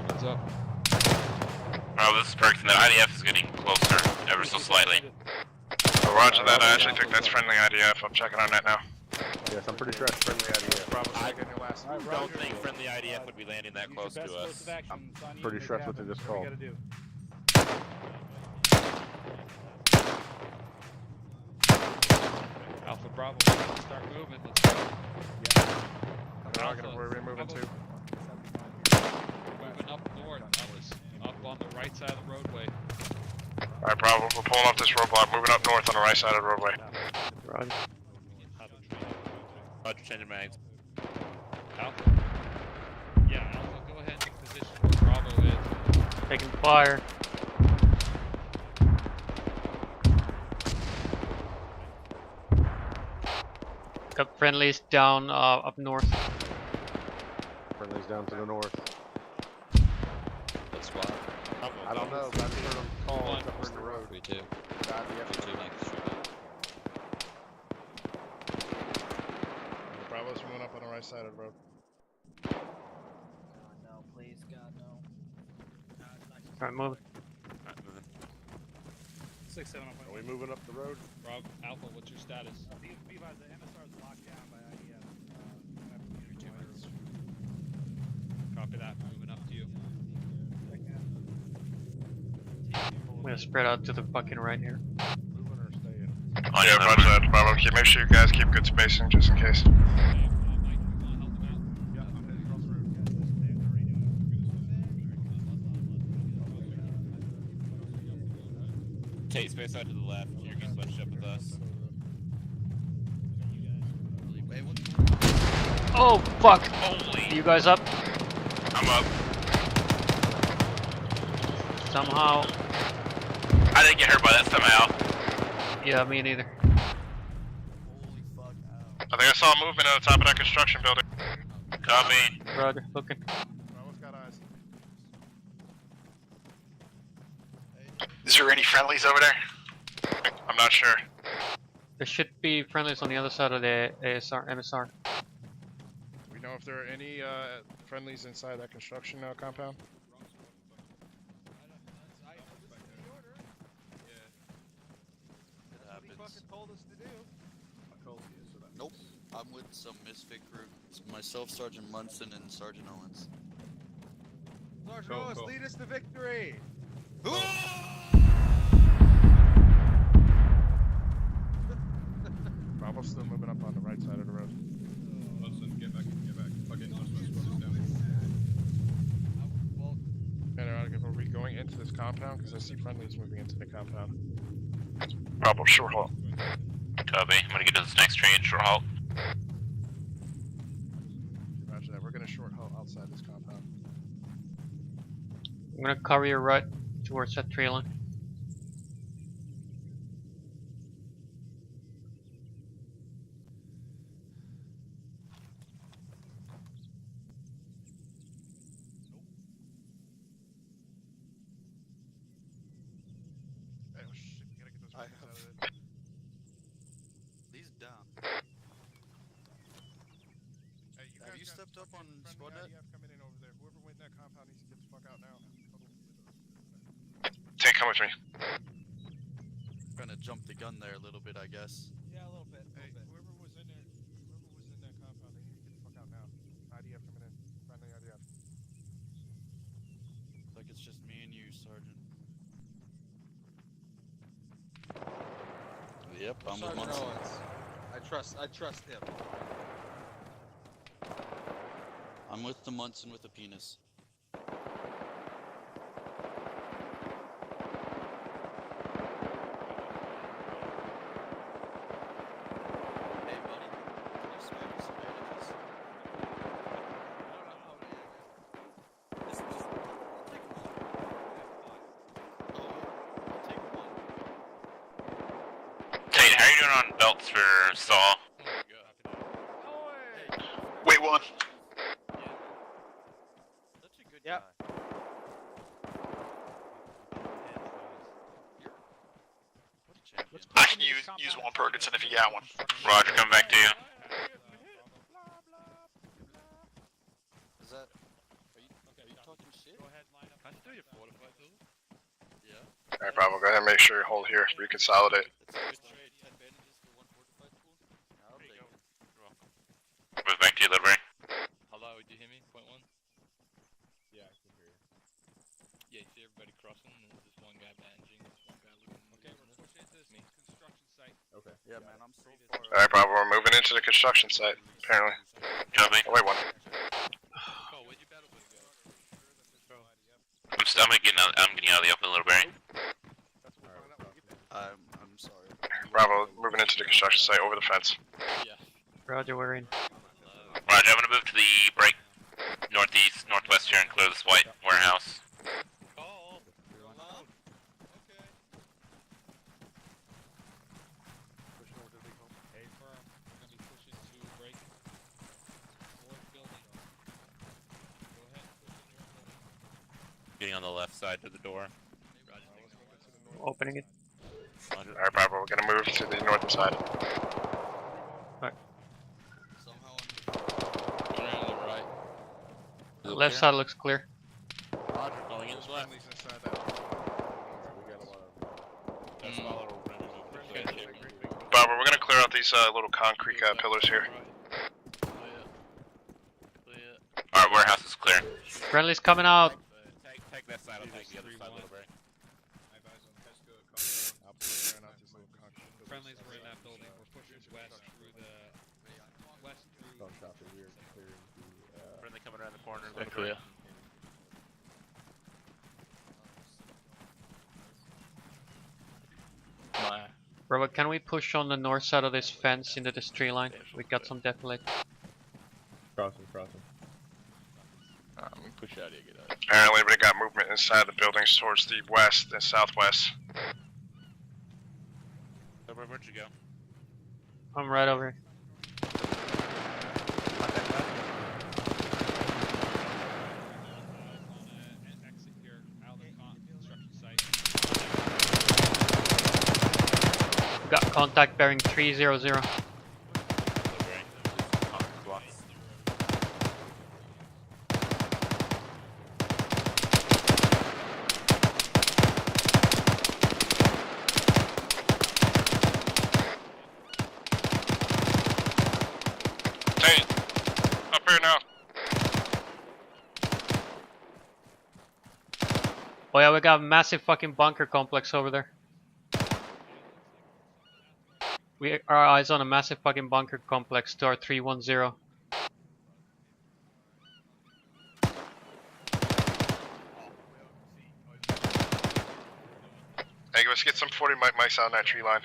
[SPEAKER 11] What's up?
[SPEAKER 10] Bravo, this is Perkins. That IDF is getting closer, ever so slightly.
[SPEAKER 8] Oh, roger that. I actually think that's friendly IDF. I'm checking on that now.
[SPEAKER 18] Yes, I'm pretty sure it's friendly IDF.
[SPEAKER 14] Bravo, second your last.
[SPEAKER 20] I don't think friendly IDF would be landing that close to us.
[SPEAKER 18] I'm pretty sure that's what they just called.
[SPEAKER 11] Alpha Bravo, let's start moving. Let's go.
[SPEAKER 14] Where are we moving to?
[SPEAKER 11] Moving up north, up on the right side of the roadway.
[SPEAKER 8] Alright, Bravo, we're pulling off this roadblock, moving up north on the right side of the roadway.
[SPEAKER 9] Roger.
[SPEAKER 20] Roger, changing mags.
[SPEAKER 11] Alpha. Yeah, Alpha, go ahead and take position where Bravo is.
[SPEAKER 9] Taking fire. Got friendlies down up north.
[SPEAKER 18] Friendly's down to the north.
[SPEAKER 20] Let's fly.
[SPEAKER 18] I don't know, but I've heard them call
[SPEAKER 11] One.
[SPEAKER 18] up the road.
[SPEAKER 20] We do.
[SPEAKER 14] Bravo's moving up on the right side of the road.
[SPEAKER 21] No, please, God, no.
[SPEAKER 9] Alright, moving.
[SPEAKER 5] 6-7
[SPEAKER 18] Are we moving up the road?
[SPEAKER 11] Rob, Alpha, what's your status?
[SPEAKER 5] Be advised, the MSR is locked down by IDF.
[SPEAKER 11] Copy that, moving up to you.
[SPEAKER 9] I'm gonna spread out to the fucking right here.
[SPEAKER 18] Moving or staying?
[SPEAKER 8] Oh yeah, roger that. Bravo, make sure you guys keep good spacing just in case.
[SPEAKER 20] Tate, space out to the left. You're gonna switch up with us.
[SPEAKER 9] Oh fuck!
[SPEAKER 10] Holy.
[SPEAKER 9] You guys up?
[SPEAKER 10] I'm up.
[SPEAKER 9] Somehow.
[SPEAKER 10] I didn't get hurt by that somehow.
[SPEAKER 9] Yeah, me neither.
[SPEAKER 8] I think I saw a movement at the top of that construction building.
[SPEAKER 10] Copy.
[SPEAKER 9] Roger, looking.
[SPEAKER 14] Bravo's got eyes.
[SPEAKER 19] Is there any friendlies over there?
[SPEAKER 8] I'm not sure.
[SPEAKER 9] There should be friendlies on the other side of the MSR.
[SPEAKER 14] Do we know if there are any friendlies inside that construction compound?
[SPEAKER 4] Nope. I'm with some misfit group. It's myself, Sergeant Munson, and Sergeant Owens.
[SPEAKER 17] Sergeant Owens, lead us to victory!
[SPEAKER 14] Bravo's still moving up on the right side of the road.
[SPEAKER 18] Munson, get back. Fucking Munson,
[SPEAKER 14] Are we going into this compound? Because I see friendlies moving into the compound.
[SPEAKER 8] Bravo, short halt.
[SPEAKER 10] Copy. I'm gonna get to this next train, short halt.
[SPEAKER 14] Roger that. We're going to short halt outside this compound.
[SPEAKER 9] I'm gonna cover your right towards that tree line.
[SPEAKER 14] Hey, oh shit, we gotta get those
[SPEAKER 4] I
[SPEAKER 14] friendlies out of
[SPEAKER 4] have.
[SPEAKER 14] there.
[SPEAKER 4] These down. stepped up on squad net?
[SPEAKER 17] IDF coming in over there. Whoever went in that compound needs to get the fuck out now.
[SPEAKER 8] Tank, come with me.
[SPEAKER 4] Kind of jumped the gun there a little bit, I guess.
[SPEAKER 11] Yeah, a little bit.
[SPEAKER 17] Hey, whoever was in there, whoever was in that compound, they need to get the fuck out now. IDF coming in. Friendly IDF.
[SPEAKER 4] Looks like it's just me and you, Sergeant. Yep, I'm with
[SPEAKER 7] Sergeant
[SPEAKER 4] Munson.
[SPEAKER 7] Owens. I trust him.
[SPEAKER 4] I'm with the Munson with the penis. Hey, buddy. Can you spare me some bandages?
[SPEAKER 10] Tate, how are you doing on belts for Saw?
[SPEAKER 20] Wait, one.
[SPEAKER 4] Such a good
[SPEAKER 7] Yep.
[SPEAKER 4] guy.
[SPEAKER 20] I can use one Perkinson if you got one.
[SPEAKER 10] Roger, come back to you.
[SPEAKER 4] Is that... Are you talking shit?
[SPEAKER 11] Go ahead, line up.
[SPEAKER 15] Can you do your fortified tools?
[SPEAKER 4] Yeah.
[SPEAKER 8] Alright, Bravo, go ahead and make sure you hold here. Reconsolidate.
[SPEAKER 4] It's a good trade. 10 bandages for 1 fortified pool. I'll take it.
[SPEAKER 10] Move back to you, Liberty.
[SPEAKER 15] Hello, do you hear me? Point one?
[SPEAKER 18] Yeah, I can hear you.
[SPEAKER 15] Yeah, you see everybody crossing, and there's just one guy bandaging, there's one guy looking.
[SPEAKER 11] Okay, we're pushing into this construction site.
[SPEAKER 18] Okay.
[SPEAKER 4] Yeah, man, I'm so far.
[SPEAKER 8] Alright, Bravo, we're moving into the construction site, apparently.
[SPEAKER 10] Copy.
[SPEAKER 8] Oh, wait, one.
[SPEAKER 15] Cole, where'd your battle buddy go?
[SPEAKER 10] I'm getting out of the open, Liberty.
[SPEAKER 4] I'm sorry.
[SPEAKER 8] Bravo, moving into the construction site over the fence.
[SPEAKER 9] Roger, we're in.
[SPEAKER 10] Roger, I'm gonna move to the break northeast, northwest here and clear this white warehouse.
[SPEAKER 15] Cole!
[SPEAKER 11] Hey, firm. We're gonna be pushing to break north building. Go ahead and push in your building.
[SPEAKER 10] Getting on the left side to the door.
[SPEAKER 9] Opening it.
[SPEAKER 8] Alright, Bravo, we're gonna move to the northern side.
[SPEAKER 20] Around the right.
[SPEAKER 9] Left side looks clear.
[SPEAKER 20] Roger, going in left.
[SPEAKER 8] Bravo, we're gonna clear out these little concrete pillars here.
[SPEAKER 10] Alright, warehouse is clear.
[SPEAKER 9] Friendly's coming out.
[SPEAKER 20] Take that side, I'll take the other side, Liberty.
[SPEAKER 11] Friendlies were in that building. We're pushing west through the west through.
[SPEAKER 18] Don't copy. We're clearing the.
[SPEAKER 10] Friendly coming around the corner.
[SPEAKER 20] They're clear.
[SPEAKER 9] Robert, can we push on the north side of this fence into this tree line? We got some defilade.
[SPEAKER 18] Crossing.
[SPEAKER 20] We push out here, get out.
[SPEAKER 8] Apparently, we got movement inside the buildings towards the west and southwest.
[SPEAKER 10] So where'd you go?
[SPEAKER 9] I'm right over here.
[SPEAKER 11] Exit here out of the construction site.
[SPEAKER 9] Got contact bearing 300.
[SPEAKER 8] Hey, up here now.
[SPEAKER 9] Oh yeah, we got a massive fucking bunker complex over there. Our eyes on a massive fucking bunker complex to our 310.
[SPEAKER 8] Hey, let's get some 40 mics on that tree line.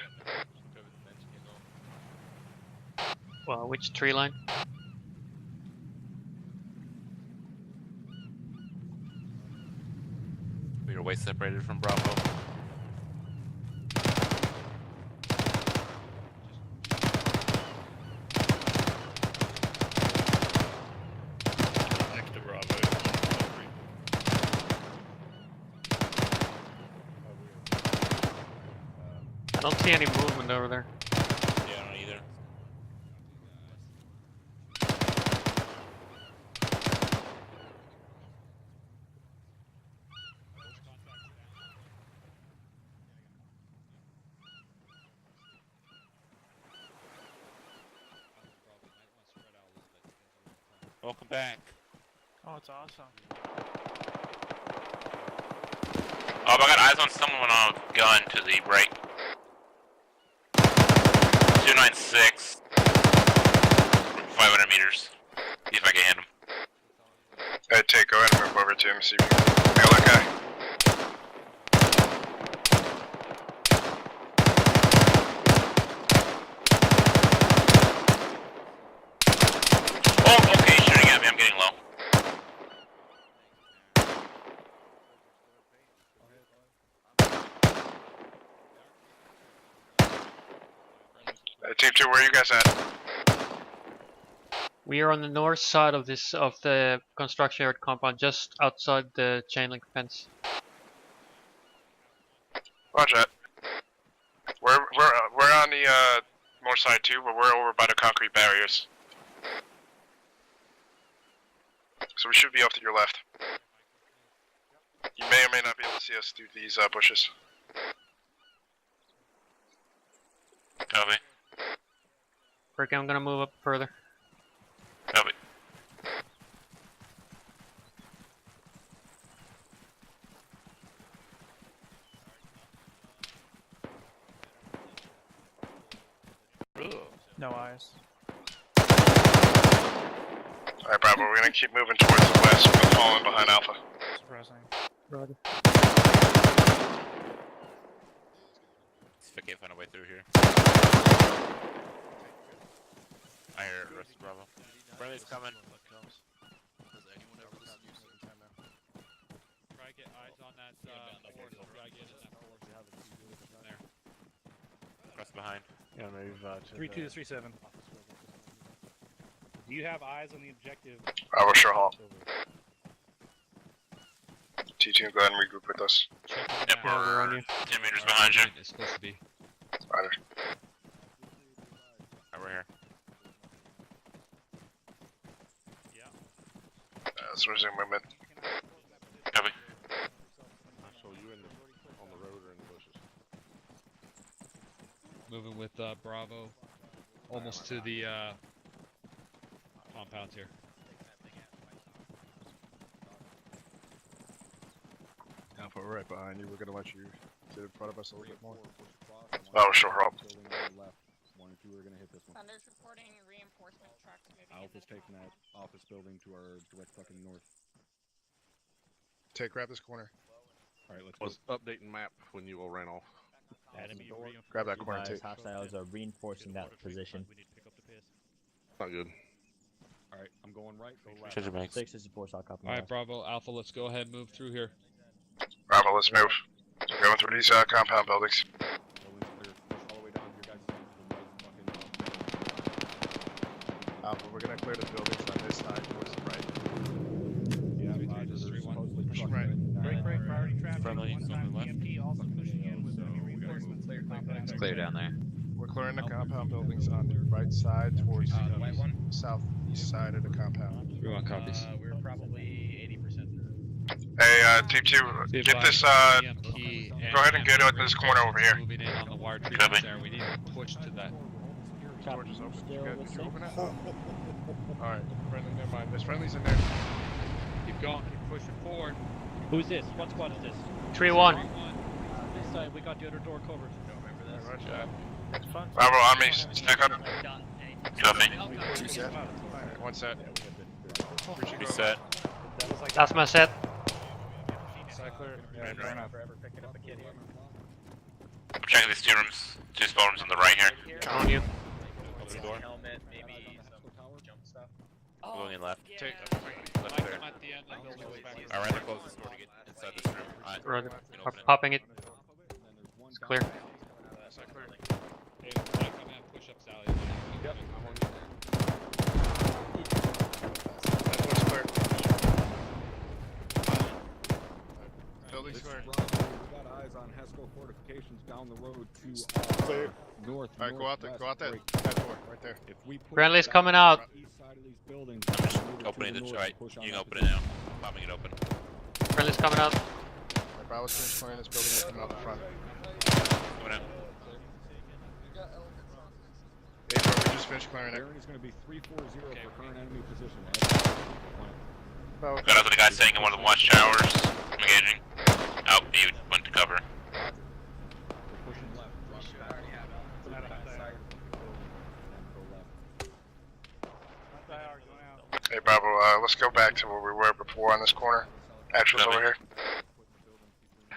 [SPEAKER 9] Well, which tree line?
[SPEAKER 10] We are way separated from Bravo.
[SPEAKER 15] Next to Bravo.
[SPEAKER 9] I don't see any movement over there.
[SPEAKER 10] Yeah, I don't either.
[SPEAKER 20] Welcome back.
[SPEAKER 6] Oh, it's awesome.
[SPEAKER 10] Oh, I got eyes on someone on a gun to the right. 296. 500 meters. See if I can hit him.
[SPEAKER 8] Hey, Tate, go ahead and move over to him, see if you can feel that guy.
[SPEAKER 10] Oh, okay, he's shooting at me. I'm getting low.
[SPEAKER 8] Team 2, where are you guys at?
[SPEAKER 9] We are on the north side of the construction yard compound, just outside the chain link fence.
[SPEAKER 8] Roger that. We're on the north side too, but we're over by the concrete barriers. So we should be off to your left. You may or may not be able to see us through these bushes.
[SPEAKER 10] Copy.
[SPEAKER 9] Okay, I'm gonna move up further.
[SPEAKER 10] Copy.
[SPEAKER 6] No eyes.
[SPEAKER 8] Alright, Bravo, we're gonna keep moving towards the west. We're gonna fall in behind Alpha.
[SPEAKER 6] Surprising.
[SPEAKER 9] Roger.
[SPEAKER 20] See if I can't find a way through here. I hear it, rest Bravo. Friendly's coming.
[SPEAKER 11] Try to get eyes on that force. Try to get in that force. There.
[SPEAKER 20] Press behind.
[SPEAKER 18] Yeah, move
[SPEAKER 5] 3237. Do you have eyes on the objective?
[SPEAKER 8] Bravo, sure halt. T2, go ahead and regroup with us.
[SPEAKER 10] Yep, we're on you. 10 meters behind you.
[SPEAKER 11] It's supposed to be.
[SPEAKER 8] Roger.
[SPEAKER 20] Alright, we're here.
[SPEAKER 8] Let's resume movement.
[SPEAKER 10] Copy.
[SPEAKER 18] So you on the road or in the bushes?
[SPEAKER 11] Moving with Bravo. Almost to the compounds here.
[SPEAKER 14] Alpha, we're right behind you. We're gonna let you get in front of us a little bit more.
[SPEAKER 8] Bravo, sure halt.
[SPEAKER 3] One and two are gonna hit this one.
[SPEAKER 13] Thunder's reporting reinforcement trucks moving in
[SPEAKER 3] Alpha's
[SPEAKER 13] this
[SPEAKER 3] taking that office building to our direct fucking north.
[SPEAKER 14] Take, grab this corner.
[SPEAKER 3] Alright, let's
[SPEAKER 18] Was updating map when you all ran off.
[SPEAKER 14] Grab that corner, Tate.
[SPEAKER 16] Hostiles are reinforcing that position.
[SPEAKER 18] Not good.
[SPEAKER 3] Alright, I'm going right, go right.
[SPEAKER 20] Change your banks.
[SPEAKER 16] 6 is support, I'll copy.
[SPEAKER 11] Alright, Bravo, Alpha, let's go ahead and move through here.
[SPEAKER 8] Bravo, let's move. We're going through these compound buildings.
[SPEAKER 3] Building's clear. Push all the way down to your guys' fucking
[SPEAKER 14] Alpha, we're gonna clear the buildings on this side towards the right.
[SPEAKER 3] Yeah,
[SPEAKER 11] just 3-1.
[SPEAKER 5] Pushing right. Break, priority traffic.
[SPEAKER 20] Friendly,
[SPEAKER 5] One
[SPEAKER 20] on
[SPEAKER 5] time
[SPEAKER 20] the left.
[SPEAKER 5] EMP also pushing in with any reinforcements. Clear compound.
[SPEAKER 20] It's clear down there.
[SPEAKER 14] We're clearing the compound buildings on the right side towards the southeast side of the compound.
[SPEAKER 11] 3-1 copies.
[SPEAKER 5] We're probably 80% through.
[SPEAKER 8] Hey, Team 2, get this, go ahead and get out this corner over here.
[SPEAKER 11] Moving in on the wire treatments there. We need to push to that.
[SPEAKER 14] Storage is open. You guys can open it? Alright, friendly, never mind. There's friendlies in there.
[SPEAKER 11] Keep going. Keep pushing forward.
[SPEAKER 5] Who's this? What squad is this?
[SPEAKER 9] 3-1.
[SPEAKER 5] This side, we got the other door covered.
[SPEAKER 14] Roger that.
[SPEAKER 8] Bravo, on me, stack up. Copy.
[SPEAKER 14] Two set. One set.
[SPEAKER 20] Reset.
[SPEAKER 9] That's my set.
[SPEAKER 5] Cycler.
[SPEAKER 8] Right.
[SPEAKER 5] Forever picking up a kid here.
[SPEAKER 10] I'm checking these two rooms, two small rooms on the right here.
[SPEAKER 9] On you.
[SPEAKER 20] Open the door.
[SPEAKER 5] Helmet, maybe some jump stuff.
[SPEAKER 20] Going in left.
[SPEAKER 14] Take
[SPEAKER 20] Left there.
[SPEAKER 11] I'm at the end of the building.
[SPEAKER 20] Alright, rather close this door to get inside this room. Alright.
[SPEAKER 9] Roger.
[SPEAKER 20] We can open it.
[SPEAKER 9] Popping it. It's clear.
[SPEAKER 14] Cycler.
[SPEAKER 11] Hey, come in, push up, Sally.
[SPEAKER 14] Yep, I'm on you. That door's clear. Building's clear.
[SPEAKER 3] We got eyes on Haskell fortifications down the road to north.
[SPEAKER 14] Alright, go out that door, right there.
[SPEAKER 3] If we push
[SPEAKER 9] Friendly's
[SPEAKER 3] back
[SPEAKER 9] coming
[SPEAKER 3] to
[SPEAKER 9] out.
[SPEAKER 3] the east side of these buildings,
[SPEAKER 20] Opening the
[SPEAKER 3] north,
[SPEAKER 20] right.
[SPEAKER 3] push on
[SPEAKER 20] You can
[SPEAKER 3] out
[SPEAKER 20] open
[SPEAKER 3] the
[SPEAKER 20] it now. Popping it open.
[SPEAKER 9] Friendly's coming out.
[SPEAKER 14] Alright, Bravo's finished clearing this building, we're coming out the front.
[SPEAKER 20] Coming out.
[SPEAKER 14] Hey, bro, we just Just finish clearing it.
[SPEAKER 3] Baron is going to be 340 for current enemy position.
[SPEAKER 14] Bravo.
[SPEAKER 10] Got out the guy saying in one of the watch towers. Engaging. Out, you went to cover.
[SPEAKER 3] We're pushing left.
[SPEAKER 8] Hey Bravo, let's go back to where we were before on this corner. Action's over here.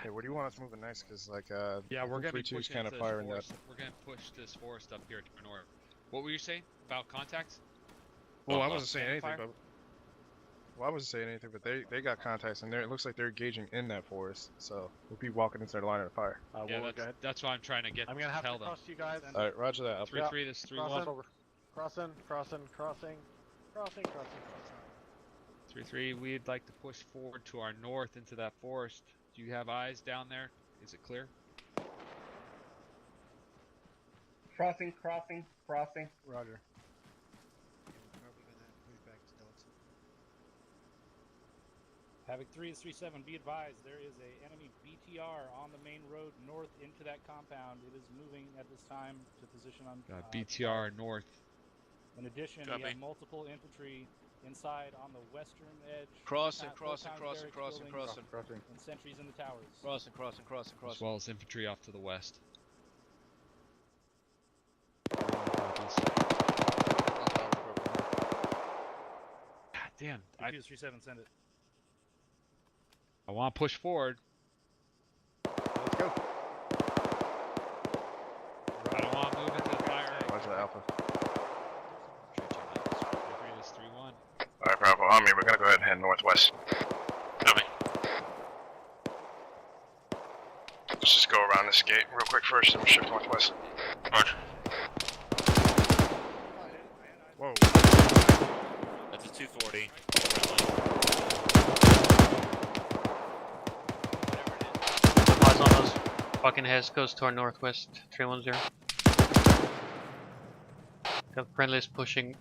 [SPEAKER 14] Hey, where do you want us moving next? Cause like
[SPEAKER 2] Yeah, we're gonna be
[SPEAKER 14] 3-2's
[SPEAKER 2] pushing
[SPEAKER 14] kind of
[SPEAKER 2] this
[SPEAKER 14] firing that.
[SPEAKER 2] forest. We're gonna push this forest up here to the north. What were you saying about contacts?
[SPEAKER 14] Well, I wasn't saying
[SPEAKER 2] Cannon
[SPEAKER 14] anything,
[SPEAKER 2] fire?
[SPEAKER 14] but well, I wasn't saying anything, but they got contacts in there. It looks like they're engaging in that forest, so we'll be walking into their line of fire.
[SPEAKER 2] Yeah, that's what I'm trying to get.
[SPEAKER 16] I'm gonna have
[SPEAKER 2] tell
[SPEAKER 16] to
[SPEAKER 2] them.
[SPEAKER 16] cross you guys.
[SPEAKER 14] All right, roger that. Alpha.
[SPEAKER 2] 3-3. This is 3-1.
[SPEAKER 16] Crossing.
[SPEAKER 2] 3-3. We'd like to push forward to our north into that forest. Do you have eyes down there? Is it clear?
[SPEAKER 12] Crossing.
[SPEAKER 16] Roger. Havoc 3 is 3-7. Be advised, there is a enemy BTR on the main road north into that compound. It is moving at this time to position on.
[SPEAKER 2] BTR north.
[SPEAKER 16] In addition, we have multiple infantry inside on the western edge.
[SPEAKER 7] Crossing.
[SPEAKER 16] And sentries in the towers.
[SPEAKER 7] Crossing.
[SPEAKER 2] As well as infantry off to the west. God damn.
[SPEAKER 16] 2 is 3-7. Send it.
[SPEAKER 2] I want to push forward.
[SPEAKER 14] Let's go.
[SPEAKER 2] I don't want to move into the fire.
[SPEAKER 14] Roger that, Alpha.
[SPEAKER 2] 3-3 is 3-1.
[SPEAKER 8] Alright, Bravo Army, we're gonna go ahead and head northwest.
[SPEAKER 10] Copy.
[SPEAKER 8] Let's just go around this gate real quick first, and we'll shift northwest.
[SPEAKER 10] Roger.
[SPEAKER 14] Whoa.
[SPEAKER 20] That's a 240.
[SPEAKER 9] Eyes on those fucking heads goes to our northwest. 310. Got friendlies pushing.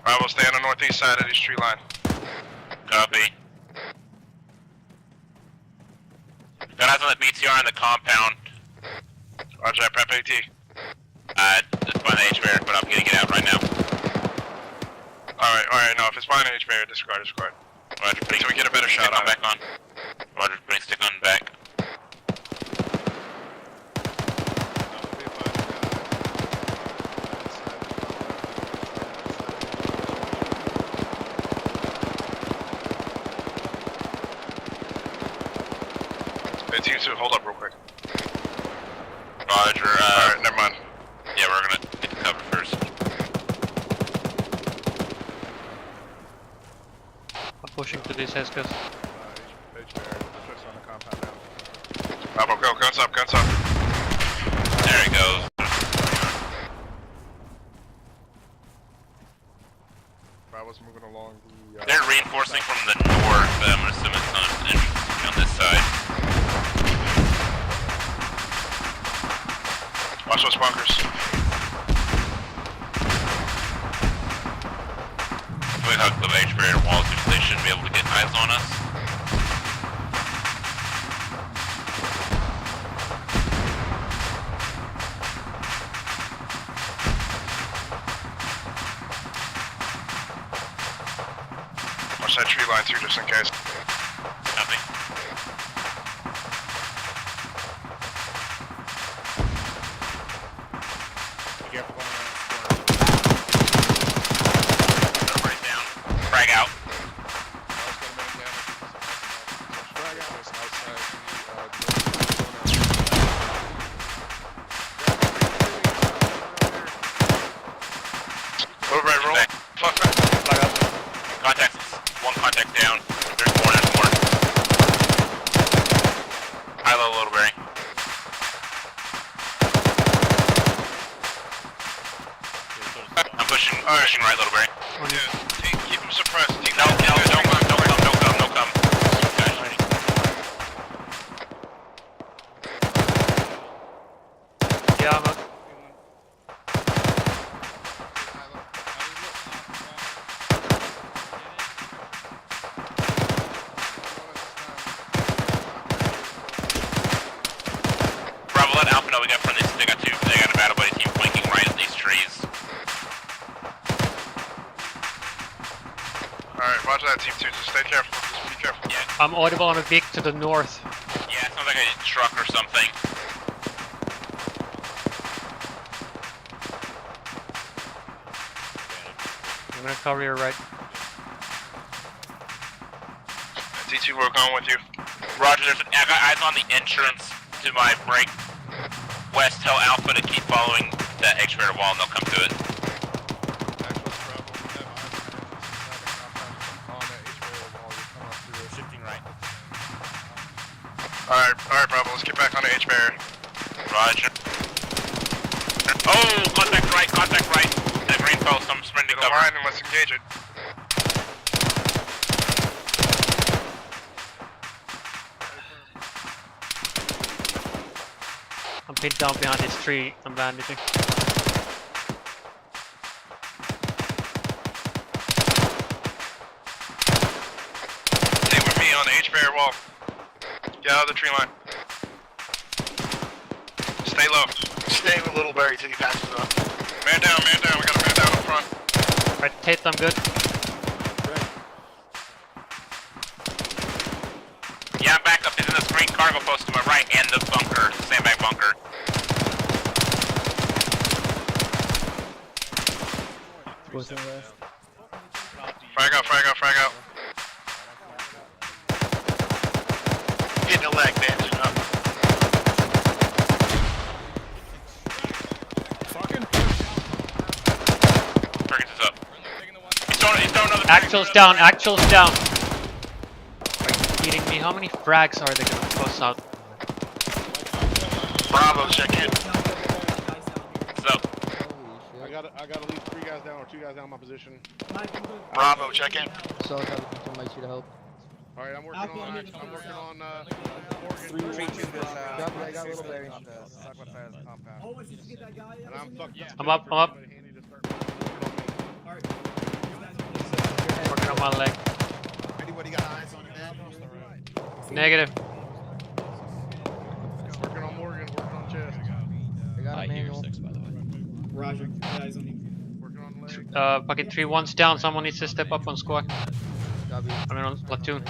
[SPEAKER 8] Bravo, stay on the northeast side of this tree line.
[SPEAKER 10] Copy. Got eyes on the BTR in the compound.
[SPEAKER 8] Roger that, prep AT.
[SPEAKER 10] It's by the H barrier, but I'm gonna get out right now.
[SPEAKER 8] Alright, no, if it's behind the H barrier, disregard.
[SPEAKER 10] Roger, putting
[SPEAKER 8] So we get a better shot on it.
[SPEAKER 10] back on. Roger, putting stick on back.
[SPEAKER 8] Hey, team 2, hold up real quick.
[SPEAKER 10] Roger,
[SPEAKER 8] Alright, never mind.
[SPEAKER 10] yeah, we're gonna get the cover first.
[SPEAKER 9] I'm pushing to these heads, guys.
[SPEAKER 14] H barrier. Push on the compound now.
[SPEAKER 8] Bravo, go, guns up.
[SPEAKER 10] There he goes.
[SPEAKER 14] Bravo's moving along the.
[SPEAKER 10] They're reinforcing from the north. I'm assuming it's on this side.
[SPEAKER 8] Watch those bunkers.
[SPEAKER 10] We have the H barrier walls, they shouldn't be able to get eyes on us.
[SPEAKER 8] Watch that tree line too, just in case.
[SPEAKER 10] Copy.
[SPEAKER 20] Be careful going around this corner.
[SPEAKER 10] Right down. Frag out.
[SPEAKER 8] Move right, roll. Fuck.
[SPEAKER 10] Contacts. One contact down. There's more. High level little bearing. I'm pushing right little bearing.
[SPEAKER 8] Yeah, keep them suppressed.
[SPEAKER 10] No come. Guys ready.
[SPEAKER 9] Yeah, I'm up.
[SPEAKER 10] 2, they got a battle buddy team flanking right at these trees.
[SPEAKER 8] Alright, watch that team 2, just stay careful, just be careful.
[SPEAKER 10] Yeah.
[SPEAKER 9] I'm audible on a Vic to the north.
[SPEAKER 10] Yeah, it sounds like a truck or something.
[SPEAKER 9] I'm gonna cover your right.
[SPEAKER 8] T2, we're going with you.
[SPEAKER 10] Roger, I got eyes on the entrance to my break. West, tell Alpha to keep following that X-rated wall and they'll come to it.
[SPEAKER 14] Shifting right.
[SPEAKER 8] Alright, Bravo, let's get back on the H barrier.
[SPEAKER 10] Roger. Oh, contact right, contact right. The green post, I'm sprinting cover.
[SPEAKER 8] Line and let's engage it.
[SPEAKER 9] I'm pinned down behind this tree. I'm bandaging.
[SPEAKER 8] Stay with me on the H barrier wall. Get out of the tree line. Stay low.
[SPEAKER 19] Stay with Little Barry till he passes up.
[SPEAKER 8] Man down, we got a man down up front.
[SPEAKER 9] Right, Tate, I'm good.
[SPEAKER 10] Yeah, I'm back up. He's in this green cargo post to my right and the bunker, the sandbag bunker.
[SPEAKER 8] Frag out.
[SPEAKER 19] Hitting a leg, bandaging up.
[SPEAKER 10] Perkins is up. He's throwing another
[SPEAKER 9] Actual's down, actual's down. Are you kidding me? How many frags are they gonna toss out?
[SPEAKER 19] Bravo, check in.
[SPEAKER 10] What's up?
[SPEAKER 18] I got at least 3 guys down or 2 guys down in my position.
[SPEAKER 19] Bravo, check in.
[SPEAKER 1] So I might shoot help.
[SPEAKER 18] Alright, I'm working on Morgan.
[SPEAKER 1] I got a little Barry.
[SPEAKER 18] And I'm fucked up.
[SPEAKER 9] I'm up. Working on my leg.
[SPEAKER 19] Anybody got eyes on that?
[SPEAKER 9] Negative.
[SPEAKER 18] Working on Morgan, working on chest.
[SPEAKER 1] I got a manual.
[SPEAKER 20] 6, by the way.
[SPEAKER 1] Roger, eyes on you.
[SPEAKER 18] Working on leg.
[SPEAKER 9] Fucking 3-1's down. Someone needs to step up on squad.
[SPEAKER 1] Copy.
[SPEAKER 9] I mean on platoon.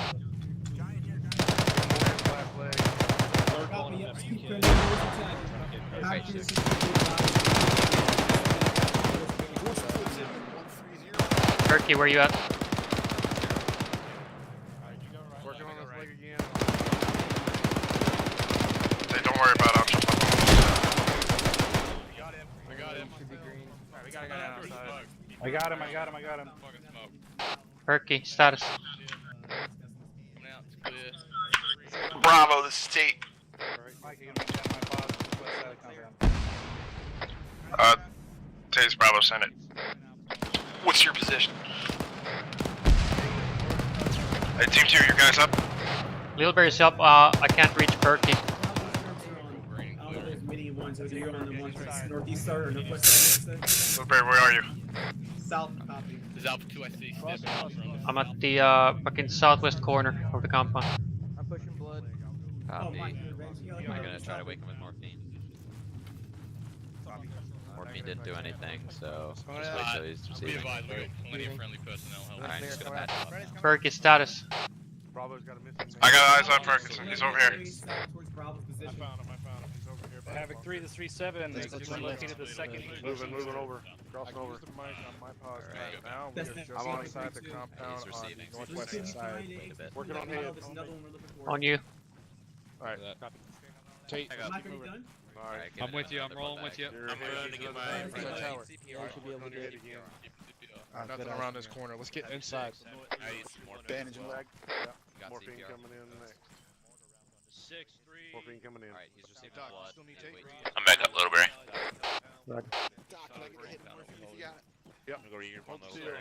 [SPEAKER 9] Turkey, where you at?
[SPEAKER 18] Working on this leg again.
[SPEAKER 8] Hey, don't worry about it, I'll jump up.
[SPEAKER 14] I got him.
[SPEAKER 6] Alright, we got a guy down outside.
[SPEAKER 5] I got him.
[SPEAKER 9] Turkey, status.
[SPEAKER 15] Coming out, it's clear.
[SPEAKER 19] Bravo, this is Tate.
[SPEAKER 5] Mike, you gonna meet down my boss west side of the compound.
[SPEAKER 8] Taze Bravo, send it.
[SPEAKER 19] What's your position?
[SPEAKER 8] Hey, Team 2, you guys up?
[SPEAKER 9] Little Bear's up. I can't reach Perky.
[SPEAKER 1] Northeast side or northwest side?
[SPEAKER 8] Little Bear, where are you?
[SPEAKER 1] South, copy.
[SPEAKER 15] There's Alpha 2, I see. Stepping out from us.
[SPEAKER 9] I'm at the fucking southwest corner of the compound.
[SPEAKER 1] I'm pushing blood.
[SPEAKER 20] Copy. Am I gonna try to wake him with morphine? Morphine didn't do anything, so just wait till he's
[SPEAKER 15] Be
[SPEAKER 20] receiving.
[SPEAKER 15] advised, we got plenty of friendly personnel help.
[SPEAKER 20] Alright, just gonna patch him up now.
[SPEAKER 9] Perky, status.
[SPEAKER 18] Bravo's got a missing.
[SPEAKER 8] I got eyes on Ferguson, he's over here.
[SPEAKER 18] I found him. He's over here.
[SPEAKER 5] Havoc 3 to 3-7. We're located the second.
[SPEAKER 18] Moving over. Crossing over. The mic on my pause right now. I'm on inside the compound on the northwest side. Working on head.
[SPEAKER 9] On you.
[SPEAKER 18] Alright. Tate,
[SPEAKER 20] I
[SPEAKER 18] keep moving. Alright.
[SPEAKER 2] I'm with you, I'm rolling with you.
[SPEAKER 15] I'm going to get my
[SPEAKER 18] tower.
[SPEAKER 1] should be able to get
[SPEAKER 18] Nothing around this corner. Let's get inside.
[SPEAKER 15] I need some more
[SPEAKER 19] Bandaging leg.
[SPEAKER 20] Got
[SPEAKER 18] Morphine
[SPEAKER 20] CPR.
[SPEAKER 18] coming in next.
[SPEAKER 2] 6-3.
[SPEAKER 18] Morphine coming in.
[SPEAKER 20] Alright, he's receiving blood.
[SPEAKER 18] Still need
[SPEAKER 20] And
[SPEAKER 18] Tate?
[SPEAKER 20] wait.
[SPEAKER 10] I'm back up, Little Barry.
[SPEAKER 19] Doc, can I get a hit morphine if you got it?
[SPEAKER 18] Yep.
[SPEAKER 20] I'm gonna go to your phone
[SPEAKER 18] Hold
[SPEAKER 20] though.
[SPEAKER 18] still.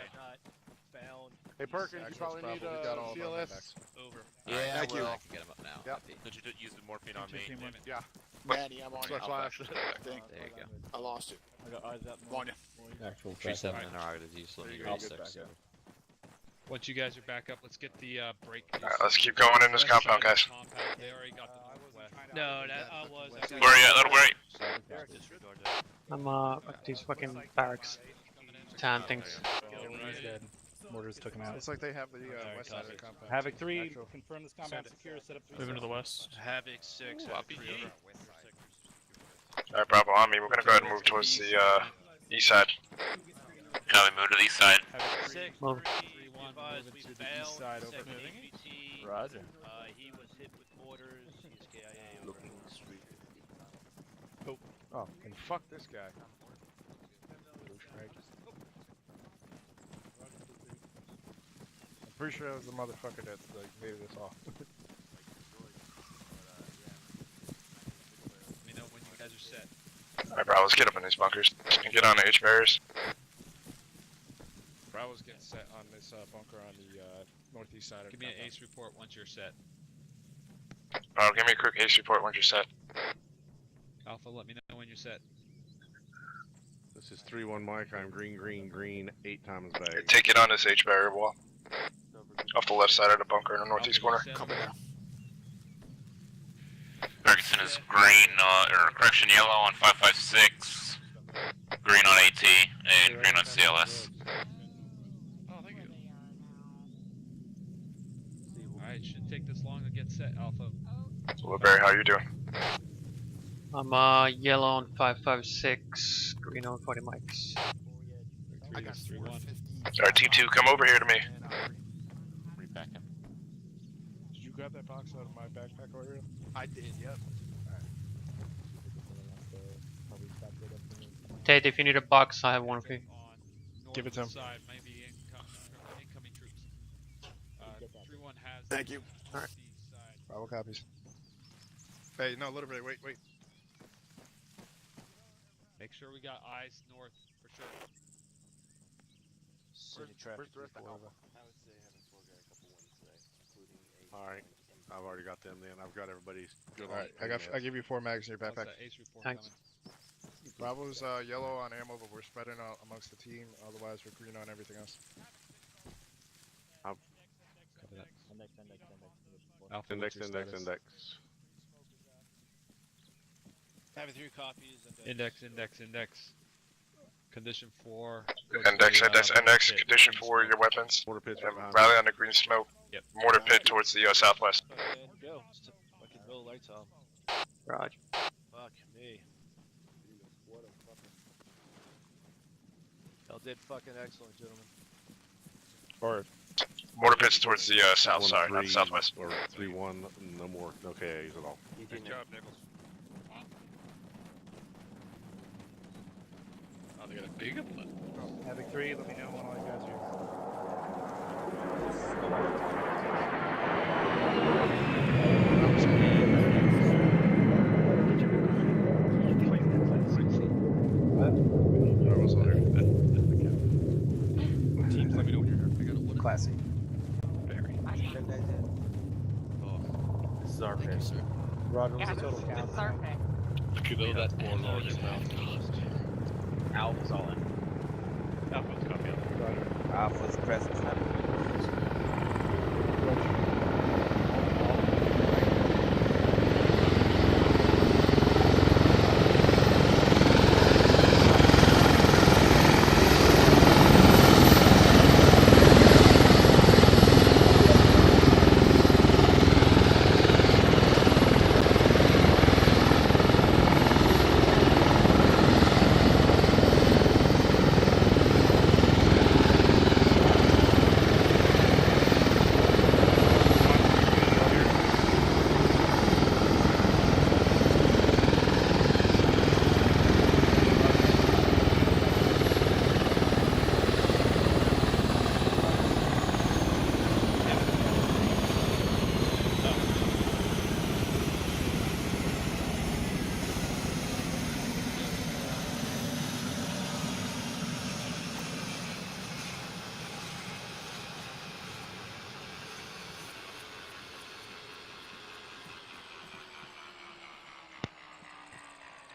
[SPEAKER 6] Found.
[SPEAKER 18] Hey Perkins, you probably need CLS.
[SPEAKER 6] Over.
[SPEAKER 19] Yeah,
[SPEAKER 20] Thank you.
[SPEAKER 19] well.
[SPEAKER 20] I can get him up now.
[SPEAKER 18] Yep.
[SPEAKER 20] Copy.
[SPEAKER 10] Did you use the morphine on me?
[SPEAKER 18] Yeah.
[SPEAKER 19] Manny, I'm on you.
[SPEAKER 18] That's why I said.
[SPEAKER 19] Think.
[SPEAKER 20] There you go.
[SPEAKER 19] I lost it.
[SPEAKER 6] I got eyes up.
[SPEAKER 19] I'm on you.
[SPEAKER 1] Actual
[SPEAKER 20] 3-7 in our disease, so
[SPEAKER 18] There you
[SPEAKER 20] you're
[SPEAKER 18] go.
[SPEAKER 20] 6.
[SPEAKER 2] Once you guys are back up, let's get the break.
[SPEAKER 8] Alright, let's keep going in this compound, guys.
[SPEAKER 2] They already got the northwest. No, that I was.
[SPEAKER 10] Where are you at, Little Barry?
[SPEAKER 15] Disregard that.
[SPEAKER 9] I'm at these fucking barracks. Tan things.
[SPEAKER 5] He's dead. Mortars took him out.
[SPEAKER 14] Looks like they have the west side of the compound.
[SPEAKER 5] Havoc 3,
[SPEAKER 14] Actual.
[SPEAKER 5] confirm this compound secure. Set up 3.
[SPEAKER 6] Moving to the west.
[SPEAKER 15] Havoc 6.
[SPEAKER 10] RPG.
[SPEAKER 8] Alright, Bravo Army, we're gonna go ahead and move towards the east side.
[SPEAKER 10] Copy, move to the east side.
[SPEAKER 15] Havoc 6.
[SPEAKER 9] Move.
[SPEAKER 15] 3-1, moving to the east side over.
[SPEAKER 6] Roger.
[SPEAKER 15] He was hit with mortars. He's KIA over.
[SPEAKER 14] Oh, and fuck this guy. I'm pretty sure that was the motherfucker that like made this off.
[SPEAKER 2] Let me know when you guys are set.
[SPEAKER 8] Alright, Bravo, let's get up in these bunkers and get on the H barriers.
[SPEAKER 18] Bravo's getting set on this bunker on the northeast side of
[SPEAKER 2] Give
[SPEAKER 18] the
[SPEAKER 2] me an
[SPEAKER 18] compound.
[SPEAKER 2] ace report once you're set.
[SPEAKER 8] Bravo, give me a quick haste report once you're set.
[SPEAKER 2] Alpha, let me know when you're set.
[SPEAKER 3] This is 3-1 Mike. I'm green, 8 times bag.
[SPEAKER 8] Take it on this H barrier wall. Off the left side of the bunker in the northeast corner.
[SPEAKER 10] Coming down. Ferguson is green, or correction, yellow on 556. Green on AT, and green on CLS.
[SPEAKER 2] Oh, thank you. Alright, shouldn't take this long to get set, Alpha.
[SPEAKER 8] So, Woodbury, how you doing?
[SPEAKER 9] I'm yellow on 556, green on 40 mics.
[SPEAKER 10] I got
[SPEAKER 2] 3-1.
[SPEAKER 8] Alright, Team 2, come over here to me.
[SPEAKER 20] Repack him.
[SPEAKER 14] Did you grab that box out of my backpack earlier?
[SPEAKER 19] I did, yep.
[SPEAKER 9] Tate, if you need a box, I have one for you.
[SPEAKER 14] Give it to him.
[SPEAKER 2] Side, maybe incoming troops. 3-1 has.
[SPEAKER 19] Thank you.
[SPEAKER 9] Alright.
[SPEAKER 14] Bravo copies. Hey, no, little bit, wait.
[SPEAKER 2] Make sure we got eyes north for sure.
[SPEAKER 14] Where's the rest of Alpha?
[SPEAKER 3] Alright, I've already got them then. I've got everybody's good.
[SPEAKER 14] Alright, I give you 4 mags in your
[SPEAKER 2] How's
[SPEAKER 14] backpack.
[SPEAKER 2] that ace report
[SPEAKER 9] Thanks.
[SPEAKER 2] coming?
[SPEAKER 14] Bravo's yellow on ammo, but we're spreading out amongst the team. Otherwise, we're green on everything else.
[SPEAKER 2] Alpha,
[SPEAKER 3] Index.
[SPEAKER 15] Havoc 3 copies.
[SPEAKER 2] Index. Condition 4.
[SPEAKER 8] Index. Condition 4, your weapons.
[SPEAKER 3] Mortar pits
[SPEAKER 8] And
[SPEAKER 3] behind
[SPEAKER 8] rally on the green smoke.
[SPEAKER 2] Yep.
[SPEAKER 8] Mortar pit towards the southwest.
[SPEAKER 15] Go. Fucking no lights on.
[SPEAKER 9] Roger.
[SPEAKER 15] Fuck me. Y'all did fucking excellent, gentlemen.
[SPEAKER 14] Forward.
[SPEAKER 8] Mortar pits towards the south side, not southwest.
[SPEAKER 3] Or 3-1, no more, no KAs at all.
[SPEAKER 18] Good job, Nichols.
[SPEAKER 20] Oh, they got a big one.
[SPEAKER 5] Havoc 3, let me know when all you guys are.
[SPEAKER 18] Teams, let me know when you're here. I got a wood.
[SPEAKER 1] Classy.
[SPEAKER 18] Very.
[SPEAKER 1] This is our
[SPEAKER 15] Thank you, sir.
[SPEAKER 1] Roger, what's the total count?
[SPEAKER 13] It's our pick.
[SPEAKER 20] Kudo, that warlord is now.
[SPEAKER 1] Alpha's all in.
[SPEAKER 5] Alpha's copy.
[SPEAKER 1] Alpha's present.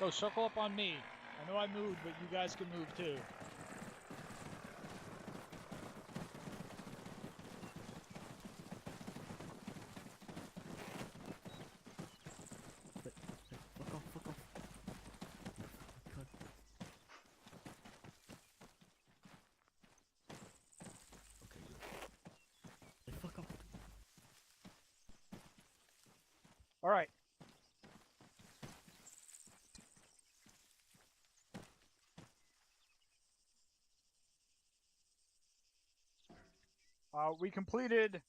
[SPEAKER 6] Go circle up on me. I know I moved, but you guys can move too.
[SPEAKER 16] All right. We completed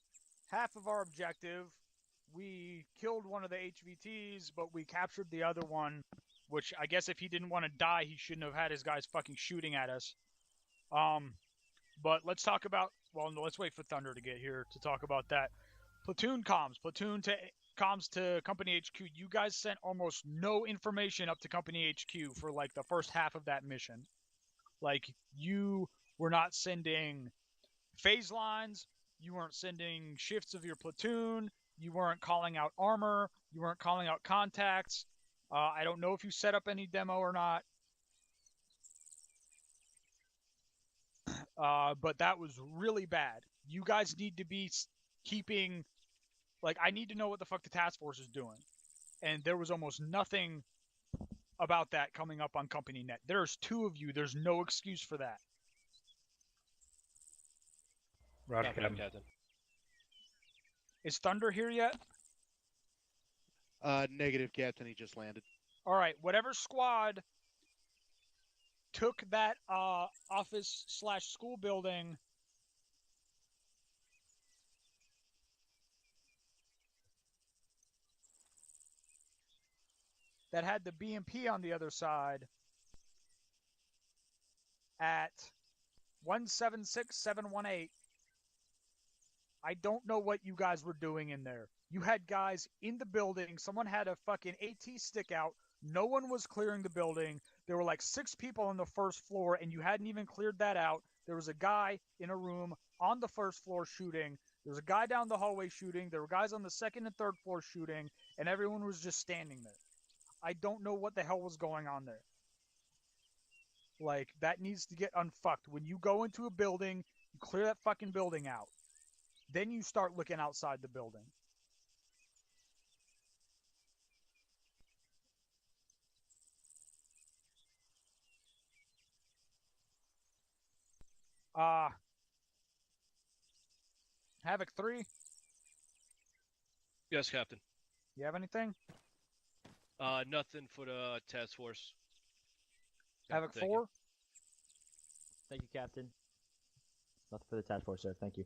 [SPEAKER 16] half of our objective. We killed one of the HVTs, but we captured the other one, which I guess if he didn't want to die, he shouldn't have had his guys fucking shooting at us. But let's talk about, well, no, let's wait for Thunder to get here to talk about that. Platoon comms to Company HQ. You guys sent almost no information up to Company HQ for like the first half of that mission. Like, you were not sending phase lines, you weren't sending shifts of your platoon, you weren't calling out armor, you weren't calling out contacts. I don't know if you set up any demo or not. But that was really bad. You guys need to be keeping, like, I need to know what the fuck the task force is doing. And there was almost nothing about that coming up on Company Net. There's 2 of you. There's no excuse for that.
[SPEAKER 1] Roger, Captain.
[SPEAKER 16] Is Thunder here yet?
[SPEAKER 21] Negative, Captain. He just landed.
[SPEAKER 16] All right. Whatever squad took that office/school building that had the BMP on the other side at 176718. I don't know what you guys were doing in there. You had guys in the building. Someone had a fucking AT stick out. No one was clearing the building. There were like 6 people on the first floor, and you hadn't even cleared that out. There was a guy in a room on the first floor shooting. There was a guy down the hallway shooting. There were guys on the second and third floor shooting, and everyone was just standing there. I don't know what the hell was going on there. Like, that needs to get unfucked. When you go into a building, you clear that fucking building out. Then you start looking outside the building. Havoc 3?
[SPEAKER 22] Yes, Captain.
[SPEAKER 16] You have anything?
[SPEAKER 22] Nothing for the task force.
[SPEAKER 16] Havoc
[SPEAKER 22] Thank
[SPEAKER 16] 4?
[SPEAKER 22] you.
[SPEAKER 23] Thank you, Captain. Nothing for the task force, sir. Thank you.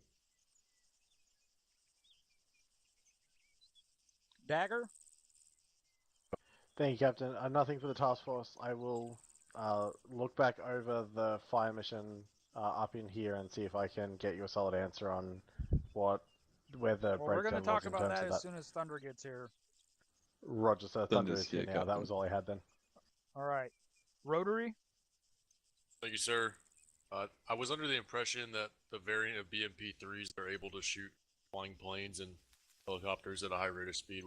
[SPEAKER 16] Dagger?
[SPEAKER 24] Thank you, Captain. Nothing for the task force. I will look back over the fire mission up in here and see if I can get you a solid answer on where the
[SPEAKER 16] Well, we're going to
[SPEAKER 24] breakdown
[SPEAKER 16] talk
[SPEAKER 24] was in
[SPEAKER 16] about
[SPEAKER 24] terms
[SPEAKER 16] that
[SPEAKER 24] of
[SPEAKER 16] as
[SPEAKER 24] that.
[SPEAKER 16] soon as Thunder gets here.
[SPEAKER 24] Roger, sir. Thunder
[SPEAKER 25] Thunder's
[SPEAKER 24] is here
[SPEAKER 25] here,
[SPEAKER 24] now.
[SPEAKER 25] Captain.
[SPEAKER 24] That was all I had then.
[SPEAKER 16] All right. Rotary?
[SPEAKER 26] Thank you, sir. I was under the impression that the variant of BMP-3s are able to shoot flying planes and helicopters at a high rate of speed.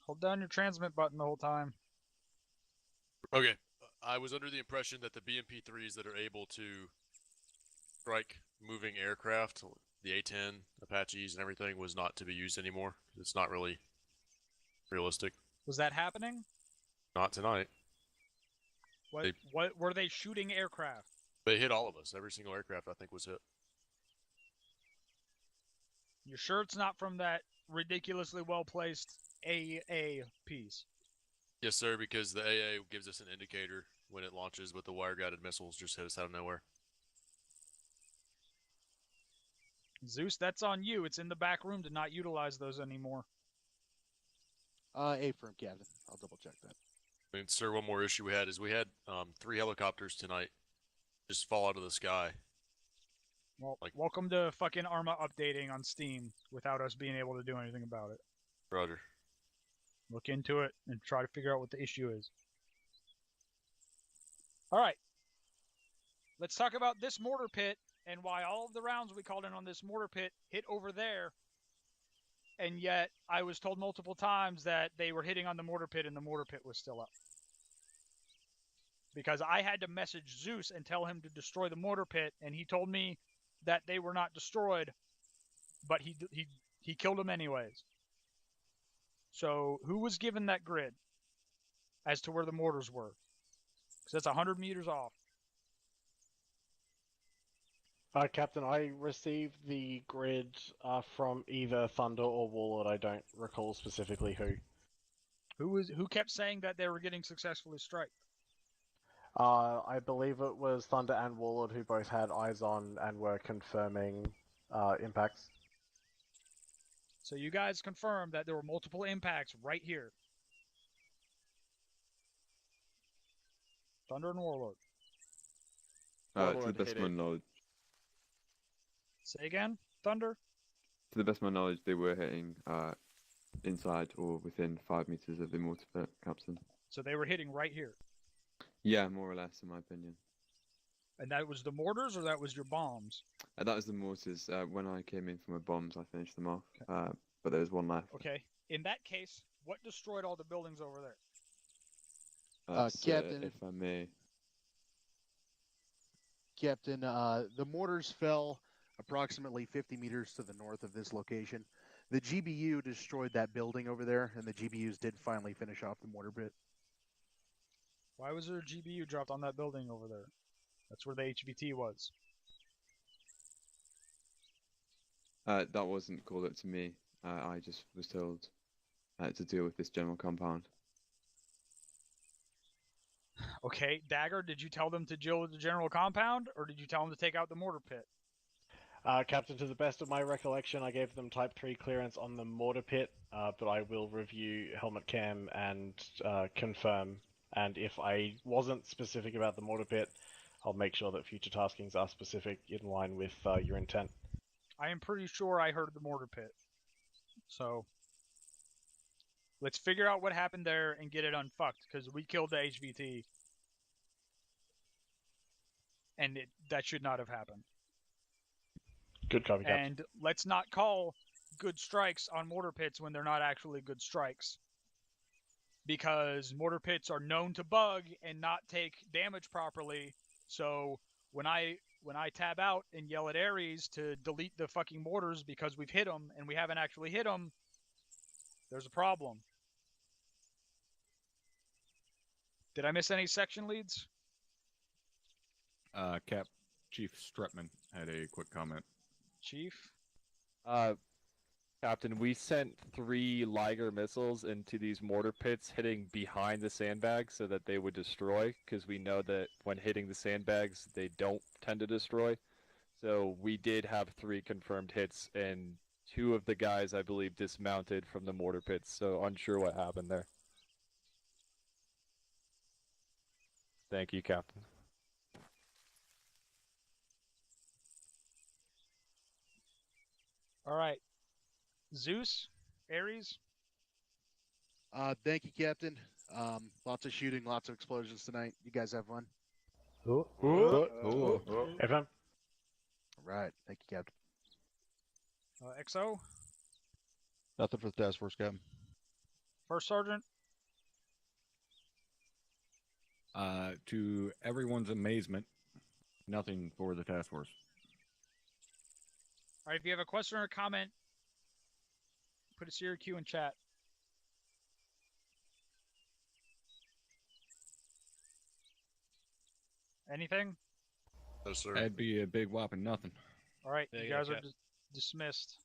[SPEAKER 16] Hold down your transmit button the whole time.
[SPEAKER 26] Okay. I was under the impression that the BMP-3s that are able to strike moving aircraft, the A-10, Apaches, and everything, was not to be used anymore. It's not really realistic.
[SPEAKER 16] Was that happening?
[SPEAKER 26] Not tonight.
[SPEAKER 16] What were they shooting aircraft?
[SPEAKER 26] They hit all of us. Every single aircraft, I think, was hit.
[SPEAKER 16] You sure it's not from that ridiculously well-placed AA piece?
[SPEAKER 26] Yes, sir, because the AA gives us an indicator when it launches, but the wire-guided missiles just hit us out of nowhere.
[SPEAKER 16] Zeus, that's on you. It's in the back room to not utilize those anymore.
[SPEAKER 21] A firm, Captain. I'll double check that.
[SPEAKER 26] I mean, sir, one more issue we had is we had 3 helicopters tonight just fall out of the sky.
[SPEAKER 16] Well, welcome to fucking ArmA updating on Steam without us being able to do anything about it.
[SPEAKER 26] Roger.
[SPEAKER 16] Look into it and try to figure out what the issue is. All right. Let's talk about this mortar pit and why all of the rounds we called in on this mortar pit hit over there. And yet, I was told multiple times that they were hitting on the mortar pit and the mortar pit was still up. Because I had to message Zeus and tell him to destroy the mortar pit, and he told me that they were not destroyed, but he killed them anyways. So, who was given that grid as to where the mortars were? Because that's 100 meters off.
[SPEAKER 24] Captain, I received the grid from either Thunder or Warlord. I don't recall specifically who.
[SPEAKER 16] Who kept saying that they were getting successfully striked?
[SPEAKER 24] I believe it was Thunder and Warlord who both had eyes on and were confirming impacts.
[SPEAKER 16] So you guys confirmed that there were multiple impacts right here. Thunder and Warlord.
[SPEAKER 4] To the best of my knowledge.
[SPEAKER 16] Say again? Thunder?
[SPEAKER 4] To the best of my knowledge, they were hitting inside or within 5 meters of the mortar pit, Captain.
[SPEAKER 16] So they were hitting right here.
[SPEAKER 4] Yeah, more or less, in my opinion.
[SPEAKER 16] And that was the mortars, or that was your bombs?
[SPEAKER 4] That was the mortars. When I came in for my bombs, I finished them off. But there was one left.
[SPEAKER 16] Okay. In that case, what destroyed all the buildings over there?
[SPEAKER 21] Captain,
[SPEAKER 4] if I may.
[SPEAKER 21] Captain, the mortars fell approximately 50 meters to the north of this location. The GBU destroyed that building over there, and the GBUs did finally finish off the mortar pit.
[SPEAKER 16] Why was there a GBU dropped on that building over there? That's where the HVT was.
[SPEAKER 4] That wasn't called up to me. I just was told to deal with this general compound.
[SPEAKER 16] Okay, Dagger, did you tell them to deal with the general compound, or did you tell them to take out the mortar pit?
[SPEAKER 24] Captain, to the best of my recollection, I gave them Type 3 clearance on the mortar pit, but I will review helmet cam and confirm. And if I wasn't specific about the mortar pit, I'll make sure that future taskings are specific in line with your intent.
[SPEAKER 16] I am pretty sure I heard the mortar pit. So, let's figure out what happened there and get it unfucked, because we killed the HVT. And that should not have happened.
[SPEAKER 24] Good copy, Captain.
[SPEAKER 16] And let's not call good strikes on mortar pits when they're not actually good strikes. Because mortar pits are known to bug and not take damage properly. So when I tab out and yell at Ares to delete the fucking mortars because we've hit them and we haven't actually hit them, there's a problem. Did I miss any section leads?
[SPEAKER 3] Chief Strutman had a quick comment.
[SPEAKER 16] Chief?
[SPEAKER 7] Captain, we sent 3 Liger missiles into these mortar pits hitting behind the sandbags so that they would destroy, because we know that when hitting the sandbags, they don't tend to destroy. So we did have 3 confirmed hits, and 2 of the guys, I believe, dismounted from the mortar pits, so unsure what happened there. Thank you, Captain.
[SPEAKER 16] All right. Zeus? Ares?
[SPEAKER 21] Thank you, Captain. Lots of shooting, lots of explosions tonight. You guys have fun.
[SPEAKER 24] FM.
[SPEAKER 21] Right. Thank you, Captain.
[SPEAKER 16] XO?
[SPEAKER 21] Nothing for the task force, Captain.
[SPEAKER 16] First Sergeant?
[SPEAKER 3] To everyone's amazement, nothing for the task force.
[SPEAKER 16] All right, if you have a question or a comment, put a CRQ in chat. Anything?
[SPEAKER 26] No, sir.
[SPEAKER 3] That'd be a big whopping nothing.
[SPEAKER 16] All right,
[SPEAKER 22] There
[SPEAKER 16] you
[SPEAKER 22] you go,
[SPEAKER 16] guys are
[SPEAKER 22] Cap.
[SPEAKER 16] dismissed.